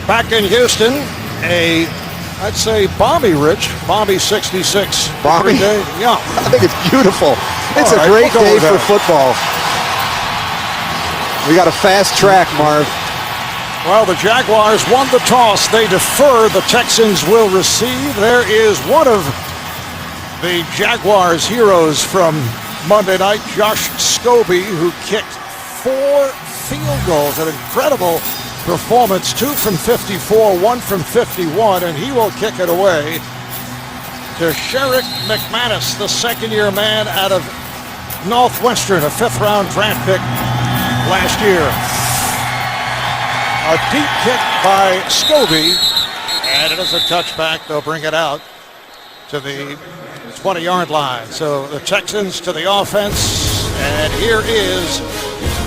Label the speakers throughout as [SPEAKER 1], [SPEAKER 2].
[SPEAKER 1] Back in Houston, I'd say Bobby 66.
[SPEAKER 2] Bobby?
[SPEAKER 1] Yeah.
[SPEAKER 2] I think it's beautiful. It's
[SPEAKER 1] All
[SPEAKER 2] a
[SPEAKER 1] right,
[SPEAKER 2] great
[SPEAKER 1] we'll go
[SPEAKER 2] day
[SPEAKER 1] with
[SPEAKER 2] for
[SPEAKER 1] that.
[SPEAKER 2] football. We got a fast track, Marv.
[SPEAKER 1] Well, the Jaguars won the toss. They defer. The Texans will receive. There is one of the Jaguars' heroes from Monday night, Josh Scobie, who kicked 4 field goals. An incredible performance. 2 from 54, 1 from 51, and he will kick it away to Sherrick McManus, the second-year man out of Northwestern, a 5th-round draft pick last year. A deep kick by Scobie, and it is a touchback. They'll bring it out to the 20-yard line. So the Texans to the offense, and here is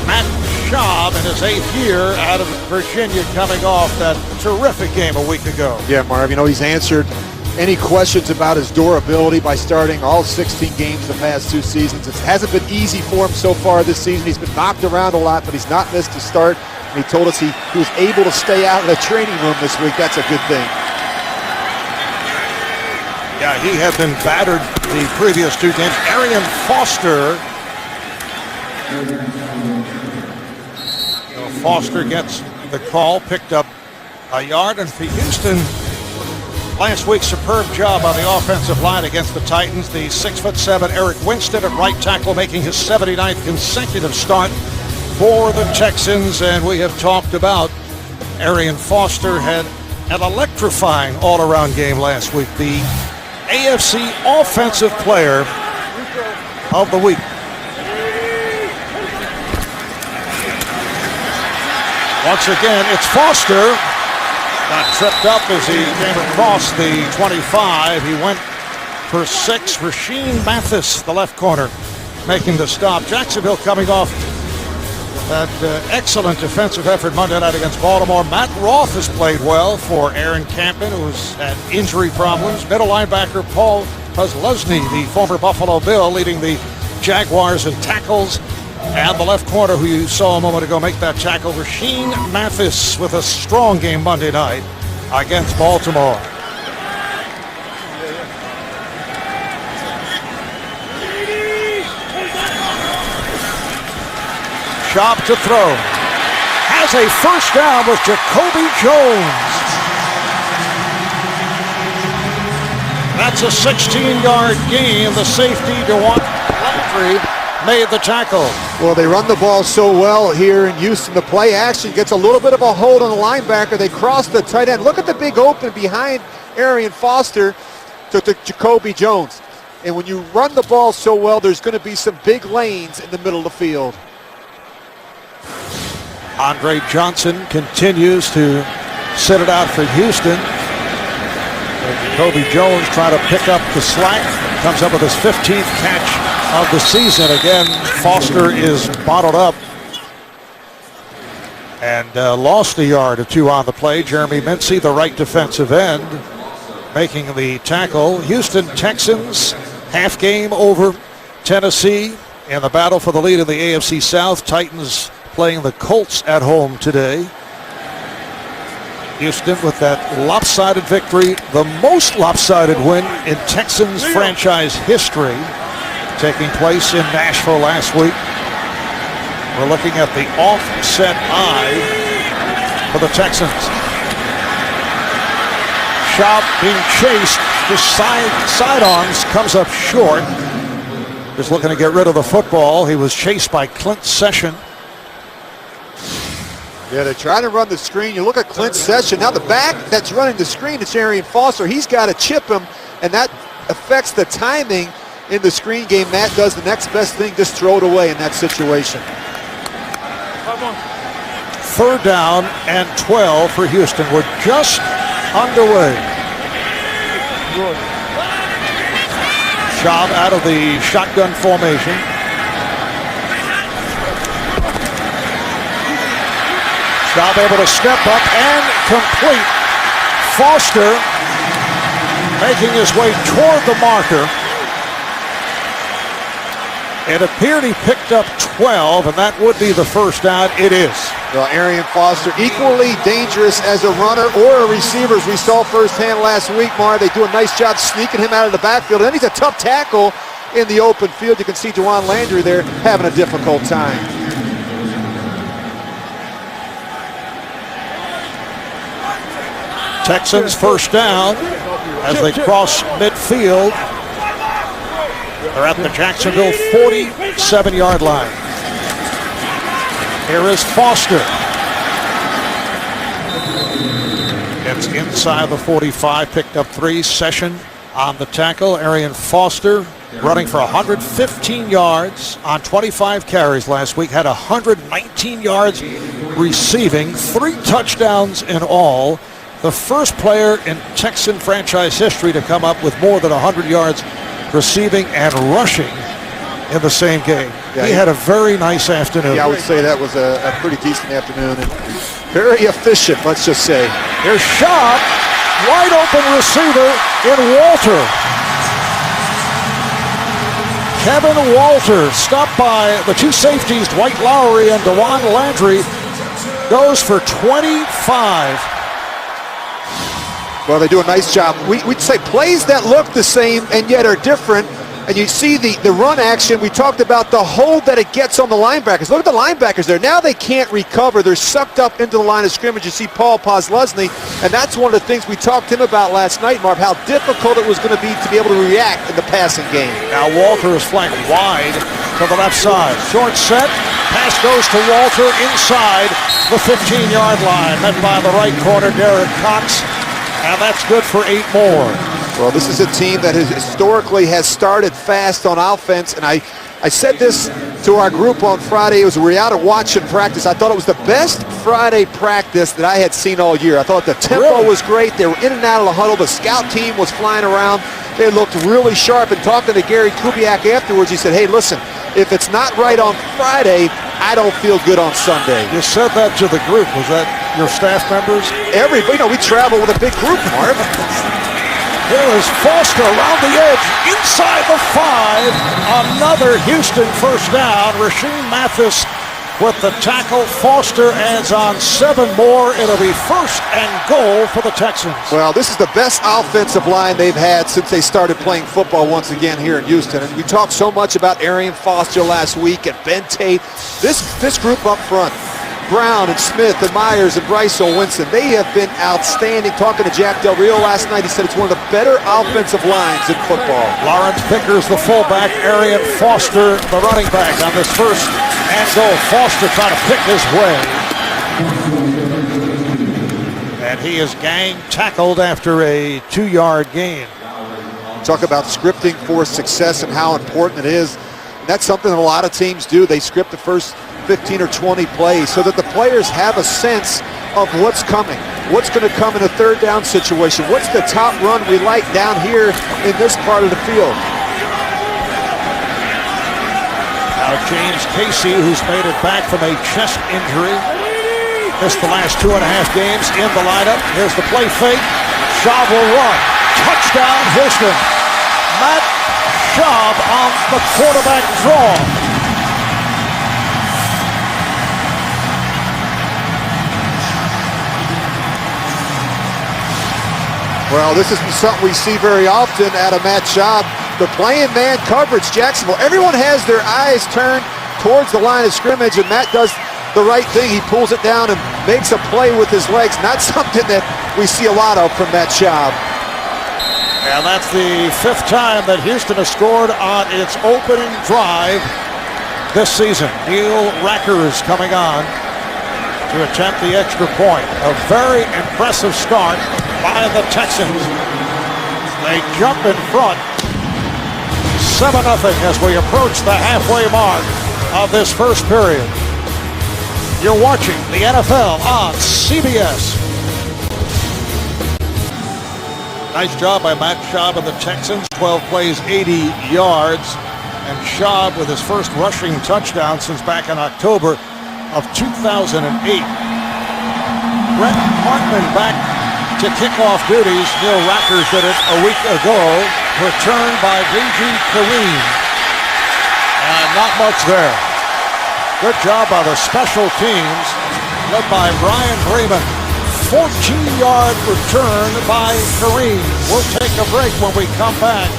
[SPEAKER 1] Matt Schaub in his 8th year out of Virginia, coming off that terrific game a week ago.
[SPEAKER 2] Yeah, Marv, he's answered any questions about his durability by starting all 16 games the past 2 seasons. It hasn't been easy for him so far this season. He's been knocked around a lot, but he's not missed a start. And he told us he was able to stay out of the training room this week. That's a good thing.
[SPEAKER 1] Yeah, he had been battered the previous 2 games. Arian Foster. Foster gets the call, picked up a yard, and for Houston, last week, superb job on the offensive line against the Titans. The 6'7" Eric Winston at right tackle, making his 79th consecutive start for the Texans. And we have talked about Arian Foster had an electrifying all-around game last week. The AFC Offensive Player of the Week. Once again, it's Foster. Got tripped up as he came across the 25. He went for 6. Rasheem Mathis, the left corner, making the stop. Jacksonville coming off that excellent defensive effort Monday night against Baltimore. Matt Roth has played well for Aaron Campbell, who's had injury problems. Middle linebacker Paul Posluszny, the former Buffalo Bill, leading the Jaguars in tackles. And the left corner, who you saw a moment ago make that tackle, Rasheem Mathis, with a strong game Monday night against Baltimore. Schaub to throw. Has a first down with Jacoby Jones. That's a 16-yard gain. The safety, DeWan Landry, made the tackle.
[SPEAKER 2] Well, they run the ball so well here in Houston. The play action gets a little bit of a hold on the linebacker. They cross the tight end. Look at the big open behind Arian Foster to Jacoby Jones. And when you run the ball so well, there's going to be some big lanes in the middle of the field.
[SPEAKER 1] Andre Johnson continues to sit it out for Houston. Jacoby Jones trying to pick up the slack. Comes up with his 15th catch of the season. Again, Foster is bottled up and lost a yard or 2 on the play. Jeremy Mincy, the right defensive end, making the tackle. Houston Texans, half game over Tennessee in the battle for the lead in the AFC South. Titans playing the Colts at home today. Houston with that lopsided victory, the most lopsided win in Texans franchise history, taking place in Nashville last week. We're looking at the offset eye for the Texans. Schaub being chased, his sidearms comes up short. Just looking to get rid of the football. He was chased by Clint Session.
[SPEAKER 2] Yeah, they're trying to run the screen. You look at Clint Session. Now the back that's running the screen, it's Arian Foster. He's got to chip him, and that affects the timing in the screen game. Matt does the next best thing, just throw it away in that situation.
[SPEAKER 1] 3rd down and 12 for Houston. We're just underway. Schaub out of the shotgun formation. Schaub able to step up and complete. Foster making his way toward the marker. It appeared he picked up 12, and that would be the first down. It is.
[SPEAKER 2] Well, Arian Foster, equally dangerous as a runner or a receiver, as we saw firsthand last week, Marv. They do a nice job sneaking him out of the backfield. And then he's a tough tackle in the open field. You can see Juwan Landry there having a difficult time.
[SPEAKER 1] Texans first down as they cross midfield. They're at the Jacksonville 47-yard line. Here is Foster. Gets inside the 45, picked up 3. Session on the tackle. Arian Foster running for 115 yards on 25 carries last week. Had 119 yards receiving, 3 touchdowns in all. The first player in Texan franchise history to come up with more than 100 yards receiving and rushing in the same game. Yeah, he had a very nice afternoon.
[SPEAKER 2] Yeah, I would say that was a pretty decent afternoon and very efficient, let's just say.
[SPEAKER 1] Here's Schaub, wide open receiver in Walter. Kevin Walter, stopped by the 2 safeties, Dwight Lowry and Juwan Landry, goes for 25.
[SPEAKER 2] Well, they do a nice job. We'd say plays that look the same and yet are different. And you see the run action. We talked about the hold that it gets on the linebackers. Look at the linebackers there. Now they can't recover. They're sucked up into the line of scrimmage. You see Paul Posluszny, and that's one of the things we talked to him about last night, Marv, how difficult it was going to be to be able to react in the passing game.
[SPEAKER 1] Now Walter is flanked wide to the left side. Short set. Pass goes to Walter inside the 15-yard line. Met by the right corner, Derek Cox. And that's good for 8 more.
[SPEAKER 2] Well, this is a team that historically has started fast on offense, and I said this to our group on Friday. We were out of watching practice. I thought it was the best Friday practice that I had seen all year. I thought the tempo was great. They were in and out of the huddle. The scout team was flying around. They looked really sharp. And talking to Gary Kubiak afterwards, he said, hey, listen, if it's not right on Friday, I don't feel good on Sunday.
[SPEAKER 1] You said that to the group. Was that your staff members?
[SPEAKER 2] Everybody. We travel with a big group, Marv.
[SPEAKER 1] Here is Foster around the edge, inside the 5. Another Houston first down. Rasheem Mathis with the tackle. Foster adds on 7 more. It'll be 1st and goal for the Texans.
[SPEAKER 2] Well, this is the best offensive line they've had since they started playing football once again here in Houston. And we talked so much about Arian Foster last week and Ben Tate. This group up front, Brown and Smith and Myers and Bryce Winston, they have been outstanding. Talking to Jack Del Rio last night, he said it's one of the better offensive lines in football.
[SPEAKER 1] Lawrence Pickers, the fullback. Arian Foster, the running back on this 1st and goal. Foster trying to pick his way. And he is gang tackled after a 2-yard gain.
[SPEAKER 2] Talk about scripting for success and how important it is. And that's something that a lot of teams do. They script the first 15 or 20 plays so that the players have a sense of what's coming, what's going to come in a 3rd down situation, what's the top run we like down here in this part of the field.
[SPEAKER 1] Now James Casey, who's made it back from a chest injury, missed the last 2.5 games in the lineup. Here's the play fake. Schaub will run. Touchdown Houston. Matt Schaub on the quarterback draw.
[SPEAKER 2] Well, this isn't something we see very often out of Matt Schaub. They're playing man coverage, Jacksonville. Everyone has their eyes turned towards the line of scrimmage, and Matt does the right thing. He pulls it down and makes a play with his legs. Not something that we see a lot of from Matt Schaub.
[SPEAKER 1] And that's the 5th time that Houston has scored on its opening drive this season. Neil Rackers coming on to attempt the extra point. A very impressive start by the Texans. They jump in front 7-0 as we approach the halfway mark of this first period. You're watching the NFL on CBS. Nice job by Matt Schaub and the Texans. 12 plays, 80 yards. And Schaub with his first rushing touchdown since back in October of 2008. Brett Hartman back to kickoff duties. Neil Rackers did it a week ago. Returned by B.G. Kareem. And not much there. Good job by the special teams, led by Brian Freeman. 14-yard return by Kareem. We'll take a break. When we come back,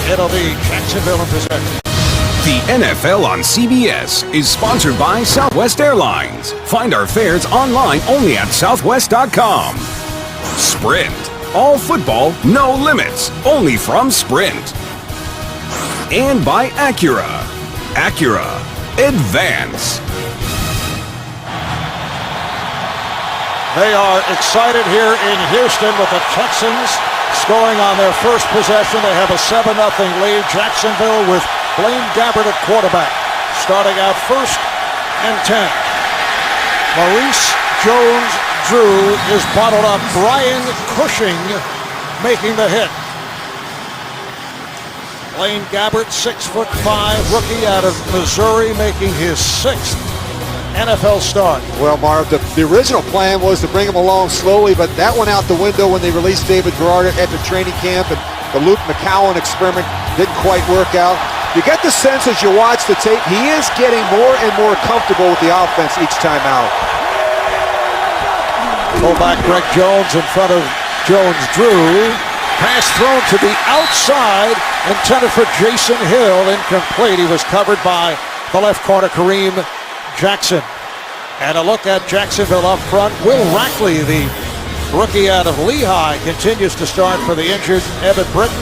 [SPEAKER 1] it'll be Jacksonville in possession.
[SPEAKER 3] The NFL on CBS is sponsored by Southwest Airlines. Find our fares online only at southwest.com. Sprint. All football, no limits. Only from Sprint. And by Acura. Acura. Advance.
[SPEAKER 1] They are excited here in Houston with the Texans scoring on their first possession. They have a 7-0 lead. Jacksonville with Blaine Gabbert at quarterback. Starting out first and 10. Maurice Jones-Drew is bottled up. Brian Cushing making the hit. Blaine Gabbert, 6'5", rookie out of Missouri, making his 6th NFL start.
[SPEAKER 2] Well, Marv, the original plan was to bring him along slowly, but that went out the window when they released David Garrard after training camp, and the Luke McCowan experiment didn't quite work out. You get the sense as you watch the tape, he is getting more and more comfortable with the offense each time out.
[SPEAKER 1] Fullback Greg Jones in front of Jones-Drew. Pass thrown to the outside, intended for Jason Hill, incomplete. He was covered by the left corner, Kareem Jackson. And a look at Jacksonville up front. Will Rackley, the rookie out of Lehigh, continues to start for the injured Evan Britton.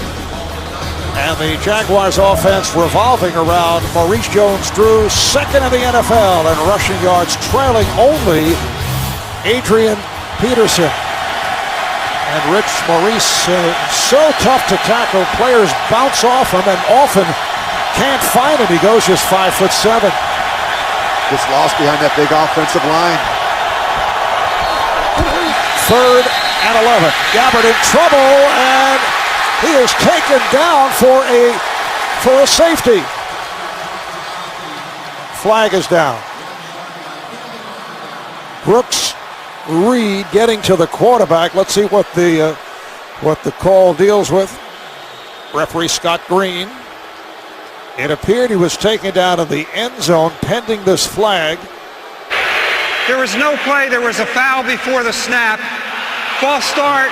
[SPEAKER 1] And the Jaguars offense revolving around Maurice Jones-Drew, second in the NFL in rushing yards, trailing only Adrian Peterson. And Rich Maurice, so tough to tackle. Players bounce off him and often can't find him. He goes just 5'7".
[SPEAKER 2] Gets lost behind that big offensive line.
[SPEAKER 1] 3rd and 11. Gabbert in trouble, and he is taken down for a safety. Flag is down. Brooks Reed getting to the quarterback. Let's see what the call deals with. Referee Scott Green. It appeared he was taken down in the end zone pending this flag.
[SPEAKER 4] There was no play. There was a foul before the snap. False start.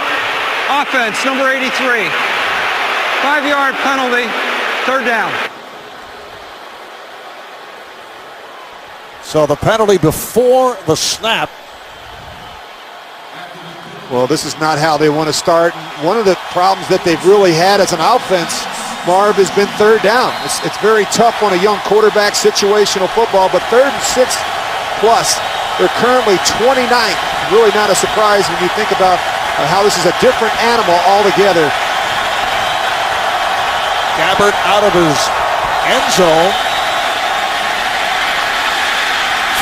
[SPEAKER 4] Offense, number 83. 5-yard penalty. 3rd down.
[SPEAKER 1] So the penalty before the snap.
[SPEAKER 2] Well, this is not how they want to start. One of the problems that they've really had as an offense, Marv, has been 3rd down. It's very tough on a young quarterback, situational football, but 3rd and 6 plus. They're currently 29th. Really not a surprise when you think about how this is a different animal altogether.
[SPEAKER 1] Gabbert out of his end zone.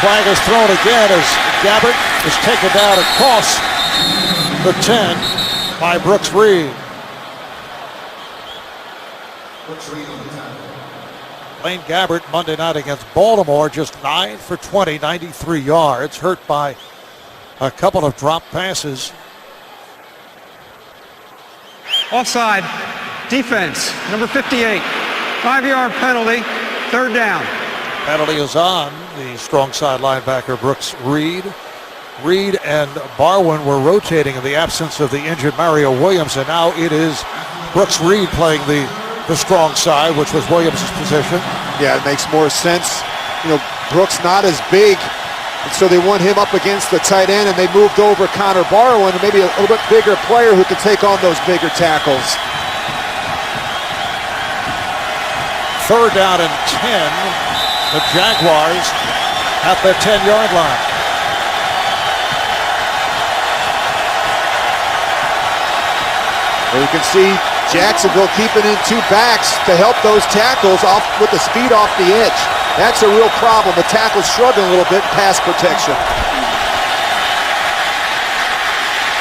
[SPEAKER 1] Flag is thrown again as Gabbert is taken down across the 10 by Brooks Reed. Blaine Gabbert Monday night against Baltimore, just 9 for 20, 93 yards, hurt by a couple of drop passes.
[SPEAKER 4] Offside. Defense, number 58. 5-yard penalty. 3rd down.
[SPEAKER 1] Penalty is on the strong side linebacker Brooks Reed. Reed and Barwin were rotating in the absence of the injured Mario Williams, and now it is Brooks Reed playing the strong side, which was Williams' position.
[SPEAKER 2] Yeah, it makes more sense. You know, Brooks not as big, and so they want him up against the tight end, and they moved over Connor Barwin, maybe a little bit bigger player who can take on those bigger tackles.
[SPEAKER 1] 3rd down and 10. The Jaguars at the 10-yard line.
[SPEAKER 2] Well, you can see Jacksonville keeping in 2 backs to help those tackles off with the speed off the edge. That's a real problem. The tackle's struggling a little bit in pass protection.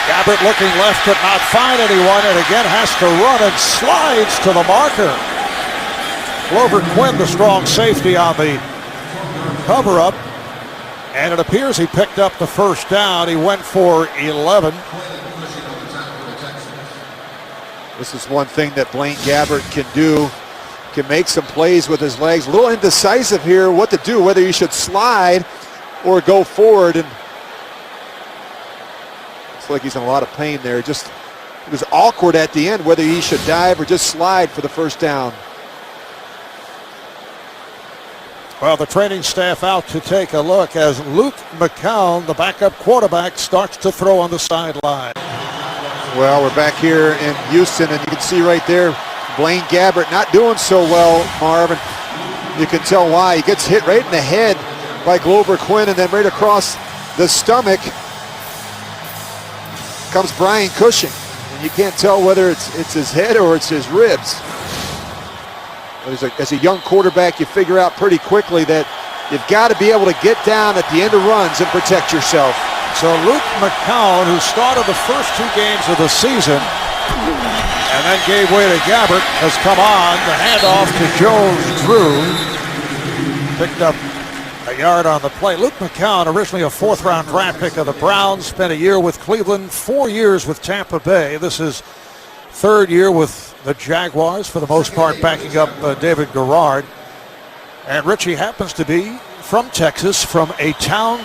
[SPEAKER 1] Gabbert looking left, could not find anyone, and again has to run and slides to the marker. Glover Quinn, the strong safety, on the cover-up, and it appears he picked up the 1st down. He went for 11.
[SPEAKER 2] This is one thing that Blaine Gabbert can do. can make some plays with his legs. A little indecisive here what to do, whether you should slide or go forward. And looks like he's in a lot of pain there. It was awkward at the end whether he should dive or just slide for the first down.
[SPEAKER 1] Well, the training staff out to take a look as Luke McCown, the backup quarterback, starts to throw on the sideline.
[SPEAKER 2] Well, we're back here in Houston, and you can see right there Blaine Gabbert not doing so well, Marvin. You can tell why. He gets hit right in the head by Glover Quinn, and then right across the stomach comes Brian Cushing. And you can't tell whether it's his head or it's his ribs. As a young quarterback, you figure out pretty quickly that you've got to be able to get down at the end of runs and protect yourself.
[SPEAKER 1] So Luke McCown, who started the first 2 games of the season and then gave way to Gabbert, has come on. The handoff to Jones Drew. Picked up a yard on the play. Luke McCown, originally a 4th-round draft pick of the Browns, spent a year with Cleveland, 4 years with Tampa Bay. This is 3rd year with the Jaguars, for the most part backing up David Garrard. And Richie happens to be from Texas, from a town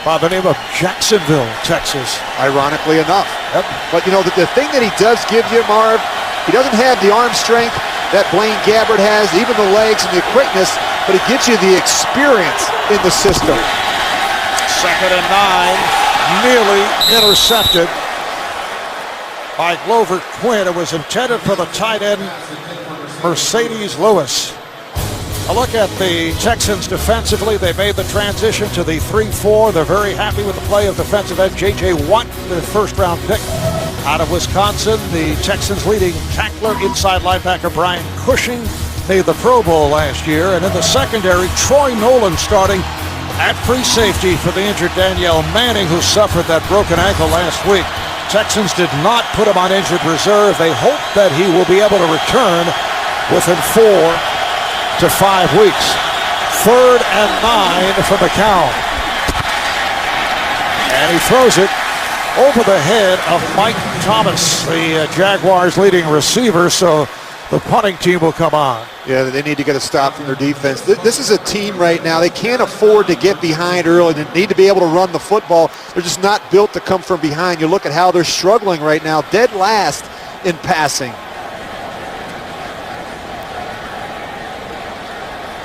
[SPEAKER 1] by the name of Jacksonville, Texas.
[SPEAKER 2] Ironically enough.
[SPEAKER 1] Yep.
[SPEAKER 2] But you know, the thing that he does give you, Marv, he doesn't have the arm strength that Blaine Gabbert has, even the legs and the quickness, but he gives you the experience in the system.
[SPEAKER 1] 2nd and 9, nearly intercepted by Glover Quinn. It was intended for the tight end, Mercedes Lewis. A look at the Texans defensively. They made the transition to the 3-4. They're very happy with the play of defensive end J.J. Watt, the 1st-round pick out of Wisconsin. The Texans' leading tackler, inside linebacker Brian Cushing, made the Pro Bowl last year. And in the secondary, Troy Nolan starting at free safety for the injured Danielle Manning, who suffered that broken ankle last week. Texans did not put him on injured reserve. They hope that he will be able to return within 4 to 5 weeks. 3rd and 9 for McCown. And he throws it over the head of Mike Thomas, the Jaguars' leading receiver, so the punting team will come on.
[SPEAKER 2] Yeah, they need to get a stop from their defense. This is a team right now, they can't afford to get behind early. They need to be able to run the football. They're just not built to come from behind. You look at how they're struggling right now, dead last in passing.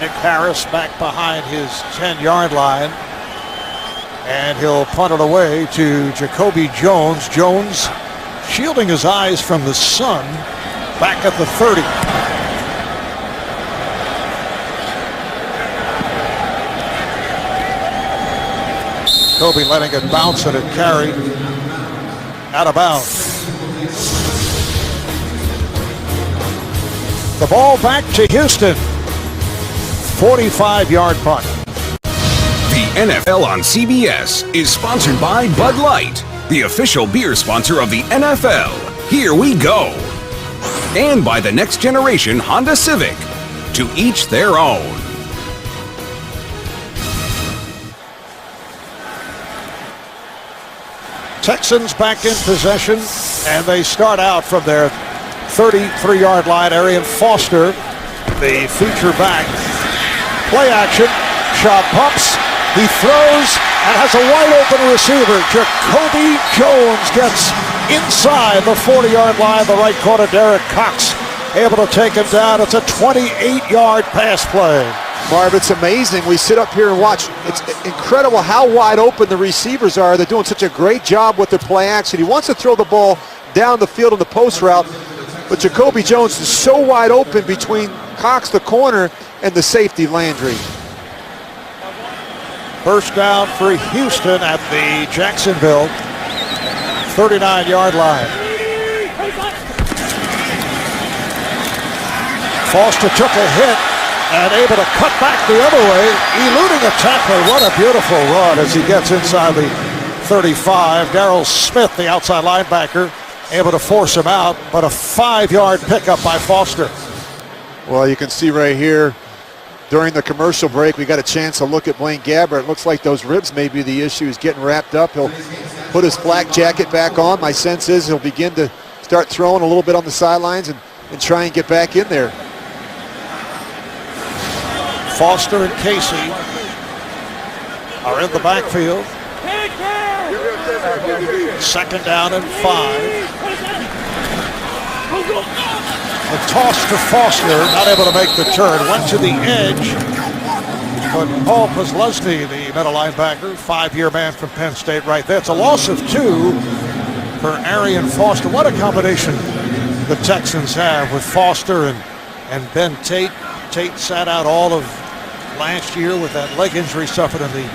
[SPEAKER 1] Nick Harris back behind his 10-yard line. And he'll punt it away to Jacoby Jones. Jones shielding his eyes from the sun back at the 30. Jacoby letting it bounce, and it carried out of bounds. The ball back to Houston. 45-yard punt.
[SPEAKER 3] The NFL on CBS is sponsored by Bud Light, the official beer sponsor of the NFL. Here we go. And by the next generation Honda Civic. To each their own.
[SPEAKER 1] Texans back in possession, and they start out from their 33-yard line. Arian Foster, the feature back. Play action, shot pumps, he throws, and has a wide-open receiver. Jacoby Jones gets inside the 40-yard line. The right corner, Derek Cox, able to take him down. It's a 28-yard pass play.
[SPEAKER 2] Marv, it's amazing. We sit up here and watch. It's incredible how wide open the receivers are. They're doing such a great job with their play action. He wants to throw the ball down the field in the post route, but Jacoby Jones is so wide open between Cox, the corner, and the safety, Landry.
[SPEAKER 1] First down for Houston at the Jacksonville 39-yard line. Foster took a hit and able to cut back the other way, eluding a tackler. What a beautiful run as he gets inside the 35. Darrell Smith, the outside linebacker, able to force him out, but a 5-yard pickup by Foster.
[SPEAKER 2] Well, you can see right here, during the commercial break, we got a chance to look at Blaine Gabbert. It looks like those ribs may be the issue. He's getting wrapped up. He'll put his flak jacket back on. My sense is he'll begin to start throwing a little bit on the sidelines and try and get back in there.
[SPEAKER 1] Foster and Casey are in the backfield. 2nd down and 5. The toss to Foster, not able to make the turn. Went to the edge. But Paul Posluszny, the middle linebacker, 5-year man from Penn State right there. It's a loss of 2 for Arian Foster. What a combination the Texans have with Foster and Ben Tate. Tate sat out all of last year with that leg injury suffered in the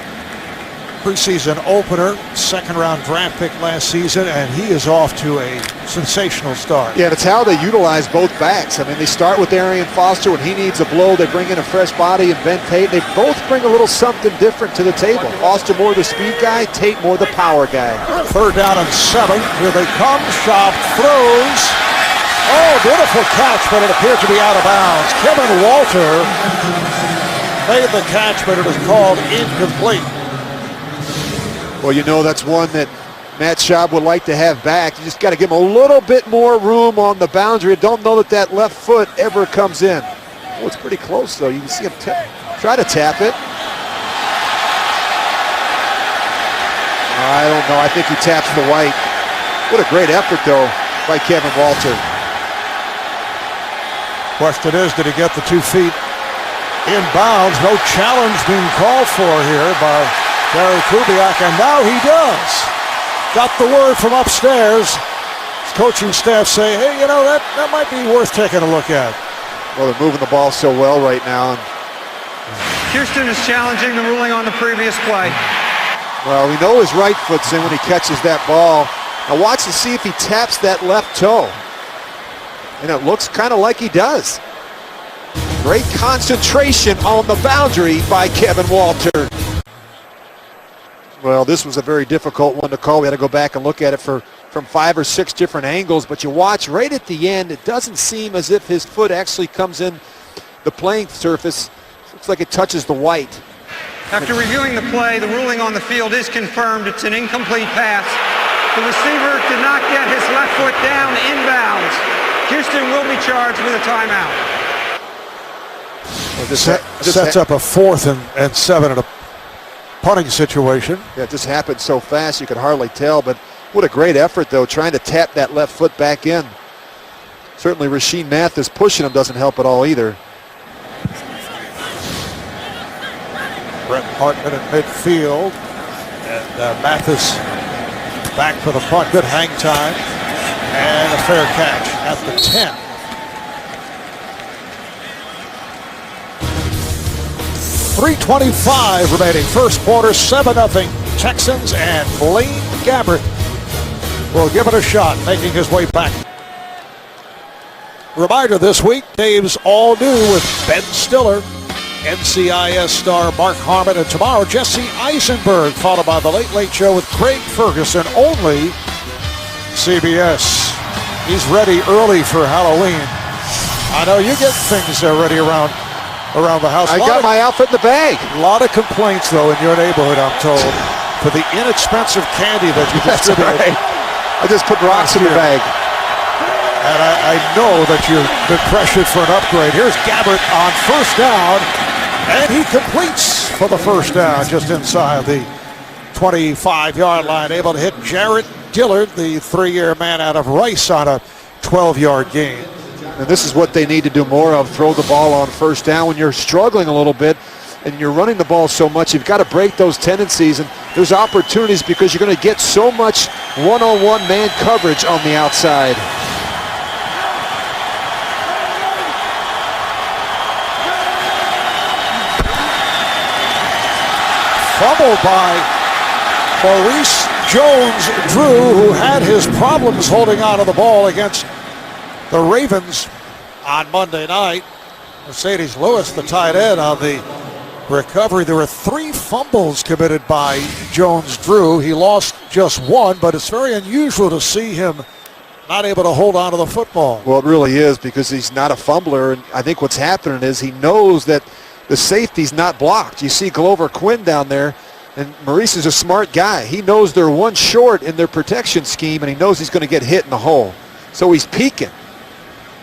[SPEAKER 1] preseason opener, 2nd-round draft pick last season, and he is off to a sensational start.
[SPEAKER 2] Yeah, that's how they utilize both backs. I mean, they start with Arian Foster. When he needs a blow, they bring in a fresh body and Ben Tate. They both bring a little something different to the table. Foster more the speed guy, Tate more the power guy.
[SPEAKER 1] 3rd down and 7. Here they come. Schaub throws. Oh, beautiful catch, but it appeared to be out of bounds. Kevin Walter made the catch, but it was called incomplete.
[SPEAKER 2] Well, you know, that's one that Matt Schaub would like to have back. You just got to give him a little bit more room on the boundary. Don't know that left foot ever comes in. Oh, it's pretty close, though. You can see him try to tap it. I don't know. I think he taps the white. What a great effort, though, by Kevin Walter.
[SPEAKER 1] Question is, did he get the 2 feet in bounds? No challenge being called for here by Gary Kubiak, and now he does. Got the word from upstairs. His coaching staff say, hey, you know, that might be worth taking a look at.
[SPEAKER 2] Well, they're moving the ball so well right now.
[SPEAKER 4] Houston is challenging the ruling on the previous play.
[SPEAKER 2] Well, we know his right foot's in when he catches that ball. Now watch to see if he taps that left toe. And it looks kind of like he does. Great concentration on the boundary by Kevin Walter. Well, this was a very difficult one to call. We had to go back and look at it from 5 or 6 different angles. But you watch right at the end, it doesn't seem as if his foot actually comes in the playing surface. Looks like it touches the white.
[SPEAKER 4] After reviewing the play, the ruling on the field is confirmed. It's an incomplete pass. The receiver did not get his left foot down inbounds. Houston will be charged with a timeout.
[SPEAKER 2] Well,
[SPEAKER 1] sets up a 4th and 7 at a punting situation.
[SPEAKER 2] Yeah, it just happened so fast you could hardly tell, but what a great effort, though, trying to tap that left foot back in. Certainly Rashean Mathis pushing him doesn't help at all either.
[SPEAKER 1] Brett Hartman at midfield, and Mathis back for the punt. Good hang time, and a fair catch at the 10. .325 remaining first quarter, 7-0 Texans, and Blaine Gabbert will give it a shot, making his way back. Reminder this week, Dave's all new with Ben Stiller, NCIS star Mark Harmon, and tomorrow Jesse Eisenberg, followed by The Late Late Show with Craig Ferguson, only CBS. He's ready early for Halloween. I know you get things ready around the house.
[SPEAKER 2] I got my outfit in the bag.
[SPEAKER 1] A lot of complaints, though, in your neighborhood, I'm told, for the inexpensive candy that you distribute.
[SPEAKER 2] Right. I just put rocks in the bag.
[SPEAKER 1] And I know that you've been pressured for an upgrade. Here's Gabbert on 1st down, and he completes for the 1st down just inside the 25-yard line, able to hit Jarrett Dillard, the 3-year man out of Rice, on a 12-yard gain.
[SPEAKER 2] And this is what they need to do more of, throw the ball on 1st down. When you're struggling a little bit and you're running the ball so much, you've got to break those tendencies, and there's opportunities because you're going to get so much one-on-one man coverage on the outside.
[SPEAKER 1] Fumble by Maurice Jones-Drew, who had his problems holding on to the ball against the Ravens on Monday night. Mercedes Lewis, the tight end, on the recovery. There were 3 fumbles committed by Jones-Drew. He lost just 1, but it's very unusual to see him not able to hold on to the football.
[SPEAKER 2] Well, it really is, because he's not a fumbler, and I think what's happening is he knows that the safety's not blocked. You see Glover Quinn down there, and Maurice is a smart guy. He knows they're 1 short in their protection scheme, and he knows he's going to get hit in the hole. So he's peeking.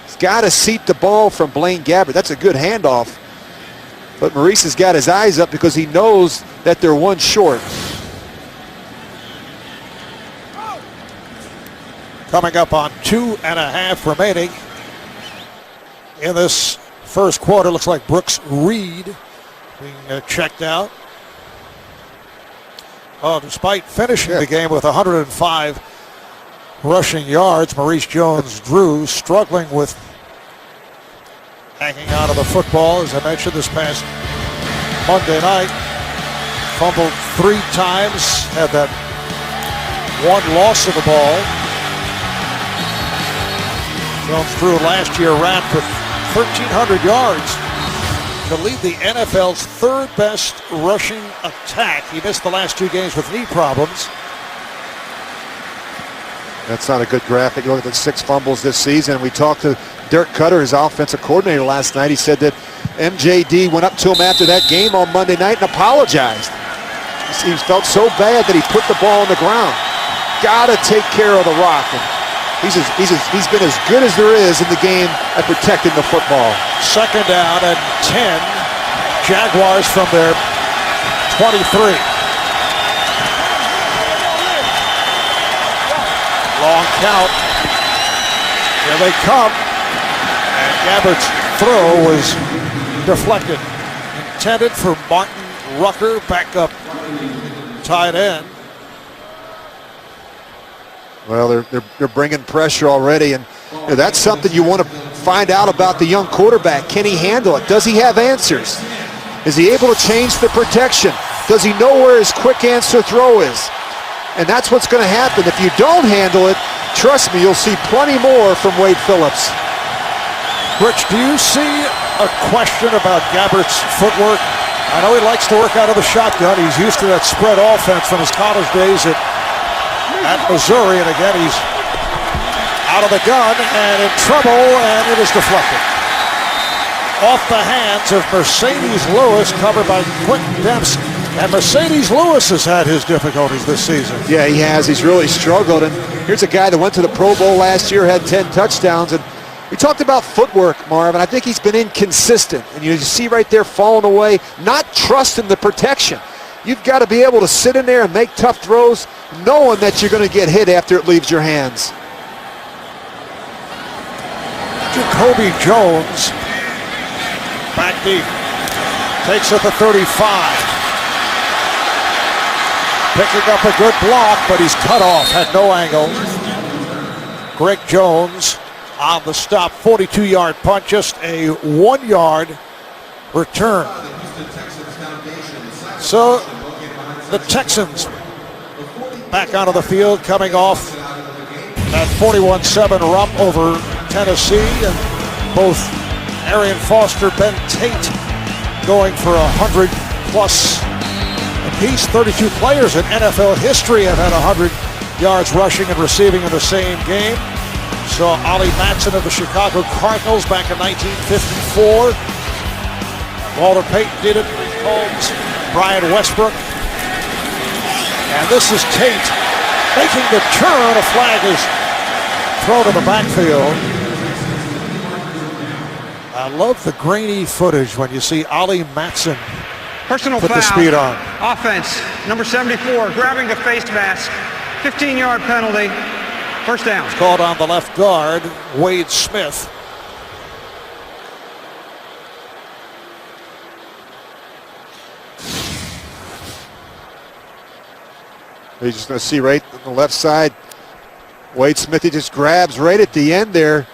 [SPEAKER 2] He's got to seat the ball from Blaine Gabbert. That's a good handoff. But Maurice has got his eyes up because he knows that they're one short.
[SPEAKER 1] Coming up on 2.5 remaining in this first quarter. Looks like Brooks Reed being checked out. Despite finishing the game with 105 rushing yards, Maurice Jones-Drew struggling with hanging out of the football. As I mentioned this past Monday night, fumbled 3 times, had that one loss of the ball. Jones-Drew last year ran for 1,300 yards to lead the NFL's 3rd best rushing attack. He missed the last 2 games with knee problems.
[SPEAKER 2] That's not a good graphic. You look at the 6 fumbles this season. We talked to Dirk Cutter, his offensive coordinator, last night. He said that MJD went up to him after that game on Monday night and apologized. He felt so bad that he put the ball on the ground. Gotta take care of the rock. And he's been as good as there is in the game at protecting the football.
[SPEAKER 1] 2nd down and 10. Jaguars from their 23. Long count. Here they come. And Gabbert's throw was deflected. Intended for Martin Rucker, backup tight end.
[SPEAKER 2] Well, they're bringing pressure already, and that's something you want to find out about the young quarterback. Can he handle it? Does he have answers? Is he able to change the protection? Does he know where his quick answer throw is? And that's what's going to happen. If you don't handle it, trust me, you'll see plenty more from Wade Phillips.
[SPEAKER 1] Rich, do you see a question about Gabbert's footwork? I know he likes to work out of the shotgun. He's used to that spread offense from his college days at Missouri, and again he's out of the gun and in trouble, and it is deflected. Off the hands of Mercedes Lewis, covered by Quentin Dempsey. And Mercedes Lewis has had his difficulties this season.
[SPEAKER 2] Yeah, he has. He's really struggled. And here's a guy that went to the Pro Bowl last year, had 10 touchdowns. And we talked about footwork, Marv, and I think he's been inconsistent. And you see right there falling away, not trusting the protection. You've got to be able to sit in there and make tough throws, knowing that you're going to get hit after it leaves your hands.
[SPEAKER 1] Jacoby Jones, back deep, takes it to 35. Picking up a good block, but he's cut off, had no angle. Greg Jones on the stop, 42-yard punt, just a 1-yard return. So the Texans back onto the field, coming off that 41-7 romp over Tennessee, and both Arian Foster, Ben Tate going for 100-plus apiece. 32 players in NFL history have had 100 yards rushing and receiving in the same game. So Ollie Matson of the Chicago Cardinals back in 1954. Walter Payton did it. Holmes, Brian Westbrook. And this is Tate making the turn. A flag is thrown to the backfield. I love the grainy footage when you see Ollie Matson
[SPEAKER 4] Personal
[SPEAKER 1] put
[SPEAKER 4] foul.
[SPEAKER 1] the speed on.
[SPEAKER 4] Offense, number 74, grabbing the face mask. 15-yard penalty. First down.
[SPEAKER 1] It's called on the left guard, Wade Smith.
[SPEAKER 2] You're just going to see right on the left side, Wade Smith, he just grabs right at the end there.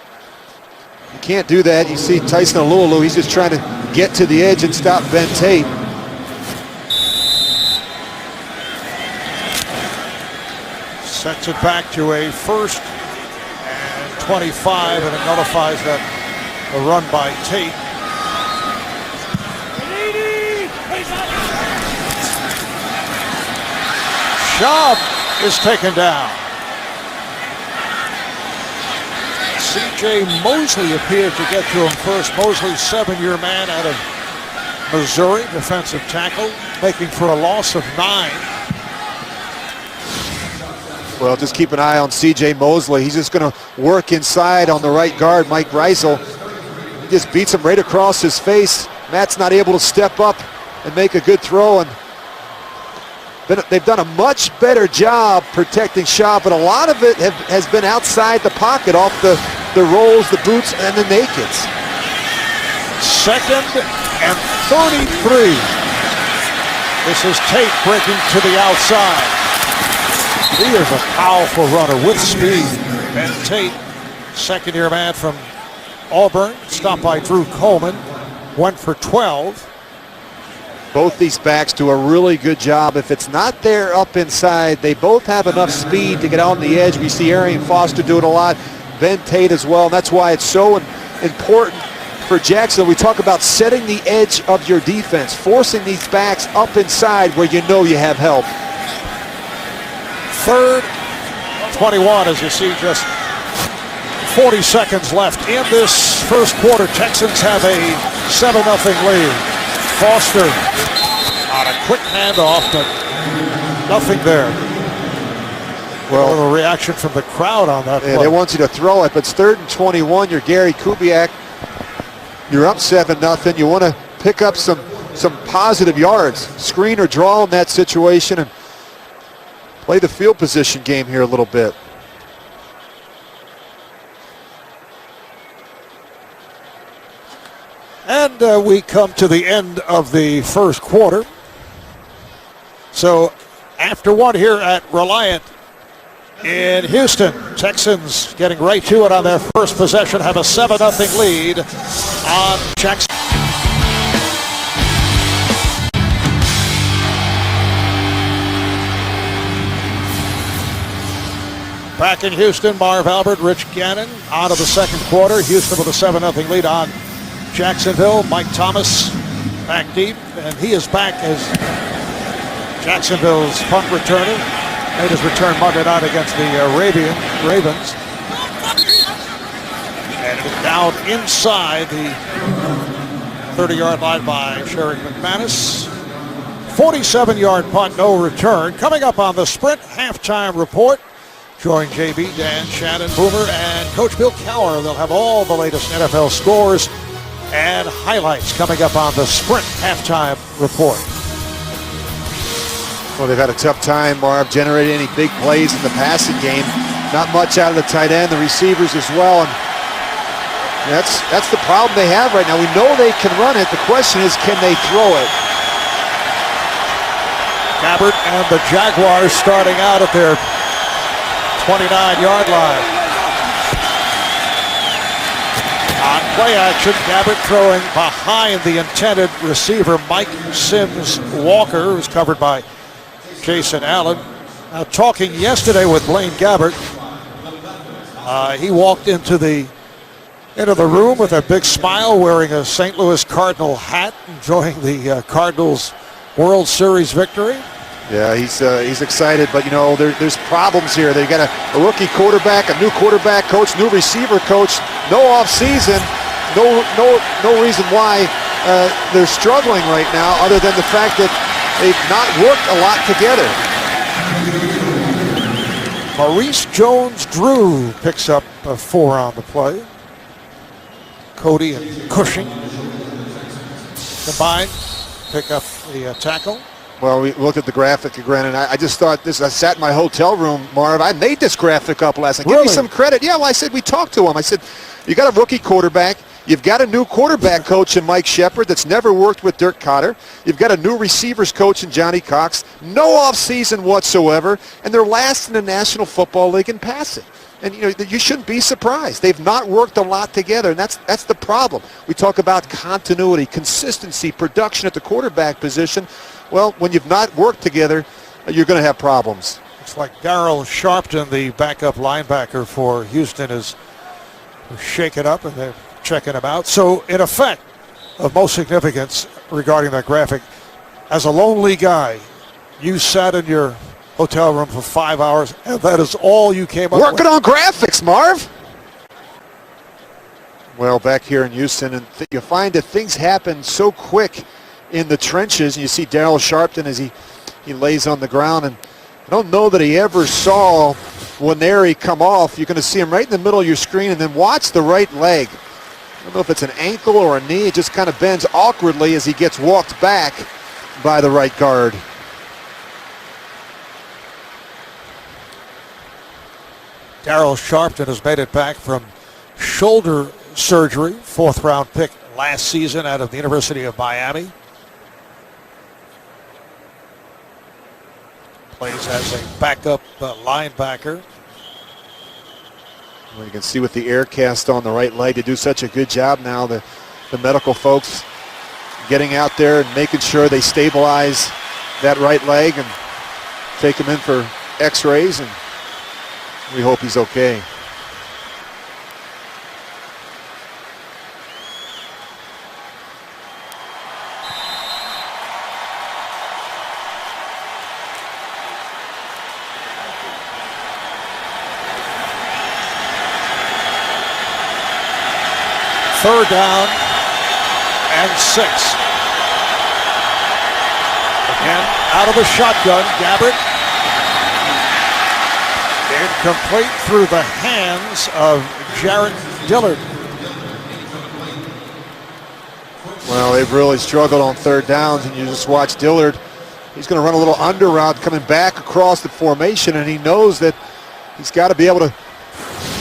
[SPEAKER 2] You can't do that. You see Tyson Alualu, he's just trying to get to the edge and stop Ben Tate.
[SPEAKER 1] Sets it back to a 1st and 25, and it nullifies that a run by Tate. Schaub is taken down. C.J. Mosley appeared to get to him first. Mosley, 7-year man out of Missouri, defensive tackle, making for a loss of 9.
[SPEAKER 2] Well, just keep an eye on C.J. Mosley. He's just going to work inside on the right guard, Mike Reisel. He just beats him right across his face. Matt's not able to step up and make a good throw, and they've done a much better job protecting Shaw, but a lot of it has been outside the pocket, off the rolls, the boots, and the nakeds.
[SPEAKER 1] 2nd and 33. This is Tate breaking to the outside. He is a powerful runner with speed. And Tate, second-year man from Auburn, stopped by Drew Coleman, went for 12.
[SPEAKER 2] Both these backs do a really good job. If it's not there up inside, they both have enough speed to get on the edge. We see Arian Foster do it a lot, Ben Tate as well, and that's why it's so important for Jacksonville. We talk about setting the edge of your defense, forcing these backs up inside where you know you have help.
[SPEAKER 1] 3rd, 21, as you see, just 40 seconds left in this first quarter. Texans have a 7-0 lead. Foster on a quick handoff, but nothing there. Well, a little reaction from the crowd on that play.
[SPEAKER 2] They want you to throw it, but it's 3rd and 21. You're Gary Kubiak. You're up 7-0. You want to pick up some positive yards, screen or draw in that situation, and play the field position game here a little bit.
[SPEAKER 1] And we come to the end of the first quarter. So after one here at Reliant in Houston, Texans getting right to it on their first possession, have a 7-0 lead on Jacksonville. Back in Houston, Marv Albert, Rich Gannon out of the second quarter. Houston with a 7-0 lead on Jacksonville. Mike Thomas back deep, and he is back as Jacksonville's punt returner. Made his return Monday night against the Ravens. And it is down inside the 30-yard line by Sherrick McManus. 47-yard punt, no return. Coming up on the Sprint halftime report, join JB, Dan, Shannon, Boomer, and Coach Bill Cowher. They'll have all the latest NFL scores and highlights coming up on the Sprint halftime report.
[SPEAKER 2] Well, they've had a tough time, Marv, generating any big plays in the passing game. Not much out of the tight end, the receivers as well. And that's the problem they have right now. We know they can run it. The question is, can they throw it?
[SPEAKER 1] Gabbert and the Jaguars starting out at their 29-yard line. On play action, Gabbert throwing behind the intended receiver, Mike Sims Walker, who's covered by Jason Allen. Now, talking yesterday with Blaine Gabbert, he walked into the room with a big smile, wearing a St. Louis Cardinal hat, enjoying the Cardinals World Series victory.
[SPEAKER 2] Yeah, he's excited, but there's problems here. They got a rookie quarterback, a new quarterback coach, new receiver coach, no off season, no reason why they're struggling right now, other than the fact that they've not worked a lot together.
[SPEAKER 1] Maurice Jones-Drew picks up a 4 on the play. Cody and Cushing combined pick up the tackle.
[SPEAKER 2] Well, we looked at the graphic again, and I just thought this. I sat in my hotel room, Marv. I made this graphic up last night. Give me some credit. Yeah, well, I said we talked to him. I said, you got a rookie quarterback. You've got a new quarterback coach in Mike Shepard that's never worked with Dirk Cotter. You've got a new receivers coach in Johnny Cox. No offseason whatsoever, and they're last in the National Football League in passing. And you shouldn't be surprised. They've not worked a lot together, and that's the problem. We talk about continuity, consistency, production at the quarterback position. Well, when you've not worked together, you're going to have problems.
[SPEAKER 1] It's like Darryl Sharpton, the backup linebacker for Houston, is shaken up, and they're checking him out. So, in effect, of most significance regarding that graphic, as a lonely guy, you sat in your hotel room for 5 hours, and that is all you came up with.
[SPEAKER 2] Working on graphics, Marv. Well, back here in Houston, and you find that things happen so quick in the trenches, and you see Darryl Sharpton as he lays on the ground, and I don't know that he ever saw Waneri come off. You're going to see him right in the middle of your screen, and then watch the right leg. I don't know if it's an ankle or a knee. It just kind of bends awkwardly as he gets walked back by the right guard.
[SPEAKER 1] Darryl Sharpton has made it back from shoulder surgery, 4th-round pick last season out of the University of Miami. Plays as a backup linebacker.
[SPEAKER 2] Well, you can see with the air cast on the right leg, they do such a good job now, the medical folks getting out there and making sure they stabilize that right leg and take him in for x-rays, and we hope he's okay.
[SPEAKER 1] Third down and 6. Again, out of the shotgun, Gabbert. Incomplete through the hands of Jarrett Dillard.
[SPEAKER 2] Well, they've really struggled on third downs, and you just watch Dillard. He's going to run a little under route coming back across the formation, and he knows that he's got to be able to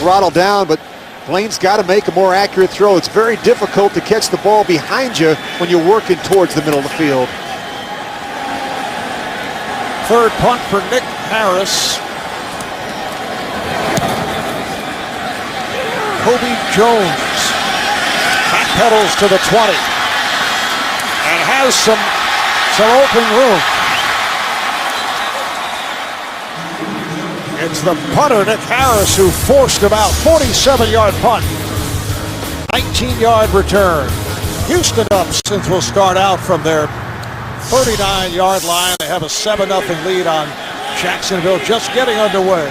[SPEAKER 2] throttle down, but Blaine's got to make a more accurate throw. It's very difficult to catch the ball behind you when you're working towards the middle of the field.
[SPEAKER 1] Third punt for Nick Harris. Kobe Jones backpedals to the 20 and has some open room. It's the punter, Nick Harris, who forced him out. 47-yard punt. 19-yard return. Houston up since we'll start out from their 39-yard line. They have a 7-0 lead on Jacksonville, just getting underway.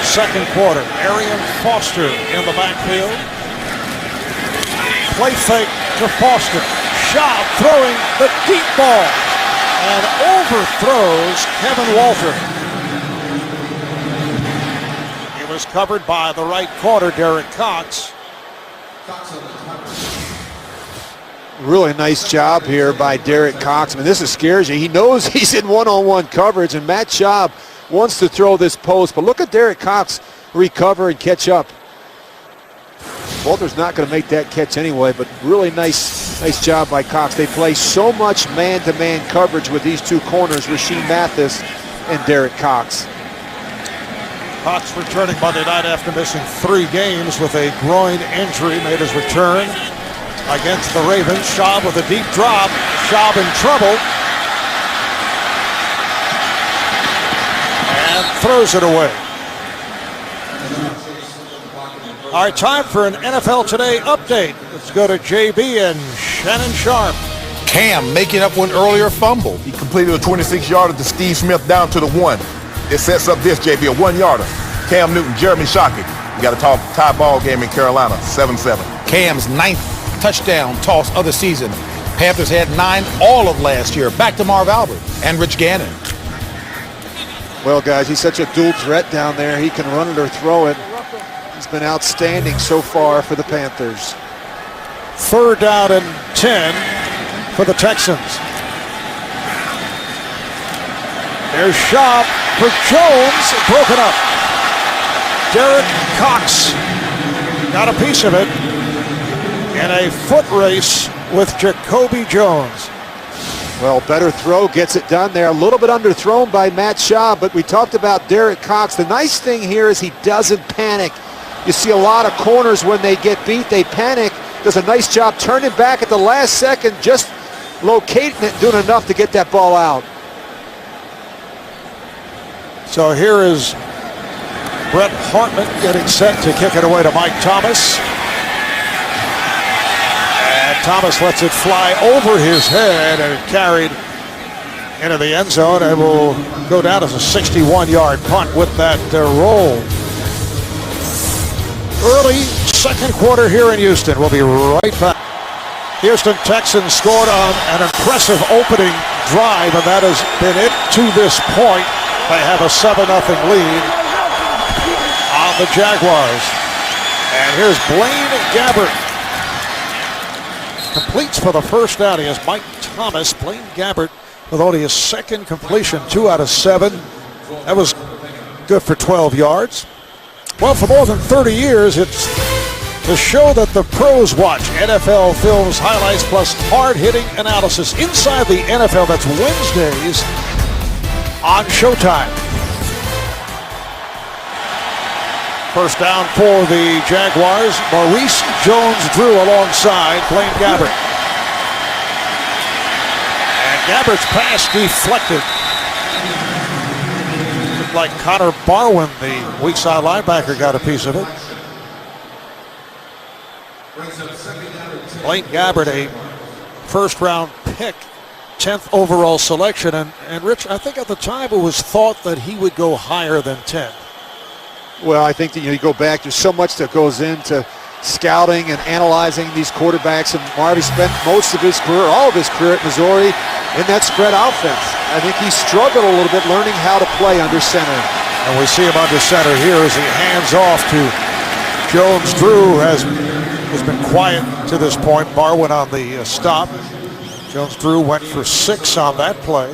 [SPEAKER 1] Second quarter. Arian Foster in the backfield. Play fake to Foster. Schaub throwing the deep ball and overthrows Kevin Walter. Was covered by the right corner, Derek Cox.
[SPEAKER 2] Really nice job here by Derek Cox. I mean, this scares you. He knows he's in one-on-one coverage, and Matt Schaub wants to throw this post, but look at Derek Cox recover and catch up. Walter's not going to make that catch anyway, but really nice job by Cox. They play so much man-to-man coverage with these two corners, Rasheem Mathis and Derek Cox.
[SPEAKER 1] Cox returning Monday night after missing 3 games with a groin injury, made his return against the Ravens. Schaub with a deep drop. Schaub in trouble. And throws it away. All right, time for an NFL Today update. Let's go to JB and Shannon Sharp.
[SPEAKER 5] Cam making up one earlier fumble. He completed a 26-yarder to Steve Smith down to the 1. It sets up this, JB, a 1-yarder. Cam Newton, Jeremy Shockey. We got a tie ball game in Carolina, 7-7.
[SPEAKER 6] Cam's 9th touchdown toss of the season. Panthers had 9 all of last year. Back to Marv Albert and Rich Gannon.
[SPEAKER 2] Well, guys, he's such a dual threat down there. He can run it or throw it. He's been outstanding so far for the Panthers.
[SPEAKER 1] Third down and 10 for the Texans. There's Schaub for Jones, broken up. Derek Cox got a piece of it in a foot race with Jacoby Jones.
[SPEAKER 2] Well, better throw, gets it done there. A little bit underthrown by Matt Schaub, but we talked about Derek Cox. The nice thing here is he doesn't panic. You see a lot of corners when they get beat, they panic. Does a nice job turning back at the last second, just locating it, doing enough to get that ball out.
[SPEAKER 1] So here is Brett Hartman getting set to kick it away to Mike Thomas. And Thomas lets it fly over his head and carried into the end zone and will go down as a 61-yard punt with that roll. Early second quarter here in Houston. We'll be right back. Houston Texans scored on an impressive opening drive, and that has been it to this point. They have a 7-0 lead on the Jaguars. And here's Blaine Gabbert completes for the first down. He has Mike Thomas. Blaine Gabbert with only his second completion, 2 out of 7. That was good for 12 yards. Well, for more than 30 years, it's the show that the pros watch. NFL Films, highlights, plus hard-hitting analysis inside the NFL. That's Wednesdays on Showtime. First down for the Jaguars. Maurice Jones-Drew alongside Blaine Gabbert. And Gabbert's pass deflected. Looked like Connor Barwin, the weak side linebacker, got a piece of it. Blaine Gabbert, a first-round pick, 10th overall selection. And Rich, I think at the time it was thought that he would go higher than 10.
[SPEAKER 2] Well, I think that you go back, there's so much that goes into scouting and analyzing these quarterbacks, and Marvy spent most of his career, all of his career at Missouri in that spread offense. I think he struggled a little bit learning how to play under center.
[SPEAKER 1] And we see him under center here as he hands off to Jones-Drew, has been quiet to this point. Barwin on the stop. Jones-Drew went for 6 on that play.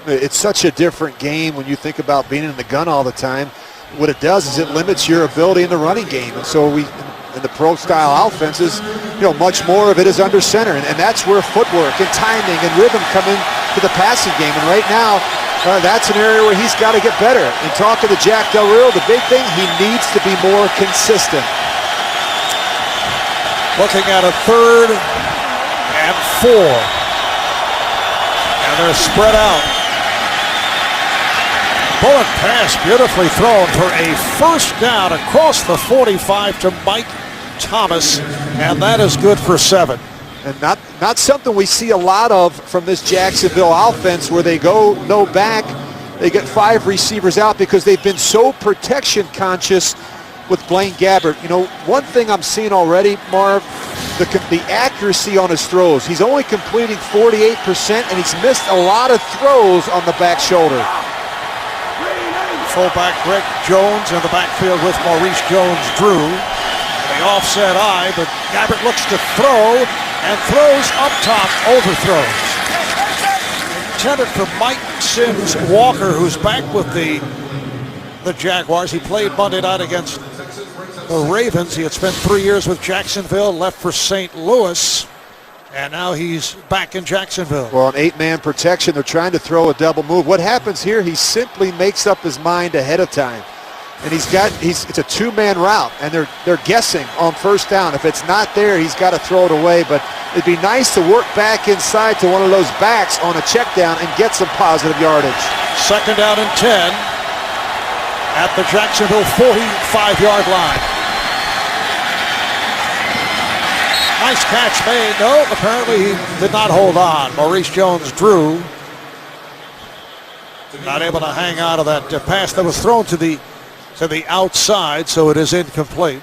[SPEAKER 2] It's such a different game when you think about being in the gun all the time. What it does is it limits your ability in the running game. And so in the pro-style offenses, much more of it is under center. And that's where footwork and timing and rhythm come into the passing game. And right now, that's an area where he's got to get better. And talking to Jack Del Rio, the big thing, he needs to be more consistent.
[SPEAKER 1] Looking at a 3rd and 4. And they're spread out. Bullet pass beautifully thrown for a first down across the 45 to Mike Thomas, and that is good for 7.
[SPEAKER 2] And not something we see a lot of from this Jacksonville offense, where they go no back, they get 5 receivers out because they've been so protection conscious with Blaine Gabbert. One thing I'm seeing already, Marv, the accuracy on his throws. He's only completing 48%, and he's missed a lot of throws on the back shoulder.
[SPEAKER 1] Fullback Greg Jones in the backfield with Maurice Jones-Drew. The offset eye, but Gabbert looks to throw and throws up top, overthrows. Intended for Mike Sims Walker, who's back with the Jaguars. He played Monday night against the Ravens. He had spent 3 years with Jacksonville, left for St. Louis, and now he's back in Jacksonville.
[SPEAKER 2] Well, an 8-man protection. They're trying to throw a double move. What happens here, he simply makes up his mind ahead of time. And it's a 2-man route, and they're guessing on first down. If it's not there, he's got to throw it away. But it'd be nice to work back inside to one of those backs on a check down and get some positive yardage.
[SPEAKER 1] 2nd down and 10 at the Jacksonville 45-yard line. Nice catch made. No, apparently he did not hold on. Maurice Jones-Drew not able to hang out of that pass that was thrown to the outside, so it is incomplete.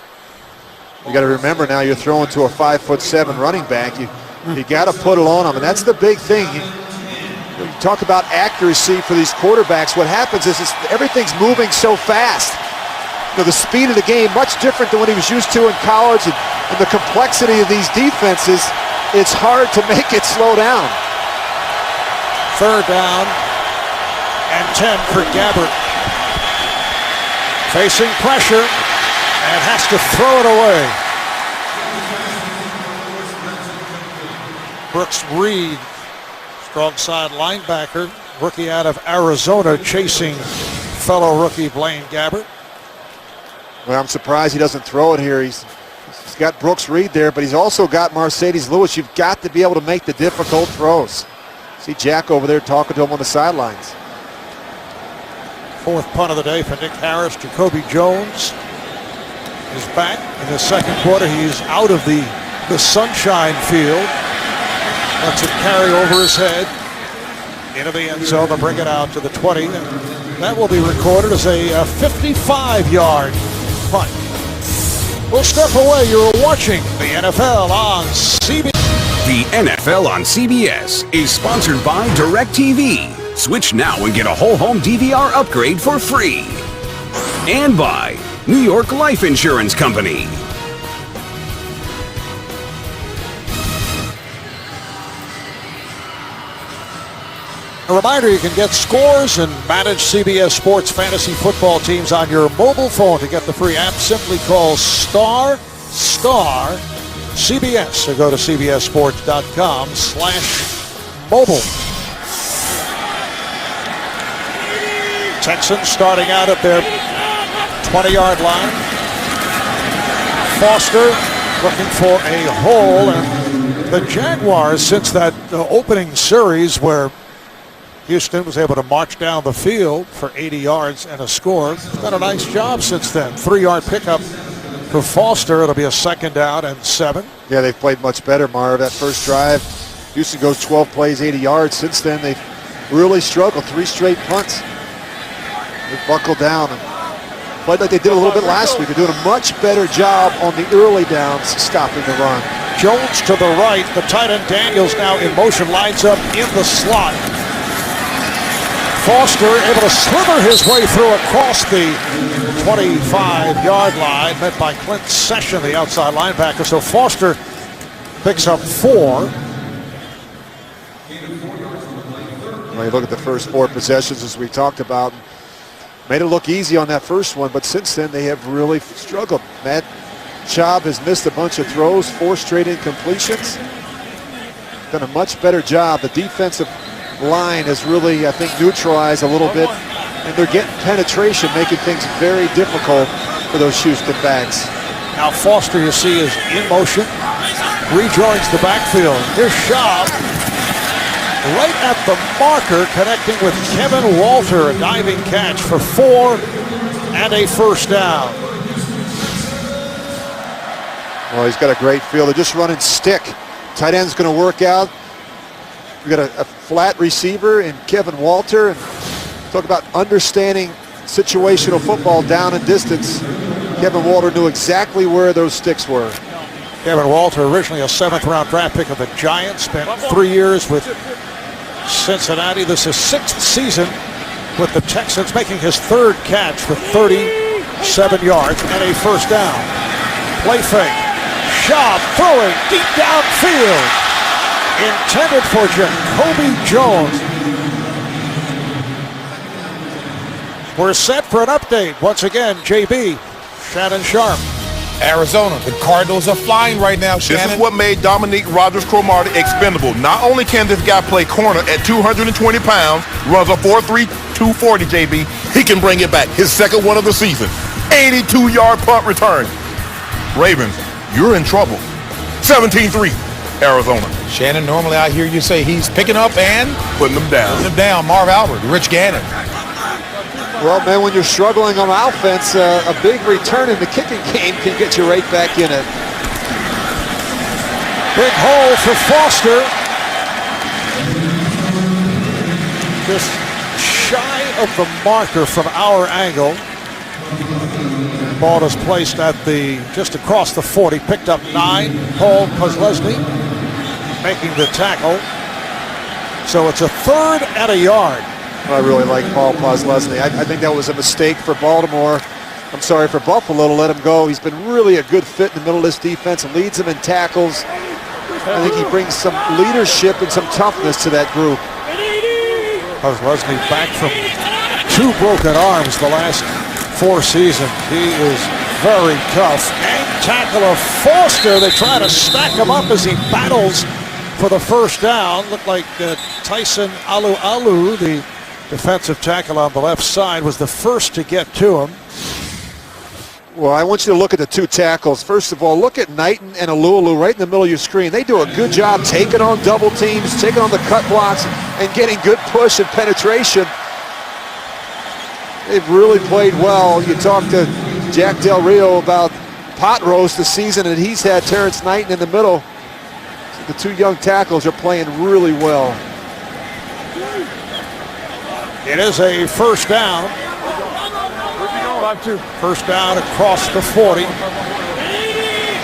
[SPEAKER 2] You got to remember now you're throwing to a 5'7" running back. You got to put it on him, and that's the big thing. You talk about accuracy for these quarterbacks. What happens is everything's moving so fast. The speed of the game much different than what he was used to in college, and the complexity of these defenses. It's hard to make it slow down.
[SPEAKER 1] 3rd down and 10 for Gabbert. Facing pressure and has to throw it away. Brooks Reed, strong side linebacker, rookie out of Arizona, chasing fellow rookie Blaine Gabbert.
[SPEAKER 2] Well, I'm surprised he doesn't throw it here. He's got Brooks Reed there, but he's also got Mercedes Lewis. You've got to be able to make the difficult throws. See Jack over there talking to him on the sidelines.
[SPEAKER 1] 4th punt of the day for Nick Harris. Jacoby Jones is back in the 2nd quarter. He's out of the sunshine field. Lets it carry over his head into the end zone. They'll bring it out to the 20. That will be recorded as a 55-yard punt. We'll step away. You're watching the NFL on CBS.
[SPEAKER 3] The NFL on CBS is sponsored by DirecTV. Switch now and get a whole home DVR upgrade for free. And by New York Life Insurance Company.
[SPEAKER 1] A reminder, you can get scores and manage CBS Sports fantasy football teams on your mobile phone. To get the free app, simply call **CBS or go to cbssports.com/mobile. Texans starting out at their 20-yard line. Foster looking for a hole, and the Jaguars, since that opening series where Houston was able to march down the field for 80 yards and a score, done a nice job since then. 3-yard pickup for Foster. It'll be a 2nd down and 7.
[SPEAKER 2] Yeah, they've played much better, Marv. That first drive, Houston goes 12 plays, 80 yards. Since then, they've really struggled. 3 straight punts. They buckled down and played like they did a little bit last week. They're doing a much better job on the early downs, stopping the run.
[SPEAKER 1] Jones to the right. The tight end Daniels now in motion, lines up in the slot. Foster able to slither his way through across the 25-yard line, met by Clint Session, the outside linebacker. So Foster picks up 4.
[SPEAKER 2] Well, you look at the first 4 possessions, as we talked about. Made it look easy on that first one, but since then they have really struggled. Matt Schaub has missed a bunch of throws, 4 straight incompletions. Done a much better job. The defensive line has really, I think, neutralized a little bit, and they're getting penetration, making things very difficult for those Houston backs.
[SPEAKER 1] Now Foster, you see, is in motion, rejoins the backfield. Here's Schaub right at the marker, connecting with Kevin Walter, a diving catch for 4 and a 1st down.
[SPEAKER 2] Well, he's got a great feel. They're just running stick. Tight end's going to work out. We got a flat receiver in Kevin Walter, and talk about understanding situational football down and distance. Kevin Walter knew exactly where those sticks were.
[SPEAKER 1] Kevin Walter, originally a 7th-round draft pick of the Giants, spent 3 years with Cincinnati. This is 6th season with the Texans, making his 3rd catch for 37 yards and a 1st down. Play fake. Schaub throwing deep downfield. Intended for Jacoby Jones. We're set for an update. Once again, JB, Shannon Sharp.
[SPEAKER 6] Arizona, the Cardinals are flying right now, Shannon.
[SPEAKER 5] This is what made Dominique Rodgers-Cromartie expendable. Not only can this guy play corner at 220 pounds, runs a 4.3, 240, JB, he can bring it back. His 2nd one of the season. 82-yard punt return. Ravens, you're in trouble. 17-3, Arizona.
[SPEAKER 6] Shannon, normally I hear you say he's picking up and
[SPEAKER 5] Putting them down.
[SPEAKER 6] Marv Albert, Rich Gannon.
[SPEAKER 2] Well, man, when you're struggling on offense, a big return in the kicking game can get you right back in it.
[SPEAKER 1] Big hole for Foster. Just shy of the marker from our angle. Ball is placed at just across the 40. Picked up 9. Paul Kozlesny making the tackle. So it's a 3rd and a yard.
[SPEAKER 2] I really like Paul Kozlesny. I think that was a mistake for Baltimore. I'm sorry, for Buffalo to let him go. He's been really a good fit in the middle of this defense and leads them in tackles. I think he brings some leadership and some toughness to that group.
[SPEAKER 1] Kozlesny back from 2 broken arms the last 4 seasons. He is very tough. And tackle of Foster. They try to stack him up as he battles for the 1st down. Looked like Tyson Alu, the defensive tackle on the left side, was the first to get to him.
[SPEAKER 2] Well, I want you to look at the 2 tackles. First of all, look at Knighton and Alulu right in the middle of your screen. They do a good job taking on double teams, taking on the cut blocks, and getting good push and penetration. They've really played well. You talk to Jack Del Rio about pot roast the season that he's had, Terrence Knighton in the middle. The 2 young tackles are playing really well.
[SPEAKER 1] It is a 1st down. 1st down across the 40.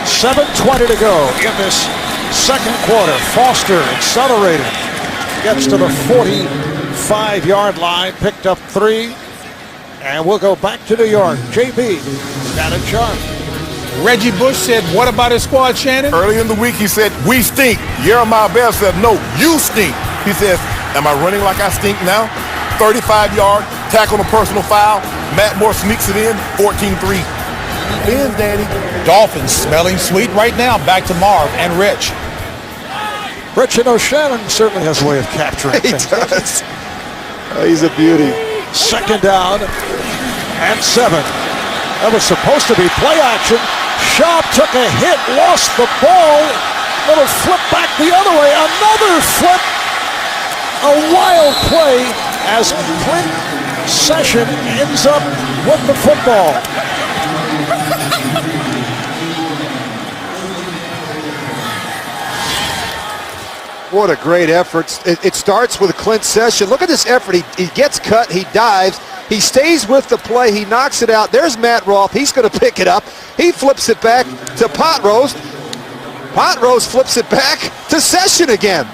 [SPEAKER 1] 7:20 to go in this 2nd quarter. Foster accelerated. Gets to the 45-yard line. Picked up 3. And we'll go back to New York. JB, Shannon Sharp.
[SPEAKER 6] Reggie Bush said, what about his squad, Shannon?
[SPEAKER 5] Early in the week, he said, we stink. Jeremiah Bell said, no, you stink. He says, Am I running like I stink now? 35-yard, tackle on a personal foul. Matt Moore sneaks it in, 14-3. Wins, Danny.
[SPEAKER 6] Dolphins smelling sweet right now. Back to Marv and Rich.
[SPEAKER 1] Rich, you know, Shannon certainly has a way of capturing
[SPEAKER 2] He
[SPEAKER 1] things.
[SPEAKER 2] does. He's a beauty.
[SPEAKER 1] Second down and 7. That was supposed to be play action. Schaub took a hit, lost the ball. Little flip back the other way. Another flip. A wild play as Clint Session ends up with the football.
[SPEAKER 2] What a great effort. It starts with Clint Session. Look at this effort. He gets cut, he dives, he stays with the play, he knocks it out. There's Matt Roth. He's going to pick it up. He flips it back to Potrose. Potrose flips it back to Session again.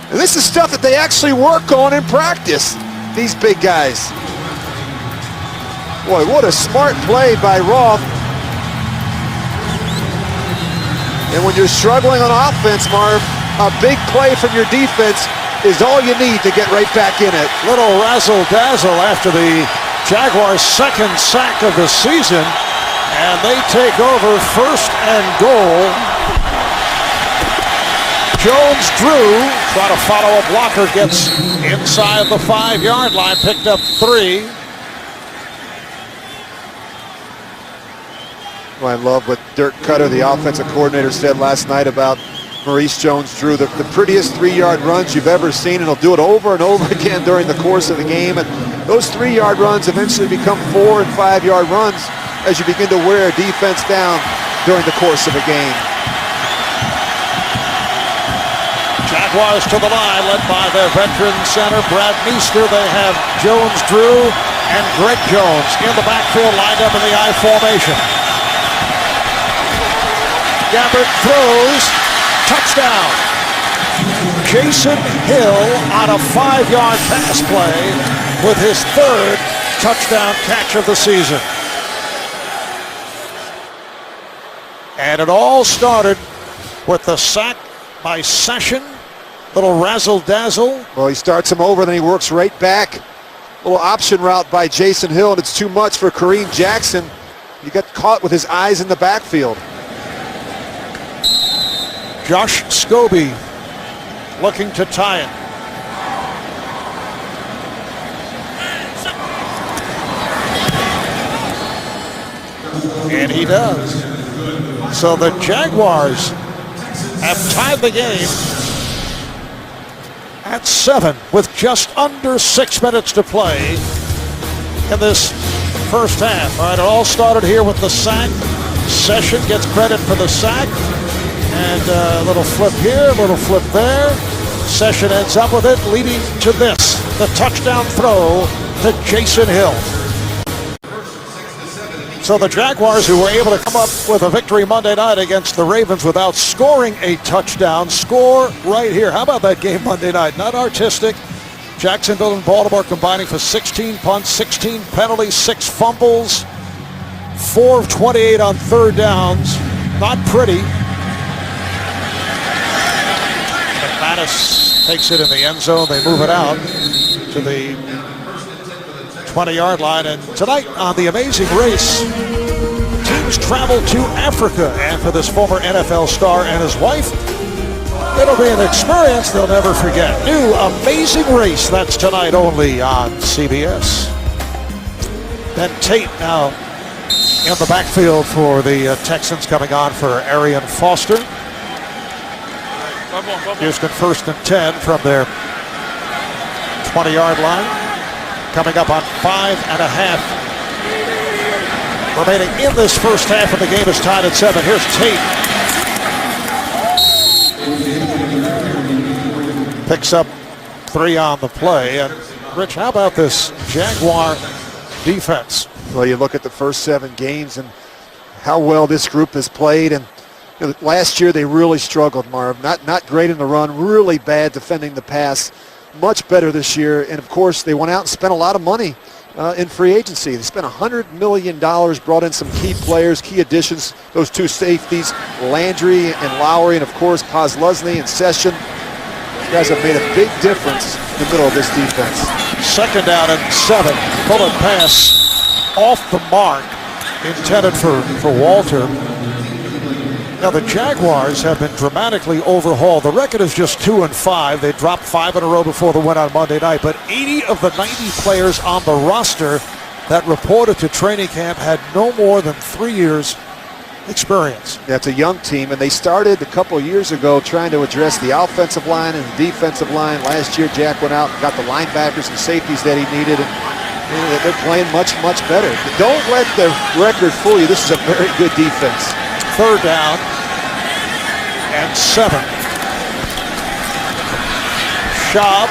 [SPEAKER 2] And this is stuff that they actually work on in practice, these big guys. Boy, what a smart play by Roth. And when you're struggling on offense, Marv, a big play from your defense is all you need to get right back in it.
[SPEAKER 1] Little razzle-dazzle after the Jaguars' second sack of the season, and they take over 1st and goal. Jones Drew, trying to follow a blocker, gets inside the 5-yard line, picked up 3.
[SPEAKER 2] Well, I love what Dirk Cutter, the offensive coordinator, said last night about Maurice Jones-Drew, the prettiest 3-yard runs you've ever seen, and he'll do it over and over again during the course of the game. And those 3-yard runs eventually become 4- and 5-yard runs as you begin to wear a defense down during the course of a game.
[SPEAKER 1] Jaguars to the line, led by their veteran center, Brad Meester. They have Jones-Drew and Greg Jones in the backfield, lined up in the I formation. Gabbert throws. Touchdown. Jason Hill on a 5-yard pass play with his 3rd touchdown catch of the season. And it all started with the sack by Session. Little razzle-dazzle.
[SPEAKER 2] Well, he starts him over, then he works right back. Little option route by Jason Hill, and it's too much for Kareem Jackson. He got caught with his eyes in the backfield.
[SPEAKER 1] Josh Scobie looking to tie it. And he does. So the Jaguars have tied the game at 7 with just under 6 minutes to play in this first half. All right, it all started here with the sack. Session gets credit for the sack. And a little flip here, a little flip there. Session ends up with it, leading to this, the touchdown throw to Jason Hill. So the Jaguars, who were able to come up with a victory Monday night against the Ravens without scoring a touchdown, score right here. How about that game Monday night? Not artistic. Jacksonville and Baltimore combining for 16 punts, 16 penalties, 6 fumbles, 4 of 28 on 3rd downs. Not pretty. Mattis takes it in the end zone. They move it out to the 20-yard line. And tonight on The Amazing Race, teams travel to Africa. And for this former NFL star and his wife, it'll be an experience they'll never forget. New Amazing Race, that's tonight only on CBS. Ben Tate now in the backfield for the Texans, coming on for Arian Foster. Houston 1st and 10 from their 20-yard line. Coming up on 5.5 remaining in this first half, and the game is tied at 7. Here's Tate. Picks up 3 on the play. And Rich, how about this Jaguar defense?
[SPEAKER 2] Well, you look at the first 7 games and how well this group has played, and you know, last year they really struggled, Marv. Not great in the run, really bad defending the pass. Much better this year, and of course they went out and spent a lot of money in free agency. They spent $100 million, brought in some key players, key additions, those 2 safeties, Landry and Lowry, and of course Kozlowski and Session. You guys have made a big difference in the middle of this defense.
[SPEAKER 1] 2nd down and 7. Bullet pass off the mark, intended for Walter. Now the Jaguars have been dramatically overhauled. The record is just 2-5. They dropped 5 in a row before the win on Monday night, but 80 of the 90 players on the roster that reported to training camp had no more than 3 years experience.
[SPEAKER 2] That's a young team, and they started a couple years ago trying to address the offensive line and the defensive line. Last year, Jack went out and got the linebackers and safeties that he needed, and they're playing much, much better. Don't let the record fool you. This is a very good defense.
[SPEAKER 1] 3rd down and 7. Schaub,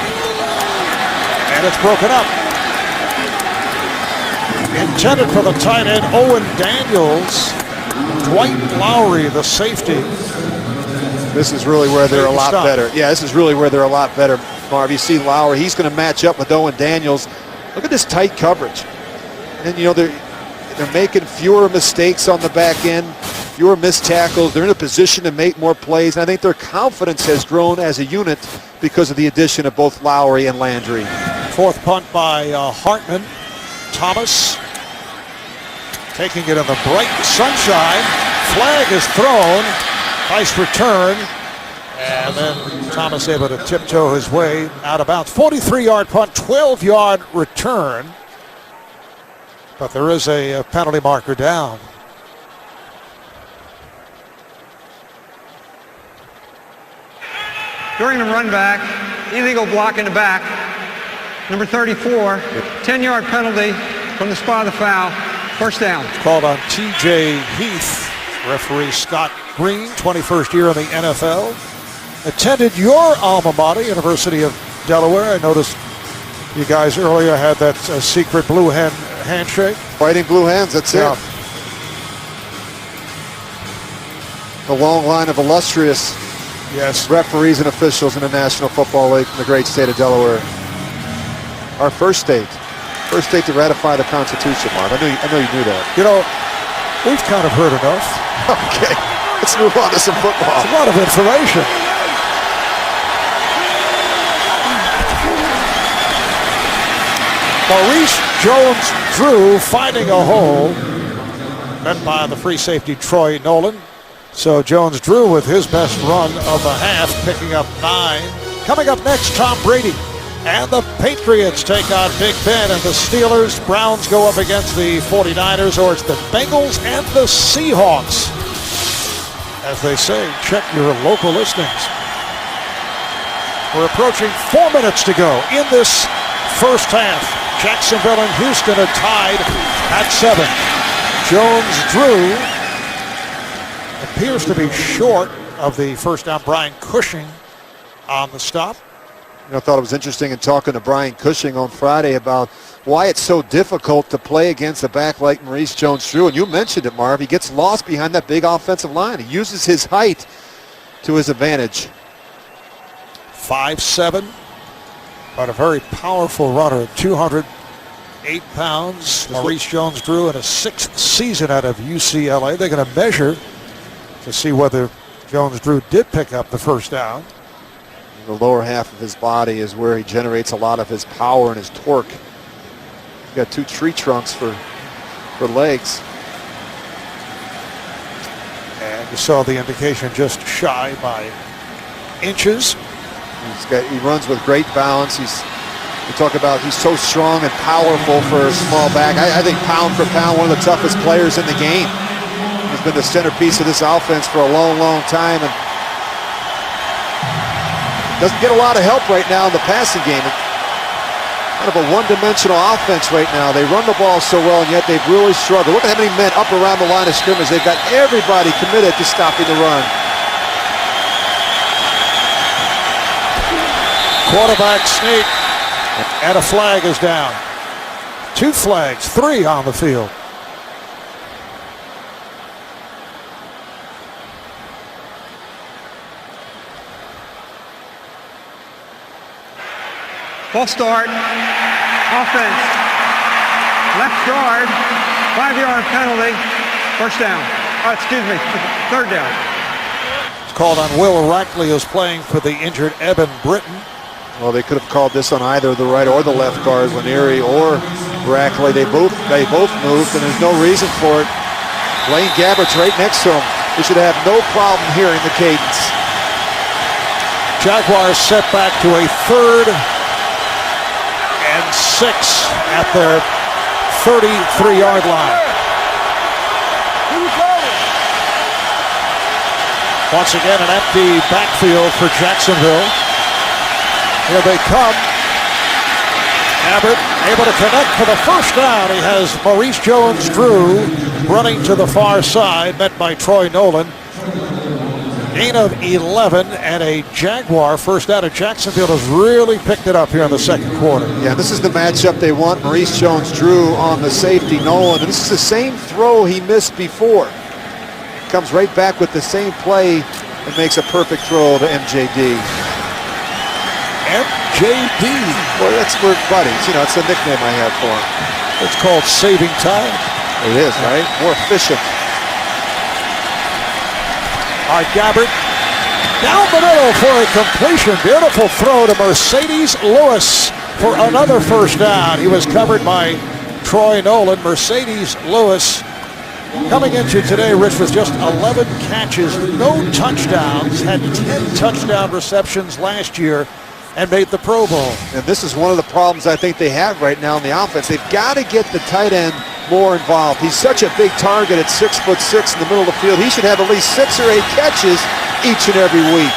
[SPEAKER 1] and it's broken up. Intended for the tight end, Owen Daniels. Dwight Lowry, the safety.
[SPEAKER 2] This is really where they're a lot better. Yeah, this is really where they're a lot better, Marv. You see Lowry, he's going to match up with Owen Daniels. Look at this tight coverage. And, you know, they're making fewer mistakes on the back end, fewer missed tackles. They're in a position to make more plays. And I think their confidence has grown as a unit because of the addition of both Lowry and Landry.
[SPEAKER 1] 4th punt by Hartman. Thomas taking it in the bright sunshine. Flag is thrown. Nice return. And then Thomas able to tiptoe his way out of bounds. 43-yard punt, 12-yard return. But there is a penalty marker down.
[SPEAKER 4] During the run back, illegal block in the back. Number 34, 10-yard penalty from the spot of the foul. 1st down.
[SPEAKER 1] Called on T.J. Heath. Referee Scott Green, 21st year in the NFL. Attended your alma mater, University of Delaware. I noticed you guys earlier had that secret blue hen handshake.
[SPEAKER 2] Fighting blue hens, that's it. The long line of illustrious referees and officials in the National Football League from the great state of Delaware. Our first state to ratify the Constitution, Marv. I know you knew that.
[SPEAKER 1] You know, we've kind of heard enough.
[SPEAKER 2] Okay, let's move on to some football.
[SPEAKER 1] It's a lot of information. Maurice Jones-Drew finding a hole, met by the free safety Troy Nolan. So Jones-Drew with his best run of the half, picking up 9. Coming up next, Tom Brady and the Patriots take on Big Ben, and the Steelers. Browns go up against the 49ers, or it's the Bengals and the Seahawks. As they say, check your local listings. We're approaching 4 minutes to go in this first half. Jacksonville and Houston are tied at 7. Jones-Drew appears to be short of the first down. Brian Cushing on the stop.
[SPEAKER 2] You know, I thought it was interesting in talking to Brian Cushing on Friday about why it's so difficult to play against a back like Maurice Jones-Drew. And you mentioned it, Marv. He gets lost behind that big offensive line. He uses his height to his advantage.
[SPEAKER 1] 5'7", but a very powerful runner, 208 pounds. Maurice Jones-Drew in a 6th season out of UCLA. They're going to measure to see whether Jones-Drew did pick up the first down.
[SPEAKER 2] The lower half of his body is where he generates a lot of his power and his torque. He's got 2 tree trunks for legs.
[SPEAKER 1] And you saw the indication just shy by inches.
[SPEAKER 2] He runs with great balance. We talk about he's so strong and powerful for a small back. I think pound for pound, one of the toughest players in the game. He's been the centerpiece of this offense for a long, long time, and doesn't get a lot of help right now in the passing game. Kind of a one-dimensional offense right now. They run the ball so well, and yet they've really struggled. Look at how many men up around the line of scrimmage. They've got everybody committed to stopping the run.
[SPEAKER 1] Quarterback sneak, and a flag is down. 2 flags, 3 on the field.
[SPEAKER 4] Full start. Offense. Left guard. 5-yard penalty. First down. 3rd down.
[SPEAKER 1] called on Will Rackley, who's playing for the injured Evan Britton.
[SPEAKER 2] Well, they could have called this on either the right or the left guard, Lanieri or Rackley. They both moved, and there's no reason for it. Blaine Gabbert's right next to him. He should have no problem hearing the cadence.
[SPEAKER 1] Jaguars set back to a 3rd and 6 at their 33-yard line. Once again, an empty backfield for Jacksonville. Here they come. Abbott able to connect for the first down. He has Maurice Jones-Drew running to the far side, met by Troy Nolan. Gain of 11 and a Jaguar first down. Jacksonville has really picked it up here in the second quarter.
[SPEAKER 2] Yeah, this is the matchup they want. Maurice Jones-Drew on the safety, Nolan. And this is the same throw he missed before. Comes right back with the same play and makes a perfect throw to MJD.
[SPEAKER 1] MJD.
[SPEAKER 2] Well, we're buddies. You know, it's a nickname I have for him.
[SPEAKER 1] It's called saving time.
[SPEAKER 2] It is, right? More efficient.
[SPEAKER 1] All right, Gabbert down the middle for a completion. Beautiful throw to Mercedes Lewis for another first down. He was covered by Troy Nolan. Mercedes Lewis coming into today, Rich, with just 11 catches, no touchdowns, had 10 touchdown receptions last year, and made the Pro Bowl.
[SPEAKER 2] And this is one of the problems I think they have right now in the offense. They've got to get the tight end more involved. He's such a big target at 6'6" in the middle of the field. He should have at least 6 or 8 catches each and every week.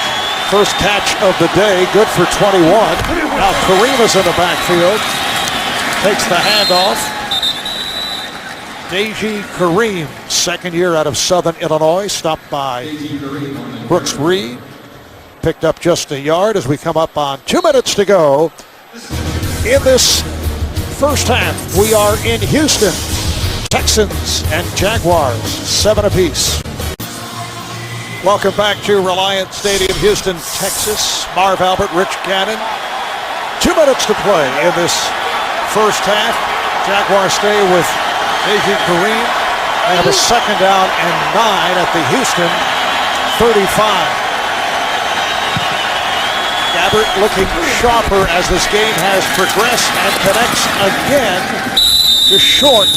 [SPEAKER 1] First catch of the day, good for 21. Now Kareem is in the backfield. Takes the handoff. Deji Kareem, second year out of Southern Illinois, stopped by Brooks Reed. Picked up just a yard as we come up on 2 minutes to go in this first half. We are in Houston. Texans and Jaguars, 7 apiece. Welcome back to Reliant Stadium, Houston, Texas. Marv Albert, Rich Gannon. 2 minutes to play in this first half. Jaguars stay with Deji Kareem. They have a second down and 9 at the Houston 35. Gabbert looking sharper as this game has progressed and connects again to short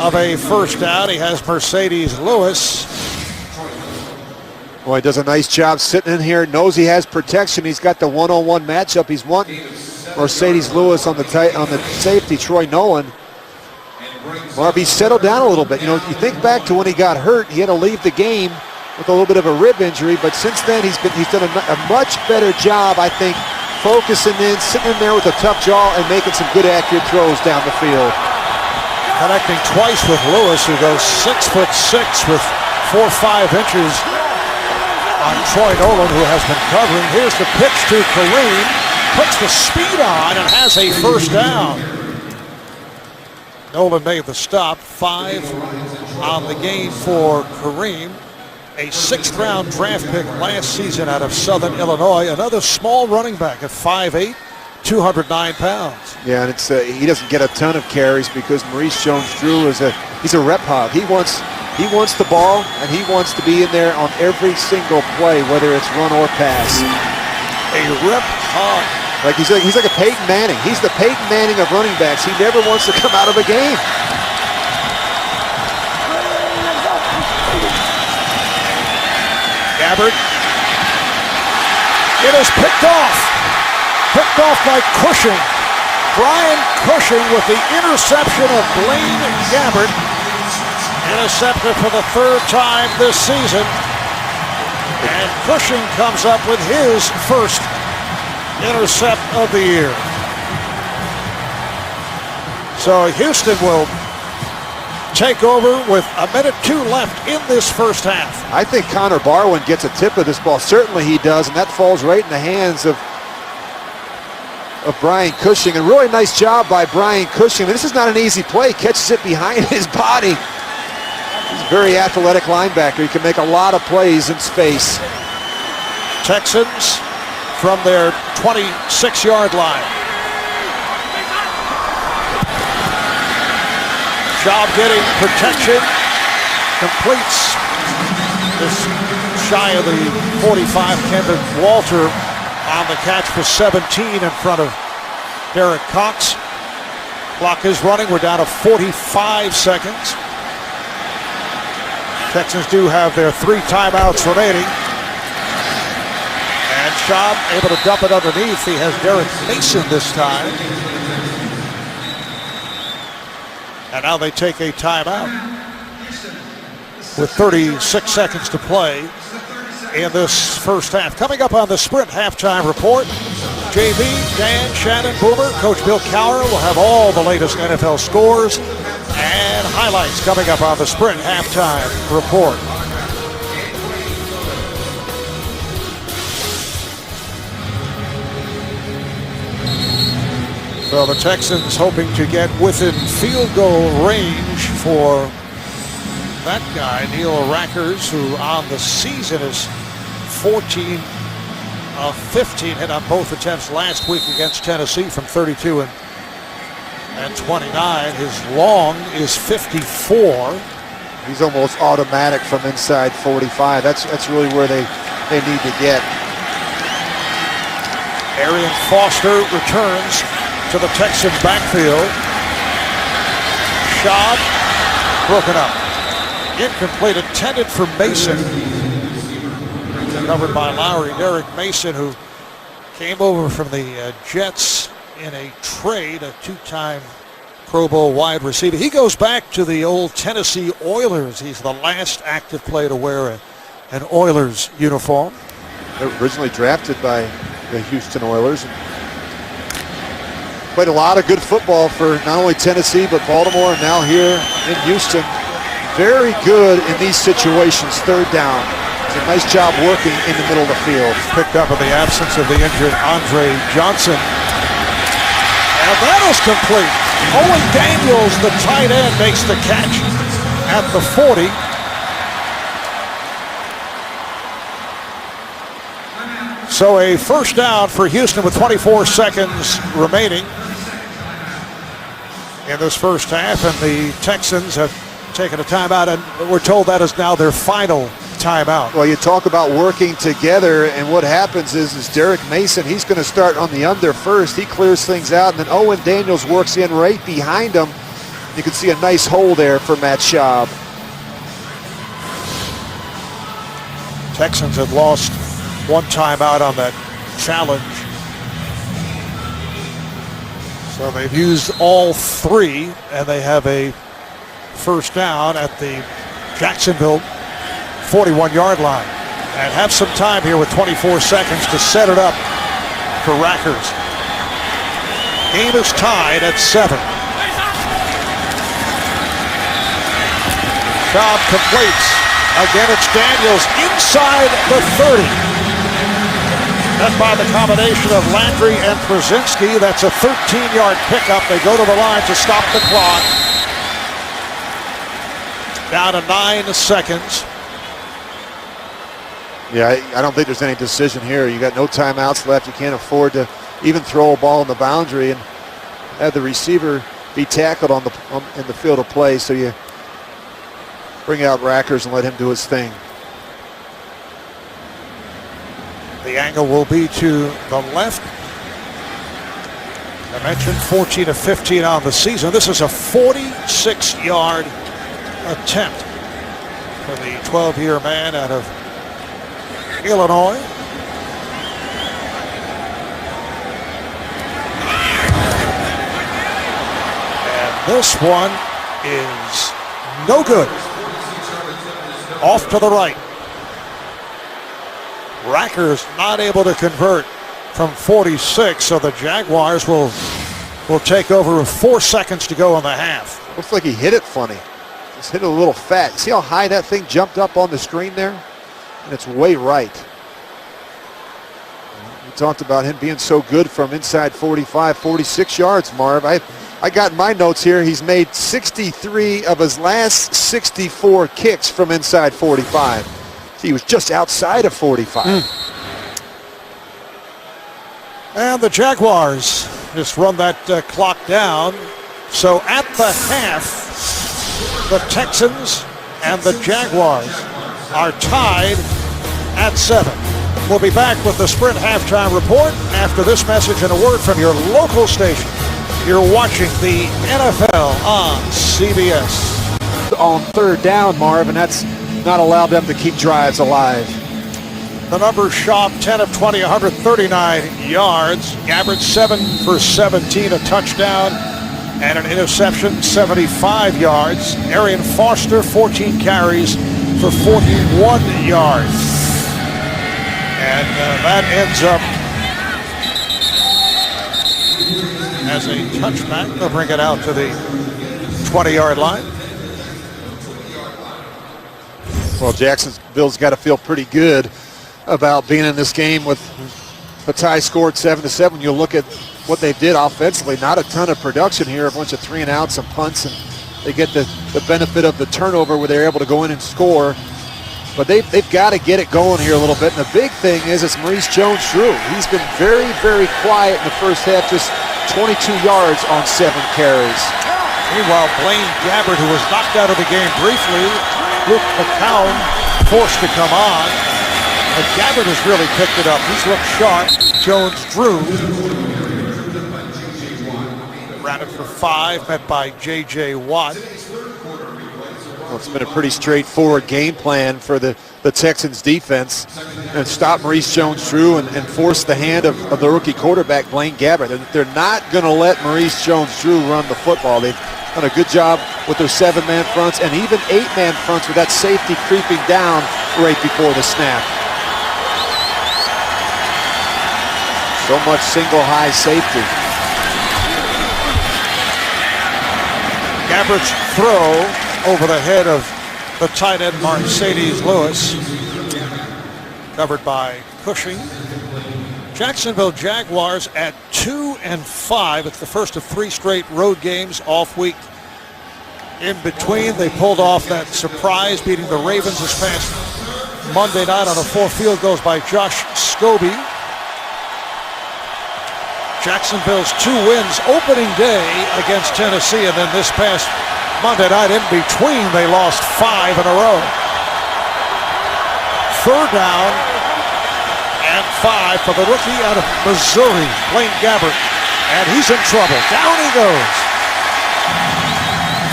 [SPEAKER 1] of a first down. He has Mercedes Lewis.
[SPEAKER 2] Boy, he does a nice job sitting in here. Knows he has protection. He's got the one-on-one matchup. He's wanting Mercedes Lewis on the safety, Troy Nolan. Well, he settled down a little bit. You know, you think back to when he got hurt, he had to leave the game with a little bit of a rib injury, but since then he's done a much better job, I think, focusing in, sitting in there with a tough jaw and making some good accurate throws down the field.
[SPEAKER 1] Connecting twice with Lewis, who goes 6'6" with 4'5" inches on Troy Nolan, who has been covering. Here's the pitch to Kareem, puts the speed on and has a first down. Nolan made the stop, 5 on the game for Kareem. A 6th-round draft pick last season out of Southern Illinois. Another small running back at 5'8", 209 pounds.
[SPEAKER 2] Yeah, and it's he doesn't get a ton of carries because Maurice Jones-Drew he's a rep hog. He wants the ball, and he wants to be in there on every single play, whether it's run or pass.
[SPEAKER 1] A rep hog.
[SPEAKER 2] He's like a Peyton Manning. He's the Peyton Manning of running backs. He never wants to come out of a game.
[SPEAKER 1] Gabbert. It is picked off. Picked off by Cushing. Brian Cushing with the interception of Blaine Gabbert. Intercepted for the 3rd time this season. And Cushing comes up with his first intercept of the year. So Houston will take over with 1:02 left in this first half.
[SPEAKER 2] I think Connor Barwin gets a tip of this ball. Certainly he does, and that falls right in the hands of Brian Cushing. A really nice job by Brian Cushing. This is not an easy play. Catches it behind his body. He's a very athletic linebacker. He can make a lot of plays in space.
[SPEAKER 1] Texans from their 26-yard line. Job getting protection. Completes this shy of the 45. Kendon Walter on the catch for 17 in front of Derek Cox. Clock is running. We're down to 45 seconds. Texans do have their 3 timeouts remaining. And Schaub able to dump it underneath. He has Derek Mason this time. And now they take a timeout with 36 seconds to play in this first half. Coming up on the Sprint halftime report, JB, Dan, Shannon, Boomer, Coach Bill Cowher will have all the latest NFL scores and highlights coming up on the Sprint halftime report. So the Texans hoping to get within field goal range for that guy, Neil Rackers, who on the season is 14 of 15, hit on both attempts last week against Tennessee from 32 and 29. His long is 54.
[SPEAKER 2] He's almost automatic from inside 45. That's really where they need to get.
[SPEAKER 1] Arian Foster returns to the Texan backfield. Schaub broken up. Incomplete, intended for Mason. Covered by Lowry. Derek Mason, who came over from the Jets in a trade, a 2-time Pro Bowl wide receiver. He goes back to the old Tennessee Oilers. He's the last active player to wear an Oilers uniform.
[SPEAKER 2] They were originally drafted by the Houston Oilers. Played a lot of good football for not only Tennessee, but Baltimore, and now here in Houston. Very good in these situations, third down. It's a nice job working in the middle of the field.
[SPEAKER 1] Picked up in the absence of the injured Andre Johnson. And that is complete. Owen Daniels, the tight end, makes the catch at the 40. So a first down for Houston with 24 seconds remaining in this first half, and the Texans have taken a timeout, and we're told that is now their final timeout.
[SPEAKER 2] Well, you talk about working together, and what happens is Derek Mason, he's going to start on the under first. He clears things out, and then Owen Daniels works in right behind him. You can see a nice hole there for Matt Schaub.
[SPEAKER 1] Texans have lost one timeout on that challenge. So they've used all 3, and they have a first down at the Jacksonville 41-yard line. And have some time here with 24 seconds to set it up for Rackers. Game is tied at 7. Schaub completes. Again, it's Daniels inside the 30. That's by the combination of Landry and Brzezinski. That's a 13-yard pickup. They go to the line to stop the clock. Down to 9 seconds.
[SPEAKER 2] Yeah, I don't think there's any decision here. You got no timeouts left. You can't afford to even throw a ball in the boundary and have the receiver be tackled in the field of play. So you bring out Rackers and let him do his thing.
[SPEAKER 1] The angle will be to the left. I mentioned 14 of 15 on the season. This is a 46-yard attempt for the 12-year man out of Illinois. And this one is no good. Off to the right. Rackers not able to convert from 46, so the Jaguars will take over with 4 seconds to go in the half.
[SPEAKER 2] Looks like he hit it funny. Just hit it a little fat. See how high that thing jumped up on the screen there? And it's way right. We talked about him being so good from inside 45, 46 yards, Marv. I got in my notes here, he's made 63 of his last 64 kicks from inside 45. So he was just outside of 45.
[SPEAKER 1] And the Jaguars just run that clock down. So at the half, the Texans and the Jaguars are tied at 7. We'll be back with the Sprint halftime report after this message and a word from your local station. You're watching the NFL on CBS.
[SPEAKER 2] On third down, Marv, and that's not allowed them to keep drives alive.
[SPEAKER 1] The numbers shop: 10 of 20, 139 yards. Gabbert 7 for 17, a touchdown and an interception, 75 yards. Arian Foster 14 carries for 41 yards. And that ends up as a touchback. They'll bring it out to the 20-yard line.
[SPEAKER 2] Well, Jacksonville's got to feel pretty good about being in this game with the tie scored 7-7. You'll look at what they did offensively. Not a ton of production here, a bunch of 3-and-outs, some punts, and they get the benefit of the turnover where they're able to go in and score. But they've got to get it going here a little bit. And the big thing is it's Maurice Jones-Drew. He's been very, very quiet in the first half, just 22 yards on 7 carries.
[SPEAKER 1] Meanwhile, Blaine Gabbert, who was knocked out of the game briefly, Luke McCown forced to come on. But Gabbert has really picked it up. He's looked sharp. Jones-Drew ran it for 5, met by J.J. Watt.
[SPEAKER 2] Well, it's been a pretty straightforward game plan for the Texans defense, and stop Maurice Jones-Drew and force the hand of the rookie quarterback, Blaine Gabbert. They're not going to let Maurice Jones-Drew run the football. They've done a good job with their 7-man fronts and even 8-man fronts with that safety creeping down right before the snap. So much single high safety.
[SPEAKER 1] Gabbert's throw over the head of the tight end Mercedes Lewis, covered by Cushing. Jacksonville Jaguars at 2-5. It's the first of 3 straight road games, off week in between. They pulled off that surprise, beating the Ravens this past Monday night on 4 field goals by Josh Scobie. Jacksonville's 2 wins opening day against Tennessee, and then this past Monday night in between, they lost 5 in a row. 3rd down and 5 for the rookie out of Missouri, Blaine Gabbert. And he's in trouble. Down he goes.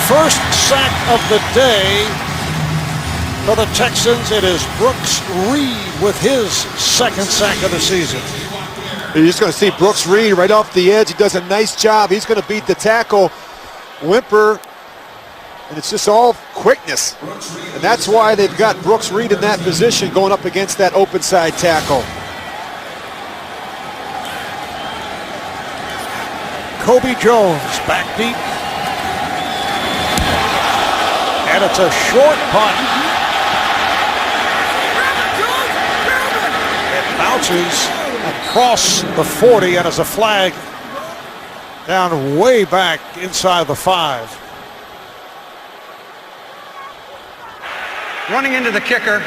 [SPEAKER 1] First sack of the day for the Texans. It is Brooks Reed with his 2nd sack of the season.
[SPEAKER 2] You're just going to see Brooks Reed right off the edge. He does a nice job. He's going to beat the tackle, Wimper, and it's just all quickness. And that's why they've got Brooks Reed in that position going up against that open side tackle.
[SPEAKER 1] Kobe Jones back deep. And it's a short punt. It bounces across the 40 and as a flag down way back inside the 5.
[SPEAKER 4] Running into the kicker,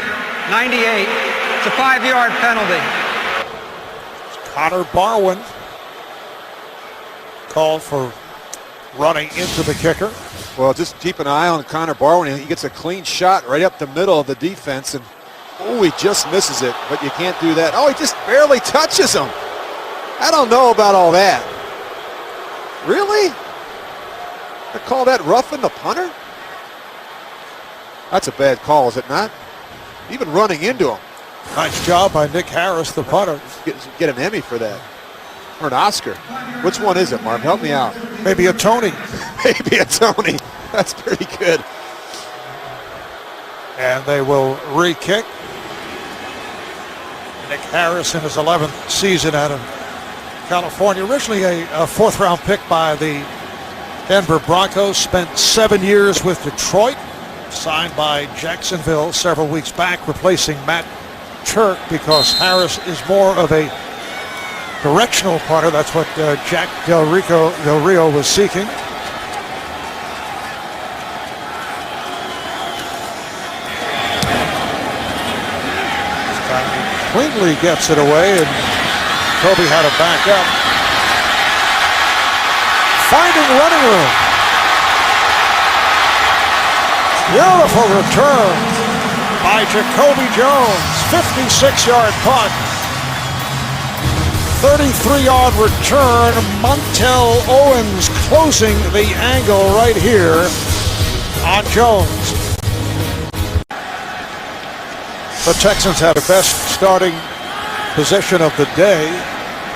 [SPEAKER 4] 98. It's a 5-yard penalty.
[SPEAKER 1] Connor Barwin called for running into the kicker.
[SPEAKER 2] Well, just keep an eye on Connor Barwin. He gets a clean shot right up the middle of the defense, and he just misses it, but you can't do that. He just barely touches him. I don't know about all that. Really? I call that roughing the punter? That's a bad call, is it not? Even running into him.
[SPEAKER 1] Nice job by Nick Harris, the punter.
[SPEAKER 2] Get an Emmy for that. Or an Oscar. Which one is it, Marv? Help me out.
[SPEAKER 1] Maybe a Tony.
[SPEAKER 2] Maybe a Tony. That's pretty good.
[SPEAKER 1] And they will re-kick. Nick Harris in his 11th season out of California. Originally a 4th-round pick by the Denver Broncos. Spent 7 years with Detroit. Signed by Jacksonville several weeks back, replacing Matt Turk because Harris is more of a directional punter. That's what Jack Del Rio was seeking. Cleanly gets it away, and Kobe had to back up. Finding running room. Beautiful return by Jacoby Jones. 50 56-yard punt. 33-yard return. Montel Owens closing the angle right here on Jones. The Texans had the best starting possession of the day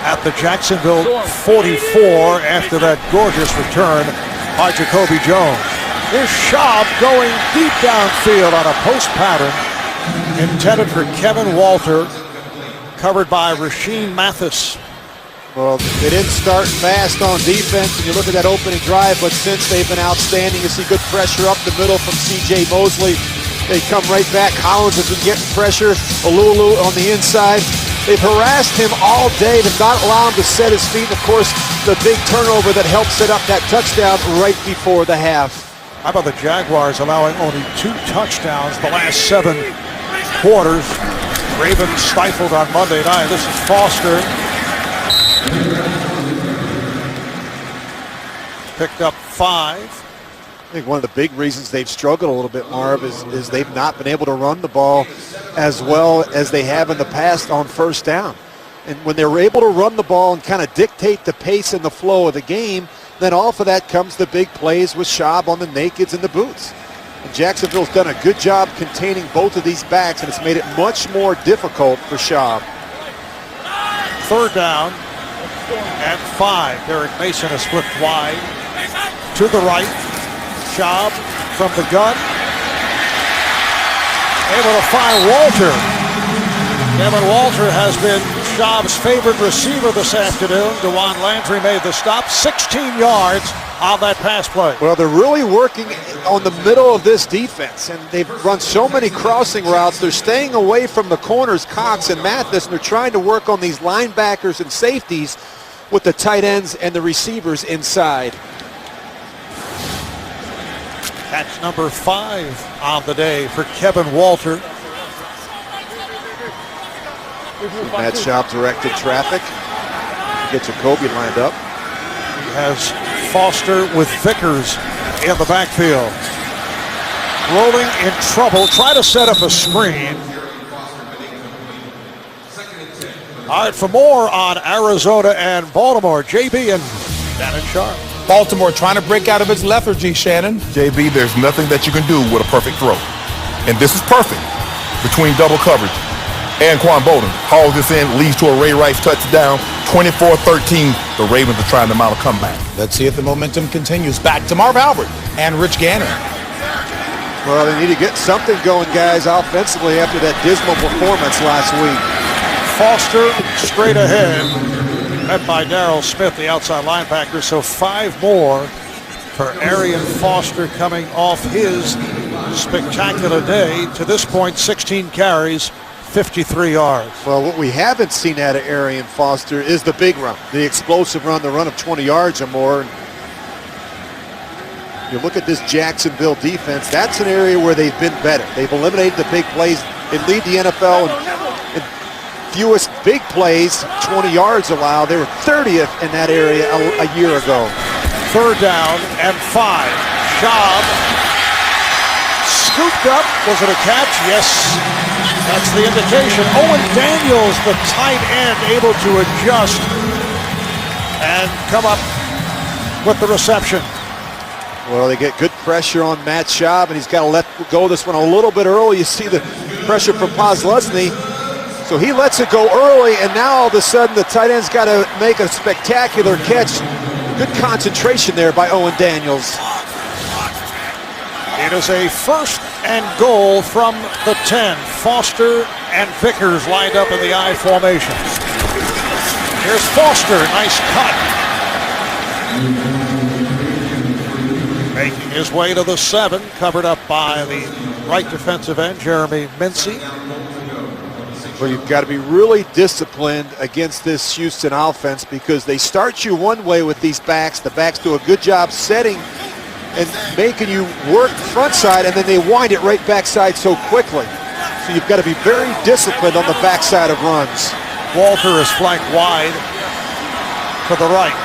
[SPEAKER 1] at the Jacksonville 44 after that gorgeous return by Jacoby Jones. Here's Schaub going deep downfield on a post pattern intended for Kevin Walter, covered by Rasheem Mathis.
[SPEAKER 2] Well, they didn't start fast on defense when you look at that opening drive, but since they've been outstanding, you see good pressure up the middle from C.J. Mosley. They come right back. Collins has been getting pressure. Olulu on the inside. They've harassed him all day. They've not allowed him to set his feet. And of course, the big turnover that helped set up that touchdown right before the half.
[SPEAKER 1] How about the Jaguars allowing only 2 touchdowns the last 7 quarters? Ravens stifled on Monday night. This is Foster. Picked up 5.
[SPEAKER 2] I think one of the big reasons they've struggled a little bit, Marv, is they've not been able to run the ball as well as they have in the past on first down. And when they're able to run the ball and kind of dictate the pace and the flow of the game, then off of that comes the big plays with Schaub on the nakeds and the boots. And Jacksonville's done a good job containing both of these backs, and it's made it much more difficult for Schaub.
[SPEAKER 1] 3rd down and 5. Derek Mason has flipped wide to the right. Schaub from the gun. Able to find Walter. Kevin Walter has been Schaub's favorite receiver this afternoon. DeJuan Landry made the stop. 16 yards on that pass play.
[SPEAKER 2] Well, they're really working on the middle of this defense, and they've run so many crossing routes. They're staying away from the corners, Cox and Mathis, and they're trying to work on these linebackers and safeties with the tight ends and the receivers inside.
[SPEAKER 1] Catch number 5 on the day for Kevin Walter.
[SPEAKER 2] Matt Schaub directed traffic. Get Jacoby lined up.
[SPEAKER 1] He has Foster with Vickers in the backfield. Rolling in trouble. Try to set up a screen. All right, for more on Arizona and Baltimore, JB and Shannon Sharp.
[SPEAKER 6] Baltimore trying to break out of its lethargy, Shannon.
[SPEAKER 5] JB, there's nothing that you can do with a perfect throw. And this is perfect between double coverage. And Quan Bolden hauls this in, leads to a Ray Rice touchdown. 24-13, the Ravens are trying to mount a comeback.
[SPEAKER 6] Let's see if the momentum continues. Back to Marv Albert and Rich Gannon.
[SPEAKER 2] Well, they need to get something going, guys, offensively after that dismal performance last week.
[SPEAKER 1] Foster straight ahead, met by Darryl Smith, the outside linebacker. So 5 more for Arian Foster coming off his spectacular day. To this point, 16 carries, 53 yards.
[SPEAKER 2] Well, what we haven't seen out of Arian Foster is the big run, the explosive run, the run of 20 yards or more. You look at this Jacksonville defense, that's an area where they've been better. They've eliminated the big plays. They lead the NFL in fewest big plays, 20 yards allowed. They were 30th in that area a year ago.
[SPEAKER 1] 3rd down and 5. Schaub scooped up. Was it a catch? Yes. That's the indication. Owen Daniels, the tight end, able to adjust and come up with the reception.
[SPEAKER 2] Well, they get good pressure on Matt Schaub, and he's got to let go of this one a little bit early. You see the pressure from Posluszny. So he lets it go early, and now all of a sudden the tight end's got to make a spectacular catch. Good concentration there by Owen Daniels.
[SPEAKER 1] It is a 1st and goal from the 10. Foster and Vickers lined up in the I formation. Here's Foster, nice cut. Making his way to the 7, covered up by the right defensive end, Jeremy Mincy.
[SPEAKER 2] Well, you've got to be really disciplined against this Houston offense because they start you one way with these backs. The backs do a good job setting and making you work front side, and then they wind it right backside so quickly. So you've got to be very disciplined on the backside of runs.
[SPEAKER 1] Walter is flanked wide to the right.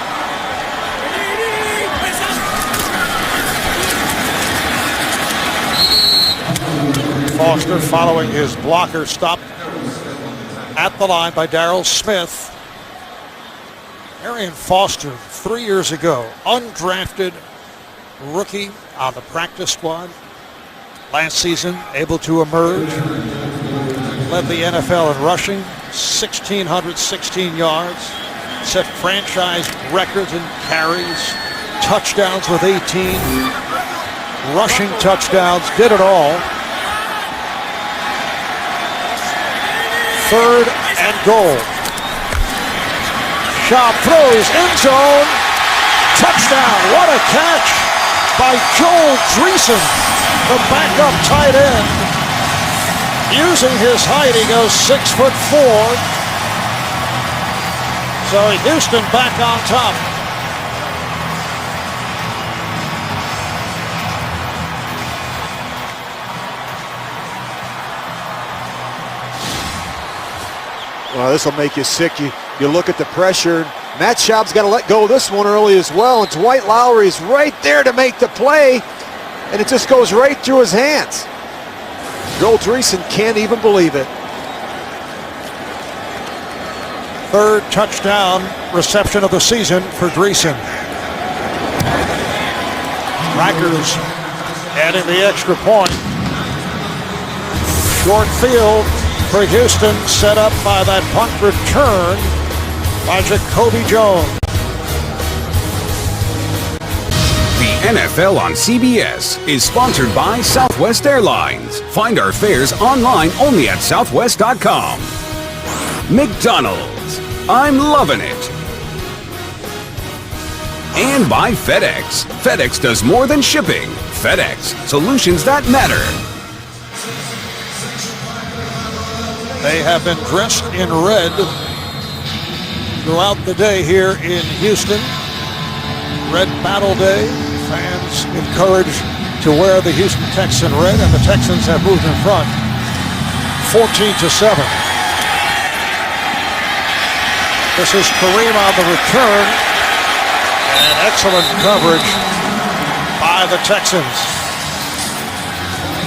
[SPEAKER 1] Foster following his blocker stop at the line by Darrell Smith. Arian Foster, 3 years ago, undrafted rookie on the practice squad. Last season, able to emerge. Led the NFL in rushing, 1,616 yards. Set franchise records in carries, touchdowns with 18. Rushing touchdowns, did it all. 3rd and goal. Schaub throws, end zone, touchdown. What a catch by Joel Dreesen, the backup tight end. Using his height, he goes 6'4". So Houston back on top.
[SPEAKER 2] Well, this will make you sick. You look at the pressure. Matt Schaub's got to let go of this one early as well. And Dwight Lowry is right there to make the play. And it just goes right through his hands. Joel Dreesen can't even believe it.
[SPEAKER 1] 3rd touchdown reception of the season for Dreesen. Rackers adding the extra point. Short field for Houston, set up by that punt return by Jacoby Jones.
[SPEAKER 3] The NFL on CBS is sponsored by Southwest Airlines. Find our fares online only at southwest.com. McDonald's, I'm loving it. And by FedEx. FedEx does more than shipping. FedEx, solutions that matter.
[SPEAKER 1] They have been dressed in red throughout the day here in Houston. Red Battle Day. Fans encouraged to wear the Houston Texan red, and the Texans have moved in front 14-7. This is Kareem on the return, and excellent coverage by the Texans.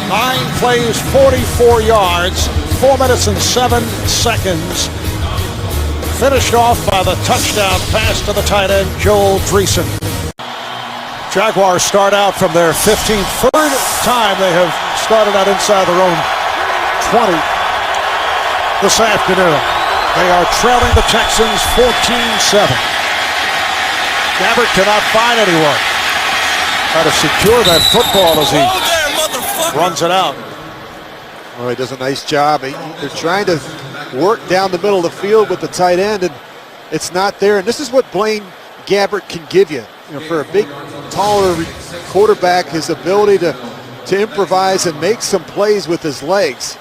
[SPEAKER 1] 9 plays, 44 yards, 4 minutes and 7 seconds. Finished off by the touchdown pass to the tight end, Joel Dreesen. Jaguars start out from their 15th. 3rd time they have started out inside their own 20 this afternoon. They are trailing the Texans 14-7. Gabbert cannot find anyone. Try to secure that football as he runs it out.
[SPEAKER 2] Well, he does a nice job. They're trying to work down the middle of the field with the tight end, and it's not there. And this is what Blaine Gabbert can give you. For a big, taller quarterback, his ability to improvise and make some plays with his legs.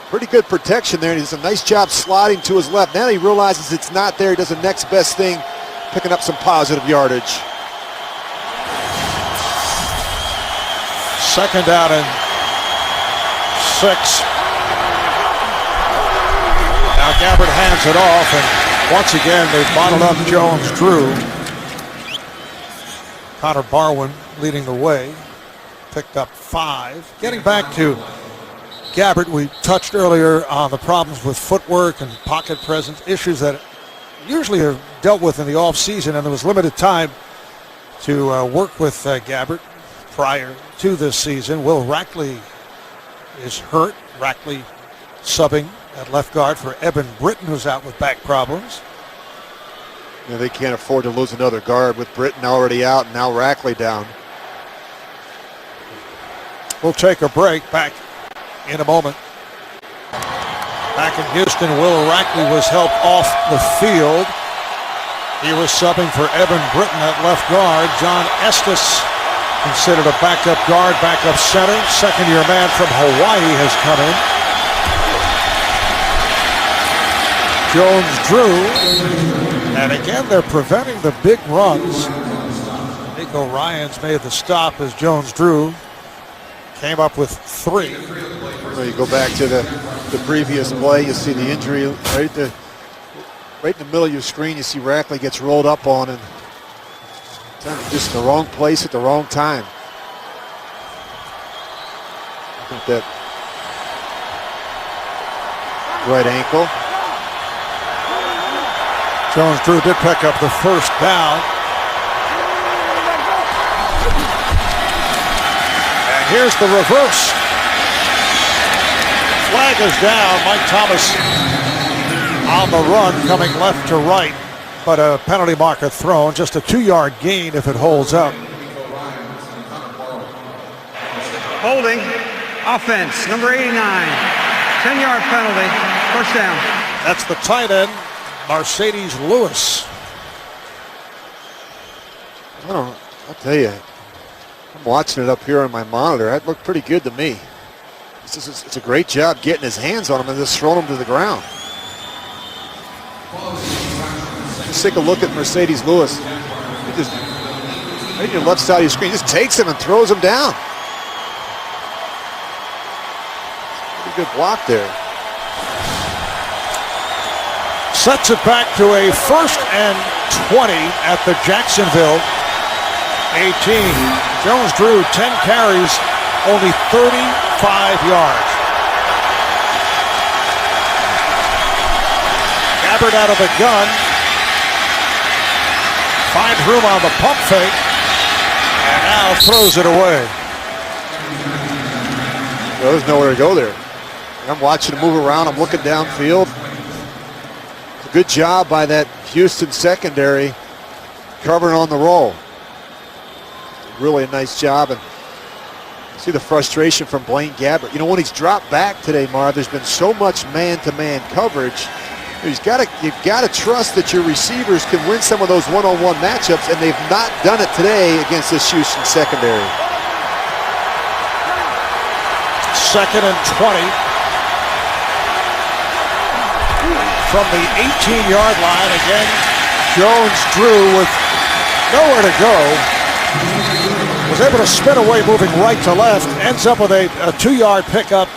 [SPEAKER 2] Pretty good protection there, and he does a nice job sliding to his left. Now he realizes it's not there. He does the next best thing, picking up some positive yardage.
[SPEAKER 1] 2nd down and 6. Now Gabbert hands it off, and once again they bottled up Jones-Drew. Connor Barwin leading the way, picked up 5. Getting back to Gabbert, we touched earlier on the problems with footwork and pocket presence, issues that usually are dealt with in the offseason, and there was limited time to work with Gabbert prior to this season. Will Rackley is hurt. Rackley subbing at left guard for Eben Britton, who's out with back problems.
[SPEAKER 2] They can't afford to lose another guard with Britton already out and now Rackley down.
[SPEAKER 1] We'll take a break. Back in a moment. Back in Houston, Will Rackley was helped off the field. He was subbing for Eben Britton at left guard. John Estes, considered a backup guard, backup center. Second-year man from Hawaii has come in. Jones-Drew. And again, they're preventing the big runs. Nico Ryans made the stop as Jones-Drew came up with 3.
[SPEAKER 2] Well, you go back to the previous play, you see the injury right in the middle of your screen. You see Rackley gets rolled up on, and just the wrong place at the wrong time. I think that right ankle.
[SPEAKER 1] Jones-Drew did pick up the first down. And here's the reverse. Flag is down. Mike Thomas on the run, coming left to right. But a penalty marker thrown. Just a 2-yard gain if it holds up.
[SPEAKER 4] Holding. Offense. Number 89. 10-yard penalty. First down.
[SPEAKER 1] That's the tight end, Mercedes Lewis.
[SPEAKER 2] I'll tell you, I'm watching it up here on my monitor. That looked pretty good to me. It's a great job getting his hands on him and just throwing him to the ground. Let's take a look at Mercedes Lewis. He just, right in your left side of your screen, just takes him and throws him down. Pretty good block there.
[SPEAKER 1] Sets it back to a 1st and 20 at the Jacksonville 18. Jones-Drew, 10 carries, only 35 yards. Gabbert out of the gun. Finds room on the pump fake. And now throws it away.
[SPEAKER 2] Well, there's nowhere to go there. I'm watching him move around. I'm looking downfield. Good job by that Houston secondary covering on the roll. Really a nice job. And see the frustration from Blaine Gabbert. You know, when he's dropped back today, Marv, there's been so much man-to-man coverage. You've got to trust that your receivers can win some of those one-on-one matchups, and they've not done it today against this Houston secondary.
[SPEAKER 1] 2nd and 20. From the 18-yard line, again, Jones-Drew with nowhere to go. Was able to spin away, moving right to left. Ends up with a 2-yard pickup.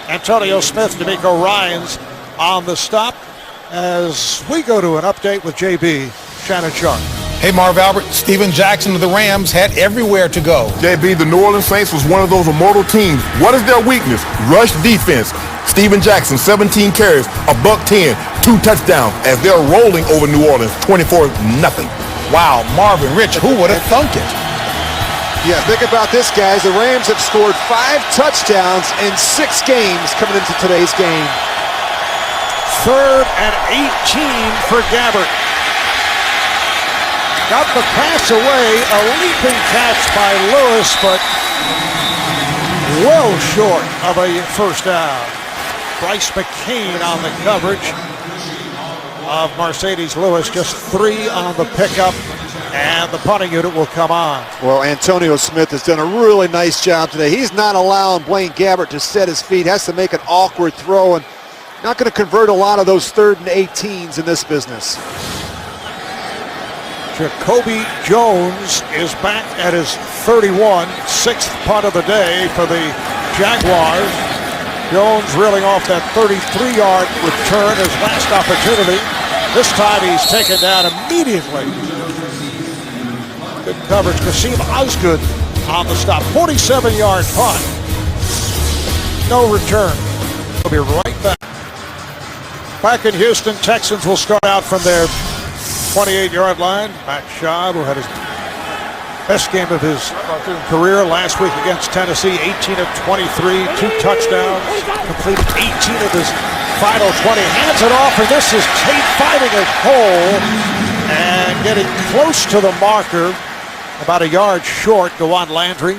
[SPEAKER 1] Antonio Smith, D'Amico Ryans on the stop as we go to an update with JB Shannon Sharp.
[SPEAKER 6] Hey, Marv Albert, Steven Jackson of the Rams had everywhere to go.
[SPEAKER 5] JB, the New Orleans Saints was one of those immortal teams. What is their weakness? Rush defense. Steven Jackson, 17 carries, $110, 2 touchdowns as they're rolling over New Orleans, 24-0.
[SPEAKER 6] Wow, Marvin Rich, who would have thunk it?
[SPEAKER 2] Yeah, think about this, guys. The Rams have scored 5 touchdowns in 6 games coming into today's game.
[SPEAKER 1] 3rd and 18 for Gabbert. Got the pass away, a leaping catch by Lewis, but well short of a first down. Bryce McCain on the coverage of Mercedes Lewis, just 3 on the pickup, and the punting unit will come on.
[SPEAKER 2] Well, Antonio Smith has done a really nice job today. He's not allowing Blaine Gabbert to set his feet, has to make an awkward throw, and not going to convert a lot of those 3rd and 18s in this business.
[SPEAKER 1] Jacoby Jones is back at his 31, 6th punt of the day for the Jaguars. Jones reeling off that 33-yard return, his last opportunity. This time he's taken down immediately. Good coverage. Kasim Osgood on the stop. 47-yard punt. No return. We'll be right back. Back in Houston, Texans will start out from their 28-yard line. Matt Schaub, who had his best game of his career last week against Tennessee, 18 of 23, 2 touchdowns, completed 18 of his final 20. Hands it off, and this is Tate fighting a hole and getting close to the marker, about a yard short. Dewan Landry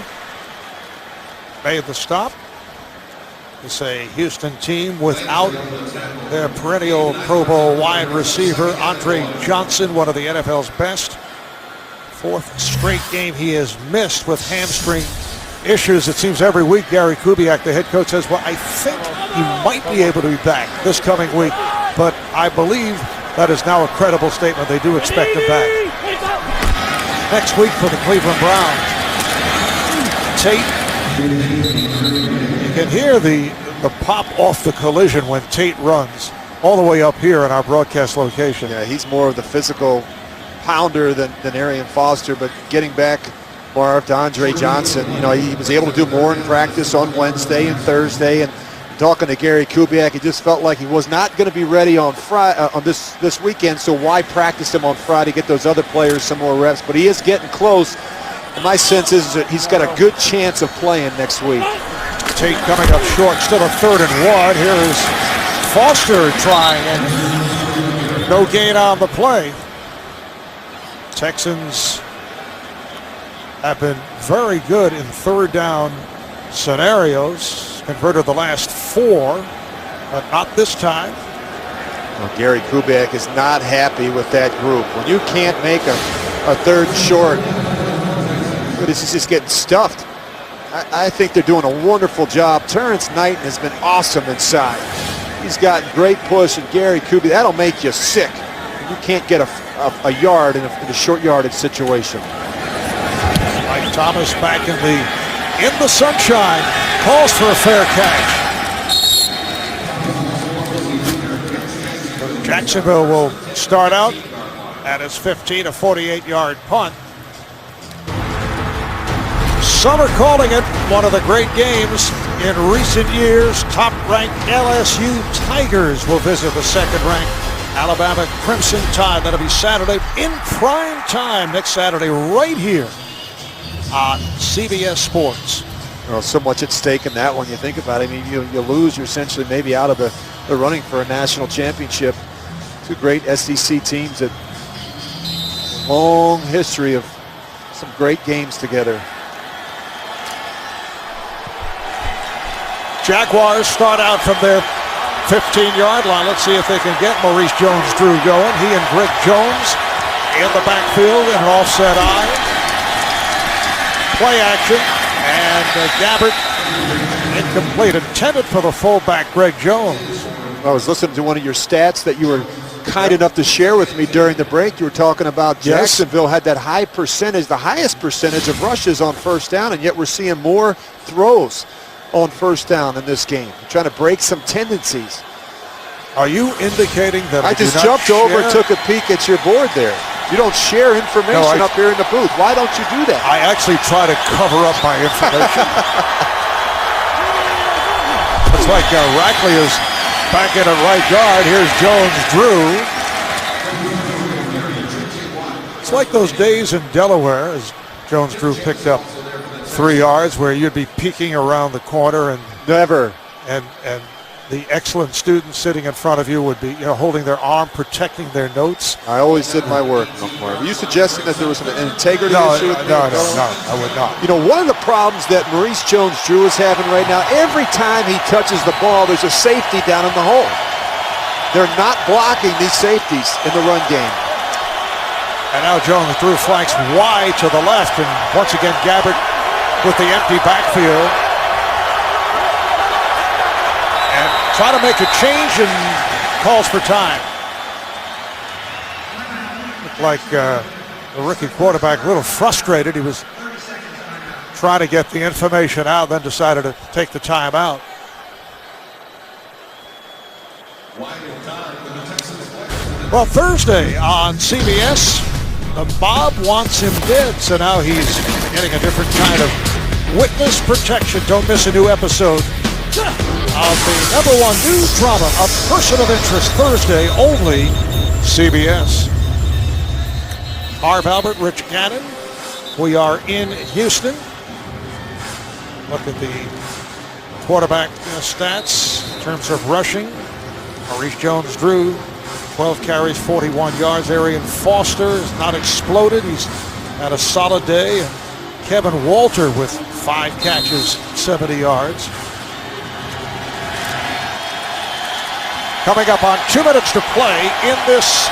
[SPEAKER 1] made the stop. It's a Houston team without their perennial Pro Bowl wide receiver, Andre Johnson, one of the NFL's best. 4th straight game he has missed with hamstring issues. It seems every week Gary Kubiak, the head coach, says, well, I think he might be able to be back this coming week. But I believe that is now a credible statement. They do expect him back next week for the Cleveland Browns. Tate. You can hear the pop off the collision when Tate runs all the way up here in our broadcast location.
[SPEAKER 2] Yeah, he's more of the physical pounder than Arian Foster, but getting back, Marv, to Andre Johnson, you know, he was able to do more in practice on Wednesday and Thursday, and Talking to Gary Kubiak, he just felt like he was not going to be ready on this weekend, so why practice him on Friday, get those other players some more reps? But he is getting close. And my sense is that he's got a good chance of playing next week.
[SPEAKER 1] Tate coming up short, still a 3rd and 1. Here is Foster trying, and no gain on the play. Texans have been very good in 3rd down scenarios. Converted the last 4, but not this time.
[SPEAKER 2] Well, Gary Kubiak is not happy with that group. When you can't make a 3rd and short, this is just getting stuffed. I think they're doing a wonderful job. Terrence Knighton has been awesome inside. He's gotten great push, and Gary Kubiak, that'll make you sick. You can't get a yard in a short yardage situation.
[SPEAKER 1] Mike Thomas back in the sunshine, calls for a fair catch. Jacksonville will start out at his 15, a 48-yard punt. Some are calling it one of the great games in recent years. Top-ranked LSU Tigers will visit the 2nd-ranked Alabama Crimson Tide. That'll be Saturday in prime time next Saturday right here on CBS Sports.
[SPEAKER 2] Well, so much at stake in that one. You think about it. I mean, you lose, you're essentially maybe out of the running for a national championship. 2 great SEC teams that long history of some great games together.
[SPEAKER 1] Jaguars start out from their 15-yard line. Let's see if they can get Maurice Jones-Drew going. He and Greg Jones in the backfield in an offset eye. Play action, and Gabbert incomplete, intended for the fullback Greg Jones.
[SPEAKER 2] I was listening to one of your stats that you were kind enough to share with me during the break. You were talking about Jacksonville had that high percentage, the highest percentage of rushes on 1st down, and yet we're seeing more throws on 1st down in this game. We're trying to break some tendencies.
[SPEAKER 1] Are you indicating that
[SPEAKER 2] I just jumped over, took a peek at your board there. You don't share information up here in the booth. Why don't you do that?
[SPEAKER 1] I actually try to cover up my information. It's like Rackley is back in at right guard. Here's Jones-Drew. It's like those days in Delaware as Jones-Drew picked up 3 yards where you'd be peeking around the corner and the excellent student sitting in front of you would be holding their arm, protecting their notes.
[SPEAKER 2] I always did my work. Are you suggesting that there was an integrity issue?
[SPEAKER 1] No, I would not.
[SPEAKER 2] You know, one of the problems that Maurice Jones-Drew is having right now, every time he touches the ball, there's a safety down in the hole. They're not blocking these safeties in the run game.
[SPEAKER 1] And now Jones-Drew flanks wide to the left, and once again Gabbert with the empty backfield. And try to make a change and calls for time. Looked like the rookie quarterback a little frustrated. He was trying to get the information out, then decided to take the time out. Well, Thursday on CBS, Bob wants him dead, so now he's getting a different kind of witness protection. Don't miss a new episode of the #1 news drama, A Person of Interest, Thursday, only CBS. Marv Albert, Rich Gannon. We are in Houston. Look at the quarterback stats in terms of rushing. Maurice Jones-Drew, 12 carries, 41 yards. Arian Foster has not exploded. He's had a solid day. And Kevin Walter with 5 catches, 70 yards. Coming up on 2 minutes to play in this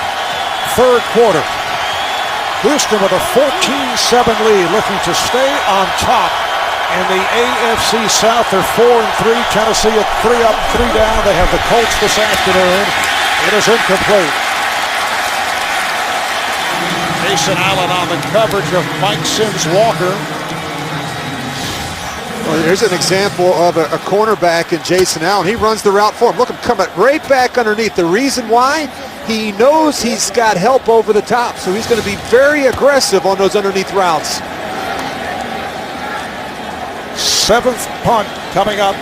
[SPEAKER 1] third quarter. Houston with a 14-7 lead, looking to stay on top in the AFC South. They're 4-3. Tennessee at 3 up, 3 down. They have the Colts this afternoon. It is incomplete. Jason Allen on the coverage of Mike Sims-Walker.
[SPEAKER 2] Well, here's an example of a cornerback in Jason Allen. He runs the route for him. Look, him coming right back underneath. The reason why? He knows he's got help over the top, so he's going to be very aggressive on those underneath routes.
[SPEAKER 1] 7th punt coming up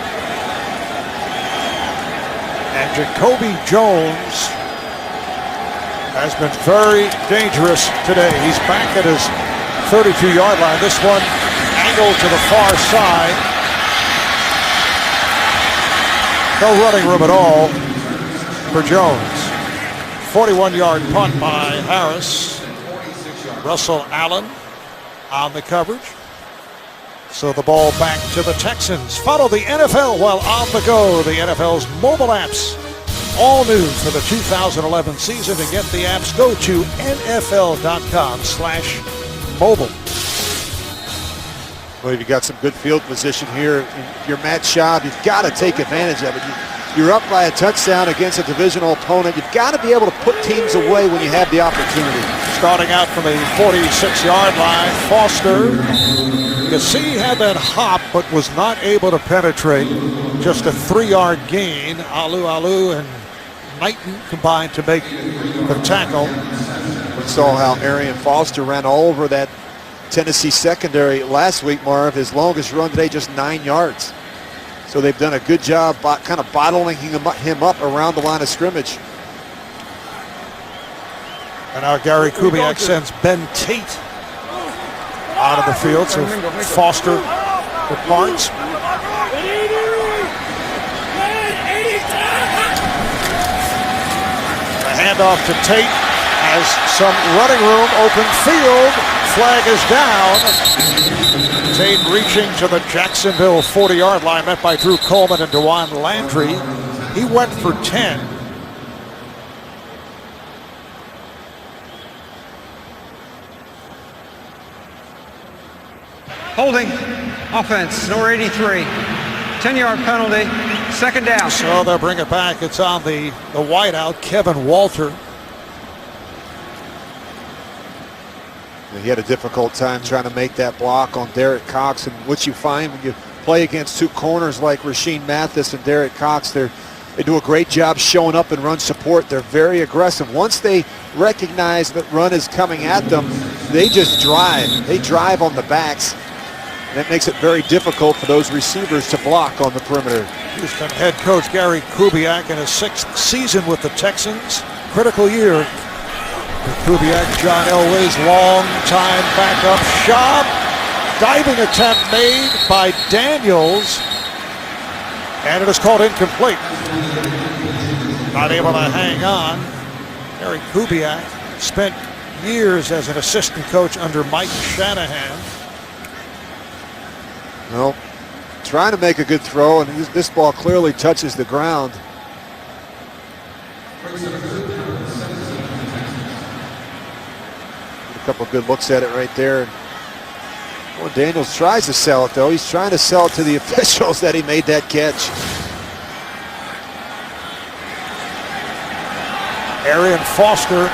[SPEAKER 1] And Jacoby Jones has been very dangerous today. He's back at his 32-yard line. This one angled to the far side. No running room at all for Jones. 41-yard punt by Harris. Russell Allen on the coverage. So the ball back to the Texans. Follow the NFL while on the go. The NFL's mobile apps. All new for the 2011 season. To get the apps, go to nfl.com/mobile.
[SPEAKER 2] Well, you've got some good field position here. If you're Matt Schaub, you've got to take advantage of it. You're up by a touchdown against a divisional opponent. You've got to be able to put teams away when you have the opportunity.
[SPEAKER 1] Starting out from the 46-yard line, Foster. You see he had that hop, but was not able to penetrate. Just a 3-yard gain. Alu and Knighton combined to make the tackle.
[SPEAKER 2] We saw how Arian Foster ran all over that Tennessee secondary last week, Marv. His longest run today, just 9 yards. So they've done a good job kind of bottling him up around the line of scrimmage.
[SPEAKER 1] And now Gary Kubiak sends Ben Tate out of the field, so Foster departs. The handoff to Tate has some running room, open field. Flag is down. Tate reaching to the Jacksonville 40-yard line, met by Drew Coleman and DeJuan Landry. He went for 10.
[SPEAKER 4] Holding, offense, number 83. 10-yard penalty, second down.
[SPEAKER 1] So they'll bring it back. It's on the wideout, Kevin Walter.
[SPEAKER 2] He had a difficult time trying to make that block on Derek Cox. And what you find when you play against two corners like Rashean Mathis and Derek Cox, they do a great job showing up and run support. They're very aggressive. Once they recognize that run is coming at them, they just drive. They drive on the backs. And that makes it very difficult for those receivers to block on the perimeter.
[SPEAKER 1] Houston head coach Gary Kubiak in his 6th season with the Texans. Critical year. Kubiak, John Elway's long-time backup. Schaub, diving attempt made by Daniels, and it is called incomplete. Not able to hang on. Gary Kubiak spent years as an assistant coach under Mike Shanahan.
[SPEAKER 2] Well, trying to make a good throw, and this ball clearly touches the ground. A couple of good looks at it right there. Well, Daniels tries to sell it, though. He's trying to sell it to the officials that he made that catch.
[SPEAKER 1] Arian Foster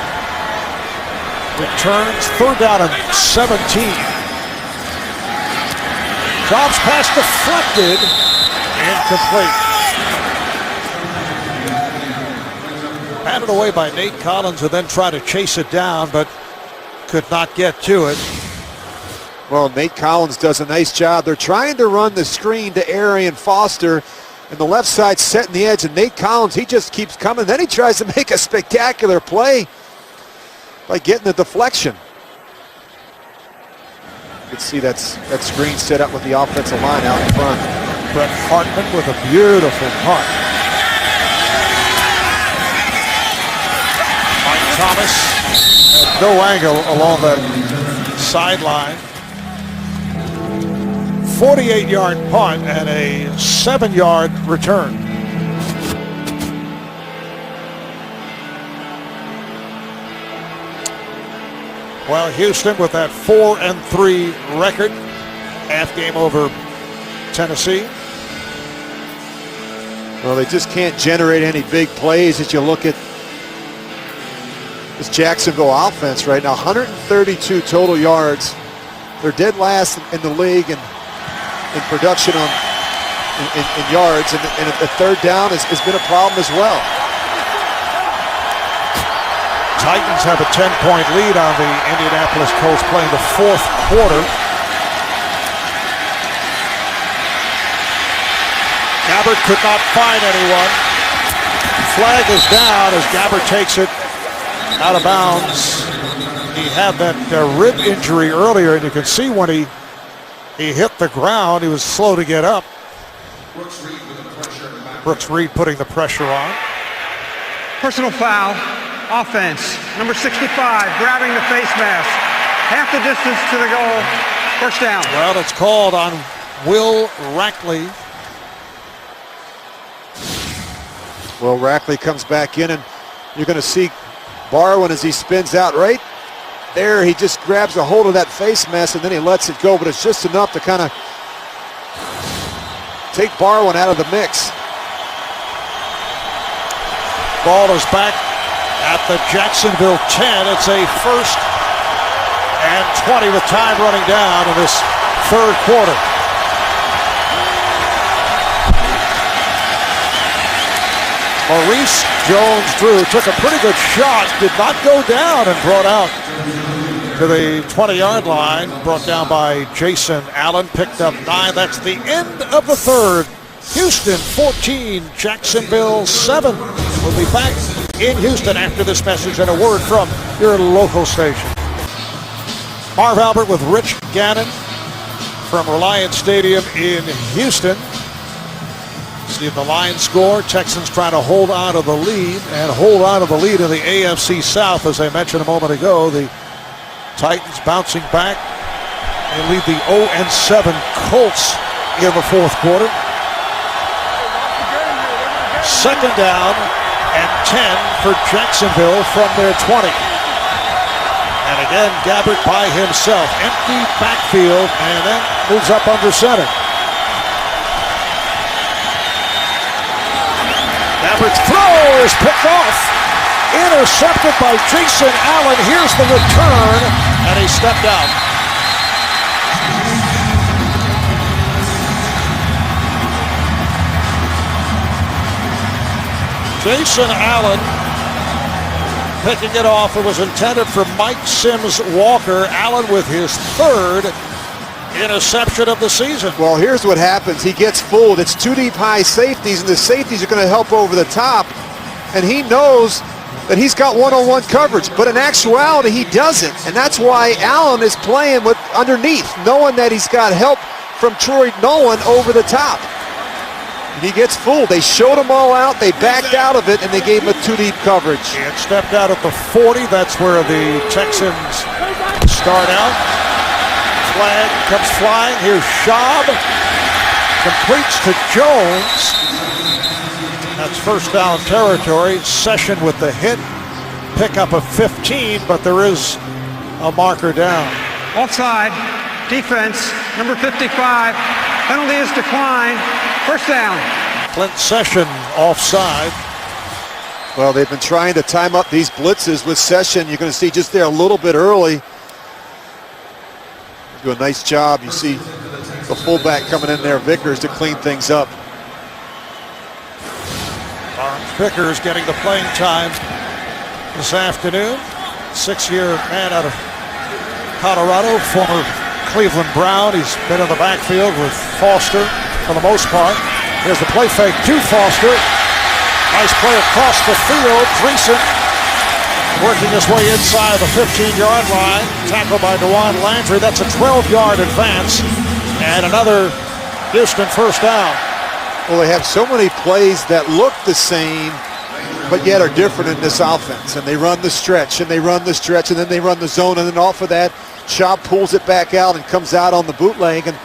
[SPEAKER 1] returns, 3rd down and 17. Jobs pass deflected, incomplete. Batted away by Nate Collins, who then tried to chase it down, but could not get to it.
[SPEAKER 2] Well, Nate Collins does a nice job. They're trying to run the screen to Arian Foster, and the left side setting the edge, and Nate Collins, he just keeps coming. Then he tries to make a spectacular play by getting the deflection. You can see that screen set up with the offensive line out in front.
[SPEAKER 1] Brett Hartman with a beautiful punt. Mike Thomas had no angle along that sideline. 48-yard punt and a 7-yard return. Well, Houston with that 4-3 record, half game over Tennessee.
[SPEAKER 2] Well, they just can't generate any big plays as you look at this Jacksonville offense right now. 132 total yards. They're dead last in the league in production in yards, and the 3rd down has been a problem as well.
[SPEAKER 1] Titans have a 10-point lead on the Indianapolis Colts playing the 4th quarter. Gabbert could not find anyone. flag is down as Gabbert takes it out of bounds. He had that rib injury earlier, and you can see when he hit the ground, he was slow to get up. Brooks Reed putting the pressure on.
[SPEAKER 4] Personal foul, offense. Number 65, grabbing the face mask. Half the distance to the goal, first down.
[SPEAKER 1] Well, it's called on Will Rackley.
[SPEAKER 2] Well, Rackley comes back in, and you're going to see Barwin as he spins out right there. He just grabs a hold of that face mask, and then he lets it go, but it's just enough to kind of take Barwin out of the mix.
[SPEAKER 1] Ball is back at the Jacksonville 10. It's a 1st and 20 with time running down in this third quarter. Maurice Jones-Drew took a pretty good shot, did not go down, and brought out to the 20-yard line. Brought down by Jason Allen, picked up 9. That's the end of the third. Houston 14, Jacksonville 7. We'll be back in Houston after this message and a word from your local station. Marv Albert with Rich Gannon from Reliance Stadium in Houston. See the line score. Texans trying to hold on to the lead and hold on to the lead in the AFC South. As I mentioned a moment ago, the Titans bouncing back. They lead the 0-7 Colts in the fourth quarter. Second down and 10 for Jacksonville from their 20. And again, Gabbert by himself. Empty backfield, and then moves up under center. Gabbert's throw is picked off. Intercepted by Jason Allen. Here's the return, and he stepped out. Jason Allen picking it off. It was intended for Mike Sims Walker. Allen with his 3rd interception of the season.
[SPEAKER 2] Well, here's what happens. He gets fooled. It's 2 deep high safeties, and the safeties are going to help over the top. And he knows that he's got one-on-one coverage, but in actuality, he doesn't. And that's why Allen is playing with underneath, knowing that he's got help from Troy Nolan over the top. And he gets fooled. They showed them all out. They backed out of it, and they gave him a 2 deep coverage.
[SPEAKER 1] He had stepped out at the 40. That's where the Texans start out. Flag comes flying. Here's Schaub. Completes to Jones. That's first down territory. Session with the hit. Pickup of 15, but there is a marker down.
[SPEAKER 4] Offside, defense, number 55. Penalty is declined. First down.
[SPEAKER 1] Clint Session offside.
[SPEAKER 2] Well, they've been trying to time up these blitzes with Session. You're going to see just there a little bit early. Do a nice job. You see the fullback coming in there, Vickers, to clean things up.
[SPEAKER 1] Vickers getting the playing time this afternoon. 6-year man out of Colorado, former Cleveland Brown. He's been in the backfield with Foster for the most part. Here's the play fake to Foster. Nice play across the field. Dreesen working his way inside the 15-yard line. Tackled by DeJuan Landry. That's a 12-yard advance. And another Houston first down.
[SPEAKER 2] Well, they have so many plays that look the same, but yet are different in this offense. And they run the stretch, and they run the stretch, and then they run the zone, and then off of that, Schaub pulls it back out and comes out on the bootleg. And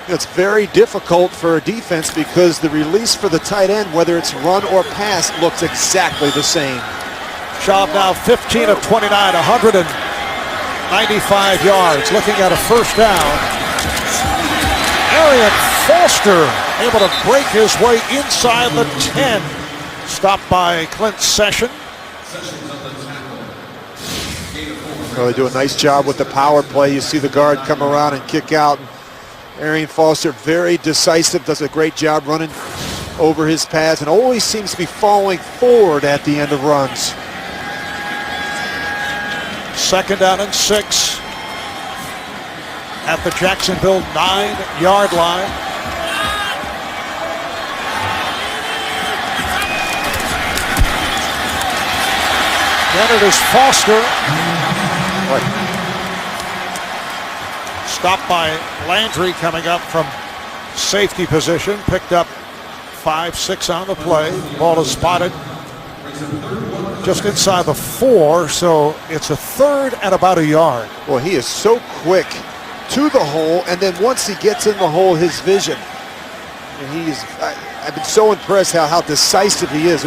[SPEAKER 2] it's very difficult for a defense because the release for the tight end, whether it's run or pass, looks exactly the same.
[SPEAKER 1] Schaub now 15 of 29, 195 yards. Looking at a first down. Arian Foster able to break his way inside the 10. Stopped by Clint Session.
[SPEAKER 2] Well, they do a nice job with the power play. You see the guard come around and kick out. Arian Foster, very decisive, does a great job running over his pads and always seems to be falling forward at the end of runs.
[SPEAKER 1] Second down and 6 at the Jacksonville 9-yard line. Then it is Foster. Stopped by Landry coming up from safety position. Picked up 5-6 on the play. Ball is spotted just inside the 4, so it's a third and about a yard.
[SPEAKER 2] Well, he is so quick to the hole, and then once he gets in the hole, his vision. And I've been so impressed how decisive he is.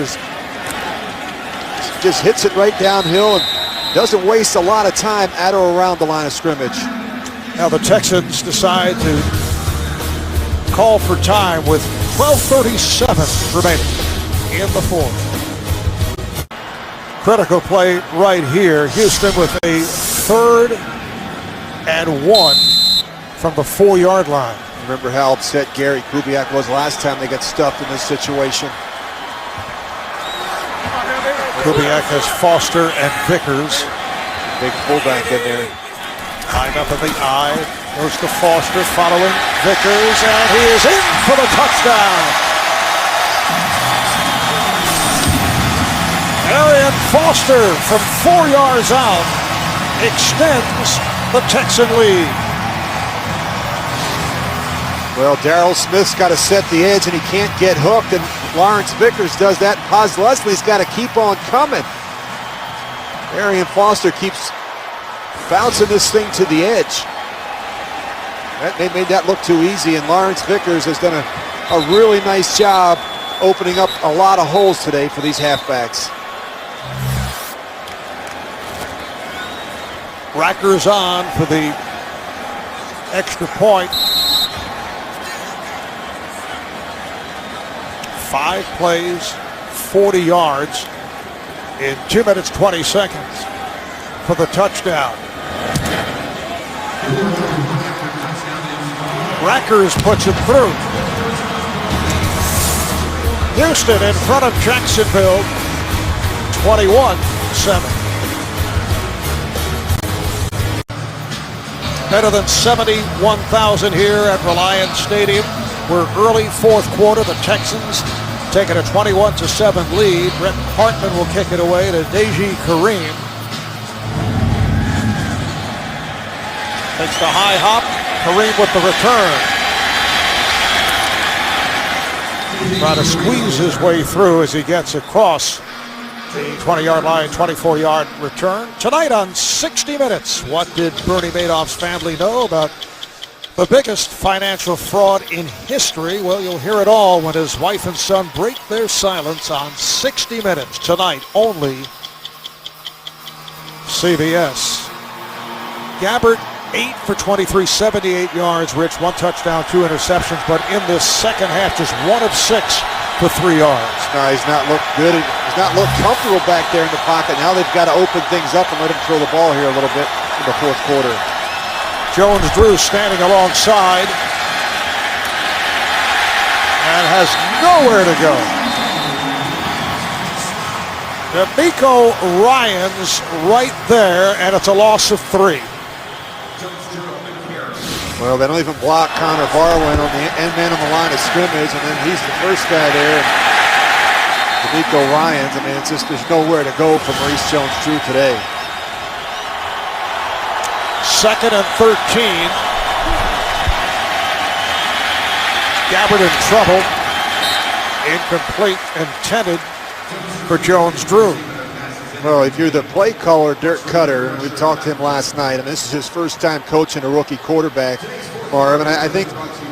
[SPEAKER 2] Just hits it right downhill and doesn't waste a lot of time at or around the line of scrimmage.
[SPEAKER 1] Now the Texans decide to call for time with 12:37 remaining in the fourth. Critical play right here. Houston with a 3rd and 1 from the 4-yard line.
[SPEAKER 2] Remember how upset Gary Kubiak was last time they got stuffed in this situation.
[SPEAKER 1] Kubiak has Foster and Vickers.
[SPEAKER 2] Big fullback in there.
[SPEAKER 1] Lined up in the eye. Goes to Foster following Vickers, and he is in for the touchdown. Arian Foster from 4 yards out extends the Texan lead.
[SPEAKER 2] Well, Darrell Smith's got to set the edge, and he can't get hooked, and Lawrence Vickers does that. Paz Leslie's got to keep on coming. Arian Foster keeps bouncing this thing to the edge. They made that look too easy, and Lawrence Vickers has done a really nice job opening up a lot of holes today for these halfbacks.
[SPEAKER 1] Racker's on for the extra point. 5 plays, 40 yards in 2 minutes, 20 seconds for the touchdown. Rackers puts it through. Houston in front of Jacksonville, 21-7. Better than 71,000 here at Reliant Stadium. We're early fourth quarter. The Texans taking a 21-7 lead. Brett Hartman will kick it away to Deji Kareem. Takes the high hop. Kareem with the return. Trying to squeeze his way through as he gets across the 20-yard line, 24-yard return. Tonight on 60 Minutes, what did Bernie Madoff's family know about the biggest financial fraud in history? Well, you'll hear it all when his wife and son break their silence on 60 Minutes. Tonight, only CBS. Gabbert, 8 for 23, 78 yards. Rich, 1 touchdown, 2 interceptions. But in this second half, just 1 of 6 for 3 yards.
[SPEAKER 2] No, he's not looked good. He's not looked comfortable back there in the pocket. Now they've got to open things up and let him throw the ball here a little bit in the fourth quarter.
[SPEAKER 1] Jones-Drew standing alongside and has nowhere to go. D'Amico Ryans right there, and it's a loss of 3.
[SPEAKER 2] Well, they don't even block Connor Barwin on the end man on the line of scrimmage, and then he's the first guy there. D'Amico Ryans, I mean, it's just there's nowhere to go for Maurice Jones-Drew today.
[SPEAKER 1] 2nd and 13. Gabbert in trouble. Incomplete, intended for Jones-Drew.
[SPEAKER 2] Well, if you're the play caller, Dirk Cutter, and we talked to him last night, and this is his first time coaching a rookie quarterback, Marv, and I think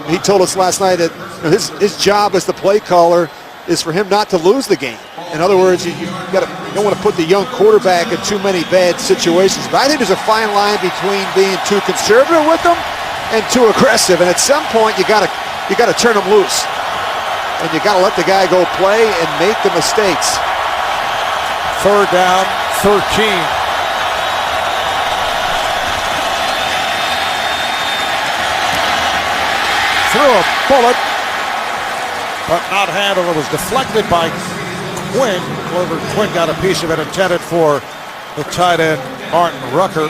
[SPEAKER 2] he told us last night that his job as the play caller is for him not to lose the game. In other words, you don't want to put the young quarterback in too many bad situations. But I think there's a fine line between being too conservative with them and too aggressive. And at some point, you got to turn them loose, and you got to let the guy go play and make the mistakes.
[SPEAKER 1] 3rd down, 13. Threw a bullet, but not handled. It was deflected by Quinn. However, Quinn got a piece of it intended for the tight end, Martin Rucker.